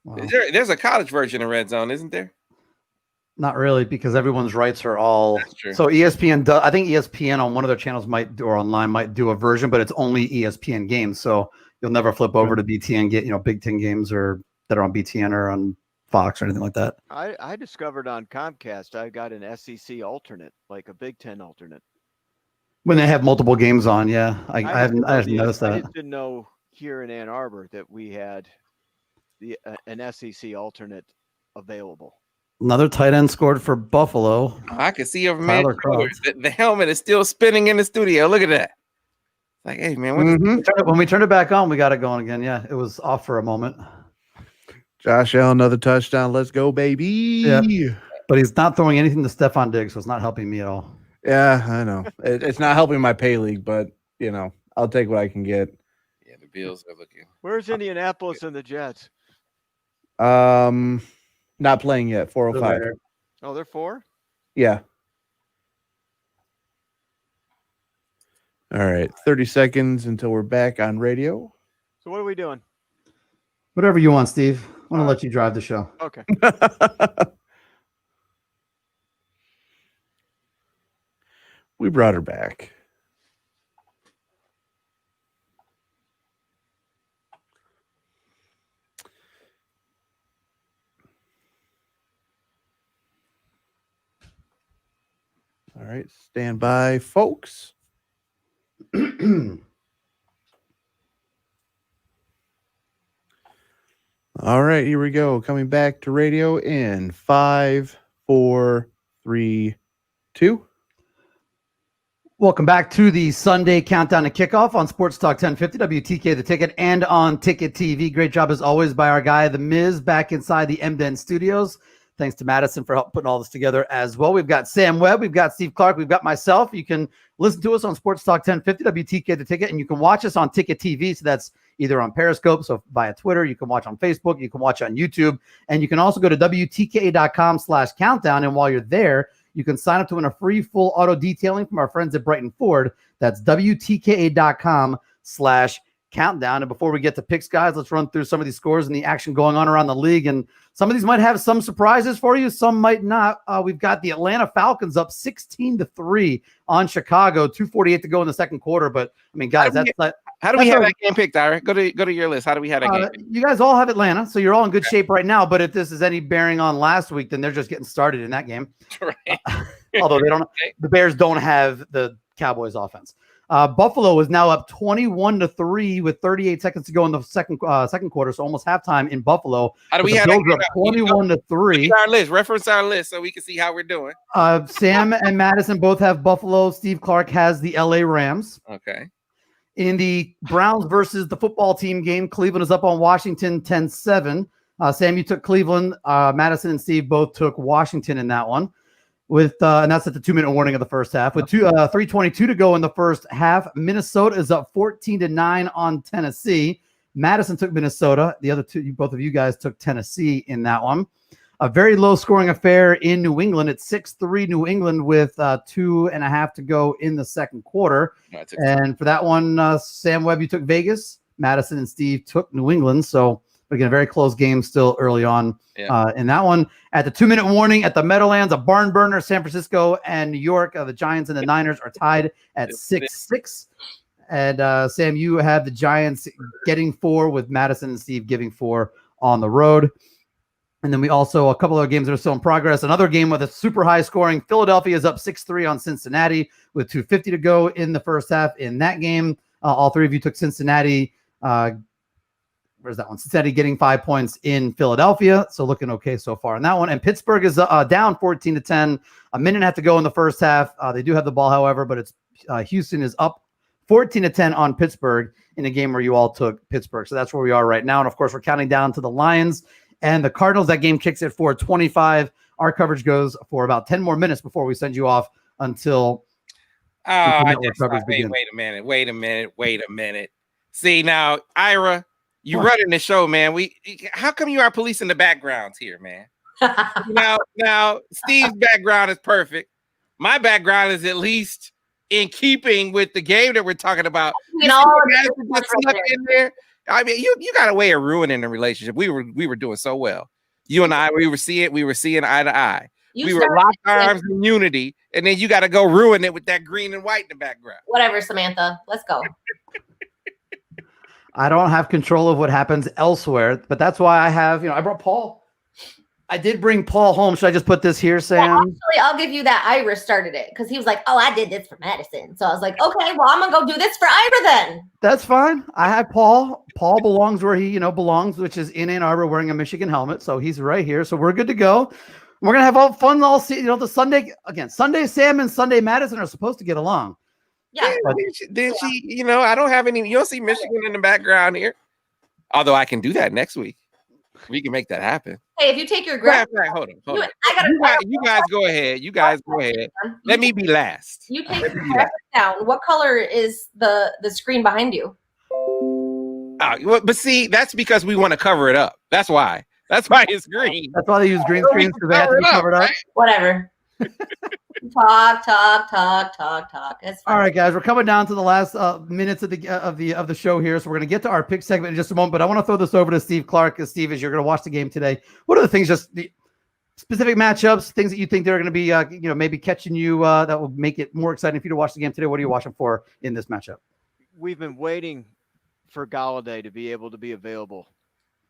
Wow. There's a college version of Red Zone, isn't there? Not really, because everyone's rights are all. That's true. So ESPN does. I think ESPN on one of their channels might do, or online might do a version, but it's only ESPN games. So you'll never flip over to BTN and get Big Ten games or that are on BTN or on Fox or anything like that. I discovered on Comcast I got an SEC alternate, like a Big Ten alternate. When they have multiple games on, yeah, I haven't noticed that. I just didn't know here in Ann Arbor that we had an SEC alternate available. Another tight end scored for Buffalo. I can see your man. Tyler Croft. The helmet is still spinning in the studio. Look at that. Like, hey man, When we turned it back on, we got it going again. Yeah, it was off for a moment. Josh Allen, another touchdown. Let's go, baby. Yeah. But he's not throwing anything to Stephon Diggs, so it's not helping me at all. Yeah, I know. It's not helping my pay league, but I'll take what I can get. Yeah, the Bills are looking. Where's Indianapolis and the Jets? Not playing yet. 405. Oh, they're 4? Yeah. All right. 30 seconds until we're back on radio. So what are we doing? Whatever you want, Steve. I want to let you drive the show. Okay. We brought her back. All right, stand by, folks. All right, here we go. Coming back to radio in 5, 4, 3, 2. Welcome back to the Sunday Countdown to Kickoff on Sports Talk 1050 WTK The Ticket and on Ticket TV. Great job as always by our guy, The Miz, back inside the MDen studios. Thanks to Madison for help putting all this together as well. We've got Sam Webb, we've got Steve Clark, we've got myself. You can listen to us on Sports Talk 1050 WTK The Ticket, and you can watch us on Ticket TV. So that's either on Periscope, so via Twitter. You can watch on Facebook, you can watch on YouTube, and you can also go to WTKA.com/countdown. And while you're there, you can sign up to win a free full auto detailing from our friends at Brighton Ford. That's WTKA.com/countdown. And before we get to picks, guys, let's run through some of these scores and the action going on around the league. And some of these might have some surprises for you. Some might not. We've got the Atlanta Falcons up 16-3 on Chicago, 2:48 to go in the second quarter. But I mean, guys, how do we have that game picked, Ira? Go to your list. How do we have that game picked? You guys all have Atlanta, so you're all in good shape right now. But if this is any bearing on last week, then they're just getting started in that game. Right. Although they don't, the Bears don't have the Cowboys offense. Buffalo is now up 21-3 with 38 seconds to go in the second quarter, so almost halftime in Buffalo. How do we have that? 21-3. Our list, reference our list so we can see how we're doing. Sam and Madison both have Buffalo. Steve Clark has the LA Rams. Okay. In the Browns versus the football team game, Cleveland is up on Washington 10-7. Sam, you took Cleveland. Madison and Steve both took Washington in that one. And that's at the 2-minute warning of the first half. With 3:22 to go in the first half, Minnesota is up 14-9 on Tennessee. Madison took Minnesota. The other two, both of you guys took Tennessee in that one. A very low-scoring affair in New England. It's 6-3 New England with 2.5 to go in the second quarter. And for that one, Sam Webb, you took Vegas. Madison and Steve took New England. So again, a very close game still early on in that one. At the 2-minute warning at the Meadowlands, a barn burner, San Francisco and New York. The Giants and the Niners are tied at 6-6. And Sam, you have the Giants getting 4 with Madison and Steve giving 4 on the road. And then we also, a couple of games that are still in progress. Another game with a super high scoring. Philadelphia is up 6-3 on Cincinnati with 2:50 to go in the first half in that game. All three of you took Cincinnati. Where's that one? Cincinnati getting 5 points in Philadelphia. So looking okay so far in that one. And Pittsburgh is down 14-10. A minute and a half to go in the first half. They do have the ball, however, but it's Houston is up 14-10 on Pittsburgh in a game where you all took Pittsburgh. So that's where we are right now. And of course, we're counting down to the Lions and the Cardinals. That game kicks at 4:25. Our coverage goes for about 10 more minutes before we send you off until wait a minute. See now, Ira, you running the show, man. How come you are policing the backgrounds here, man? Now, Steve's background is perfect. My background is at least in keeping with the game that we're talking about. You know, Snuck in there. I mean, you got a way of ruining the relationship. We were doing so well. You and I, we were seeing eye to eye. We were locked arms in unity, and then you got to go ruin it with that green and white in the background. Whatever, Samantha. Let's go. I don't have control of what happens elsewhere, but that's why I brought Paul. I did bring Paul home. Should I just put this here, Sam? Yeah, actually, I'll give you that. Ira started it because he was like, "Oh, I did this for Madison." So I was like, "Okay, well, I'm gonna go do this for Ira then." That's fine. I have Paul. Paul belongs where he, belongs, which is in Ann Arbor, wearing a Michigan helmet. So he's right here. So we're good to go. We're gonna have all fun all see. The Sunday Sam and Sunday Madison are supposed to get along. Yeah. Did she? I don't have any. You don't see Michigan in the background here. Although I can do that next week. We can make that happen. Hey, if you take your graph, hold on. You guys go ahead. You guys go ahead. Let me be last. You take your graphic down. What color is the screen behind you? But see, that's because we want to cover it up. That's why. That's why it's green. That's why they use green screens, because they have to be covered up. Whatever. Talk. It's fine. All right, guys, we're coming down to the last minutes of the show here, so we're going to get to our pick segment in just a moment. But I want to throw this over to Steve Clark, because Steve, as you're going to watch the game today, what are the things, just the specific matchups, things that you think they're going to be, maybe catching you that will make it more exciting for you to watch the game today? What are you watching for in this matchup? We've been waiting for Galladay to be able to be available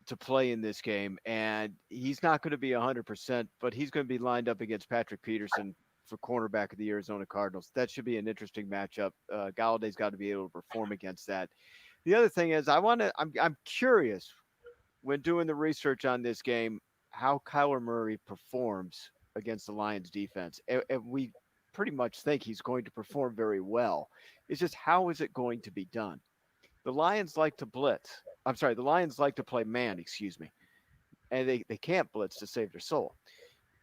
to play in this game, and he's not going to be 100%, but he's going to be lined up against Patrick Peterson for cornerback of the Arizona Cardinals. That should be an interesting matchup. Galladay's got to be able to perform against that. The other thing is, I'm curious when doing the research on this game how Kyler Murray performs against the Lions defense. And we pretty much think he's going to perform very well. It's just, how is it going to be done? The Lions like to blitz. I'm sorry, the Lions like to play man, and they can't blitz to save their soul.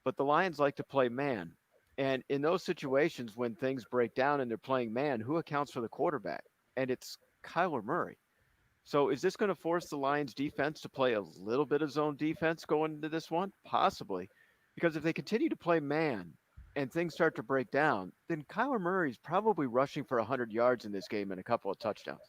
But the Lions like to play man. And in those situations, when things break down and they're playing man, who accounts for the quarterback? And it's Kyler Murray. So is this going to force the Lions defense to play a little bit of zone defense going into this one? Possibly. Because if they continue to play man and things start to break down, then Kyler Murray's probably rushing for 100 yards in this game and a couple of touchdowns.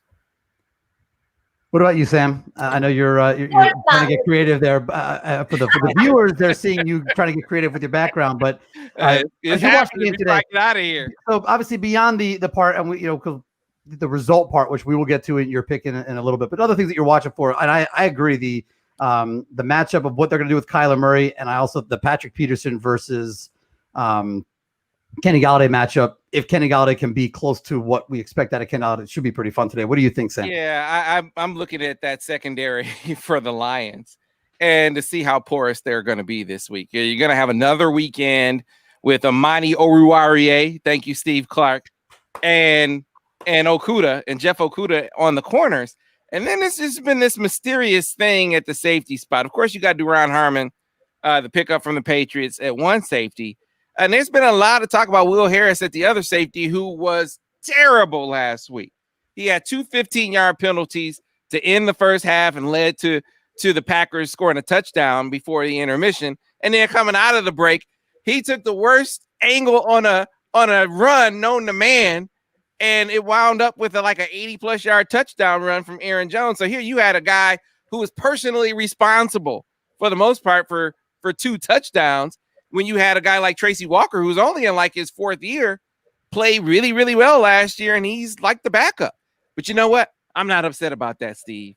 What about you, Sam? I know you're trying to get creative there. For the viewers, they're seeing you trying to get creative with your background. But as you watch the game today, get out of here. So obviously beyond the part, and the result part, which we will get to in your pick in a little bit, but other things that you're watching for, and I agree, the matchup of what they're going to do with Kyler Murray, and I also the Patrick Peterson versus Kenny Galladay matchup. If Kenny Galladay can be close to what we expect out of Kenny Galladay, it should be pretty fun today. What do you think, Sam? Yeah, I'm looking at that secondary for the Lions and to see how porous they're going to be this week. You're going to have another weekend with Amani Oruwariye. Thank you, Steve Clark, and Okudah and Jeff Okudah on the corners. And then it's just been this mysterious thing at the safety spot. Of course, you got Duron Harmon, the pickup from the Patriots at one safety. And there's been a lot of talk about Will Harris at the other safety, who was terrible last week. He had 2 15-yard penalties to end the first half and led to the Packers scoring a touchdown before the intermission. And then coming out of the break, he took the worst angle on a run known to man, and it wound up with an 80-plus yard touchdown run from Aaron Jones. So here you had a guy who was personally responsible for the most part for 2 touchdowns, when you had a guy like Tracy Walker, who's only in his 4th year, play really, really well last year, and he's like the backup. But you know what? I'm not upset about that, Steve.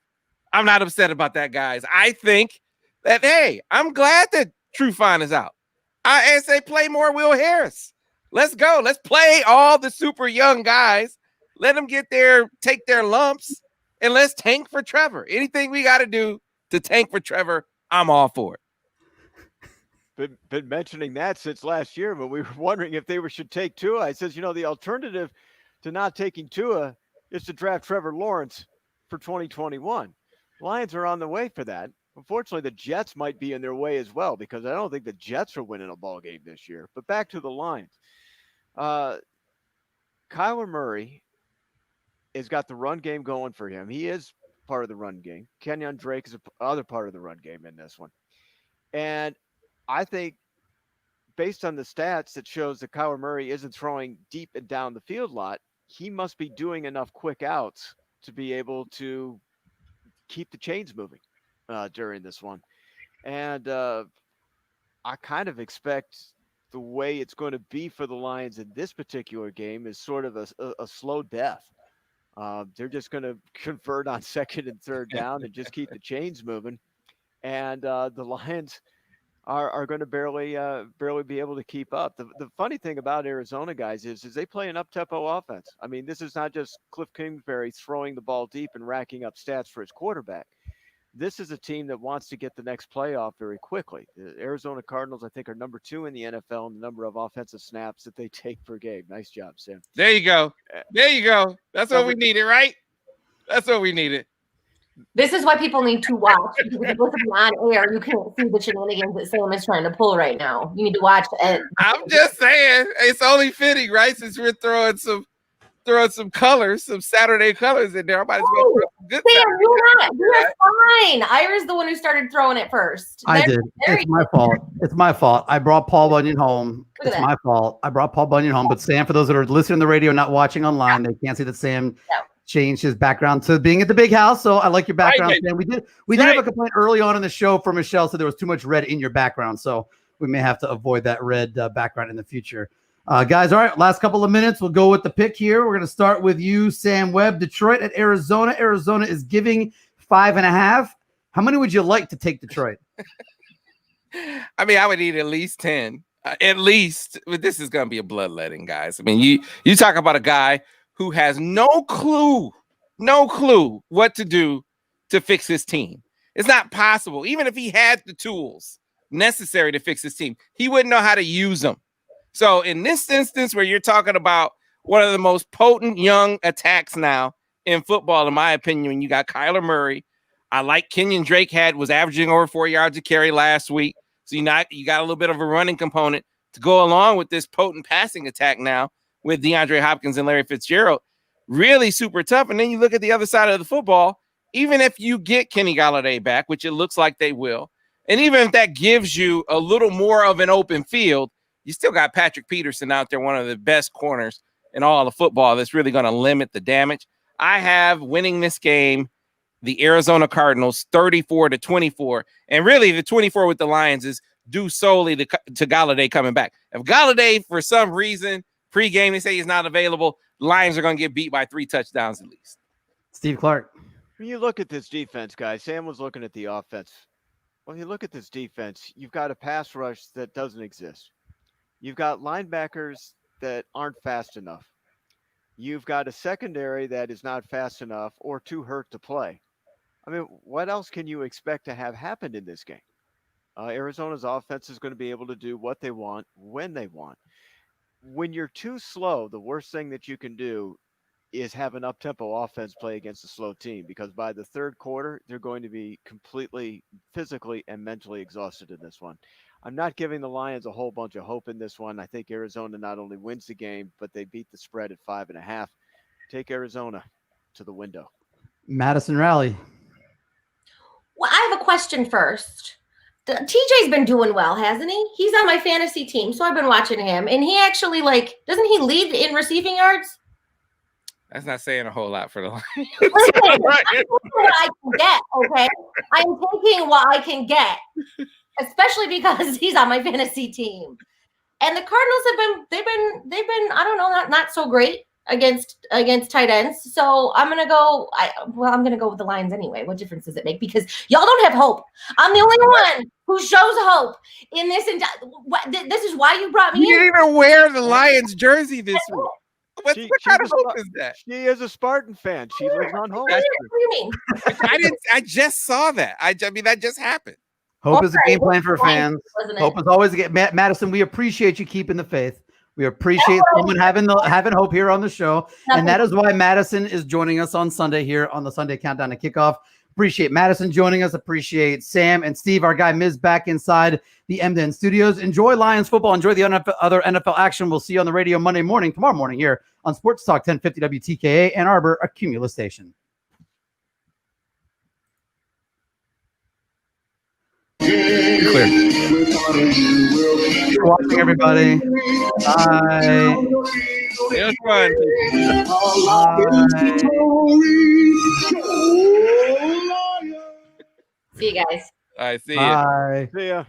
I'm not upset about that, guys. I think that, hey, I'm glad that Trufant is out. I say play more Will Harris. Let's go. Let's play all the super young guys. Let them take their lumps, and let's tank for Trevor. Anything we got to do to tank for Trevor, I'm all for it. Been mentioning that since last year, but we were wondering if they should take Tua. I says, the alternative to not taking Tua is to draft Trevor Lawrence for 2021. Lions are on the way for that. Unfortunately, the Jets might be in their way as well, because I don't think the Jets are winning a ball game this year. But back to the Lions. Kyler Murray has got the run game going for him. He is part of the run game. Kenyon Drake is the other part of the run game in this one. And I think based on the stats that shows that Kyler Murray isn't throwing deep and down the field a lot, he must be doing enough quick outs to be able to keep the chains moving during this one. And I kind of expect the way it's going to be for the Lions in this particular game is sort of a slow death. They're just going to convert on second and third down and just keep the chains moving. And the Lions are going to barely be able to keep up. The funny thing about Arizona, guys, is they play an up-tempo offense. I mean, this is not just Cliff Kingsbury throwing the ball deep and racking up stats for his quarterback. This is a team that wants to get the next playoff very quickly. The Arizona Cardinals, I think, are number 2 in the NFL in the number of offensive snaps that they take per game. Nice job, Sam. There you go. There you go. That's what we needed, right? That's what we needed. This is why people need to watch. Because if you listen on air, you can't see the shenanigans that Sam is trying to pull right now. You need to watch it. I'm just saying, it's only fitting, right? Since we're throwing some colors, some Saturday colors in there. I might as well throw some good Sam, Saturday you're not. colors, You're right? fine. Ira's the one who started throwing it first. I did. It's my fault. It's my fault. I brought Paul Bunyan home. Look at It's that. my fault. I brought Paul Bunyan home. But Sam, for those that are listening to the radio, not watching online, they can't see that Sam changed his background to being at the big house. So I like your background, Right, Sam. We did have a complaint early on in the show from Michelle, so there was too much red in your background. So we may have to avoid that red background in the future. Guys, all right, last couple of minutes. We'll go with the pick here. We're going to start with you, Sam Webb. Detroit at Arizona. Arizona is giving 5.5. How many would you like to take Detroit? I mean, I would need at least 10. At least. But this is going to be a bloodletting, guys. I mean, you talk about a guy who has no clue what to do to fix his team. It's not possible. Even if he had the tools necessary to fix his team, he wouldn't know how to use them. So in this instance where you're talking about one of the most potent young attacks now in football, in my opinion, when you got Kyler Murray, I like Kenyon Drake was averaging over 4 yards a carry last week. So you got a little bit of a running component to go along with this potent passing attack now with DeAndre Hopkins and Larry Fitzgerald. Really super tough. And then you look at the other side of the football, even if you get Kenny Golladay back, which it looks like they will, and even if that gives you a little more of an open field, you still got Patrick Peterson out there, one of the best corners in all of football that's really going to limit the damage. I have winning this game, the Arizona Cardinals, 34-24. And really, the 24 with the Lions is due solely to Golladay coming back. If Golladay, for some reason, pregame, they say he's not available, Lions are going to get beat by 3 touchdowns at least. Steve Clark. When you look at this defense, guys, Sam was looking at the offense. When you look at this defense, you've got a pass rush that doesn't exist. You've got linebackers that aren't fast enough. You've got a secondary that is not fast enough or too hurt to play. I mean, what else can you expect to have happened in this game? Arizona's offense is going to be able to do what they want when they want. When you're too slow, the worst thing that you can do is have an up-tempo offense play against a slow team, because by the third quarter, they're going to be completely physically and mentally exhausted in this one. I'm not giving the Lions a whole bunch of hope in this one. I think Arizona not only wins the game, but they beat the spread at 5.5. Take Arizona to the window. Madison Rally. Well, I have a question first. TJ's been doing well, hasn't he? He's on my fantasy team, so I've been watching him. And he actually, doesn't he lead in receiving yards? That's not saying a whole lot for the Lions. Listen, I'm taking what I can get, okay? I'm taking what I can get, especially because he's on my fantasy team. And the Cardinals they've been I don't know, not so great against tight ends. So I'm gonna go with the Lions anyway. What difference does it make? Because y'all don't have hope. I'm the only one who shows hope in this. This is why you brought me You in. didn't even wear the Lions jersey this week. What kind of hope is that? She is a Spartan fan. She lives on hope. What do you mean? I just saw that. I mean, that just happened. Hope is a game plan for fans. Wasn't it? Hope is always a game. Madison, we appreciate you keeping the faith. We appreciate someone having hope here on the show. And that is why Madison is joining us on Sunday here on the Sunday Countdown to Kickoff. Appreciate Madison joining us. Appreciate Sam and Steve, our guy Miz, back inside the Emden studios. Enjoy Lions football. Enjoy the other NFL action. We'll see you on the radio tomorrow morning here on Sports Talk 1050 WTKA Ann Arbor, a Cumulus station. Kickoff. clear. Thanks for watching, everybody. Bye. It was fun. Bye. See you guys. I see it. Bye. See ya.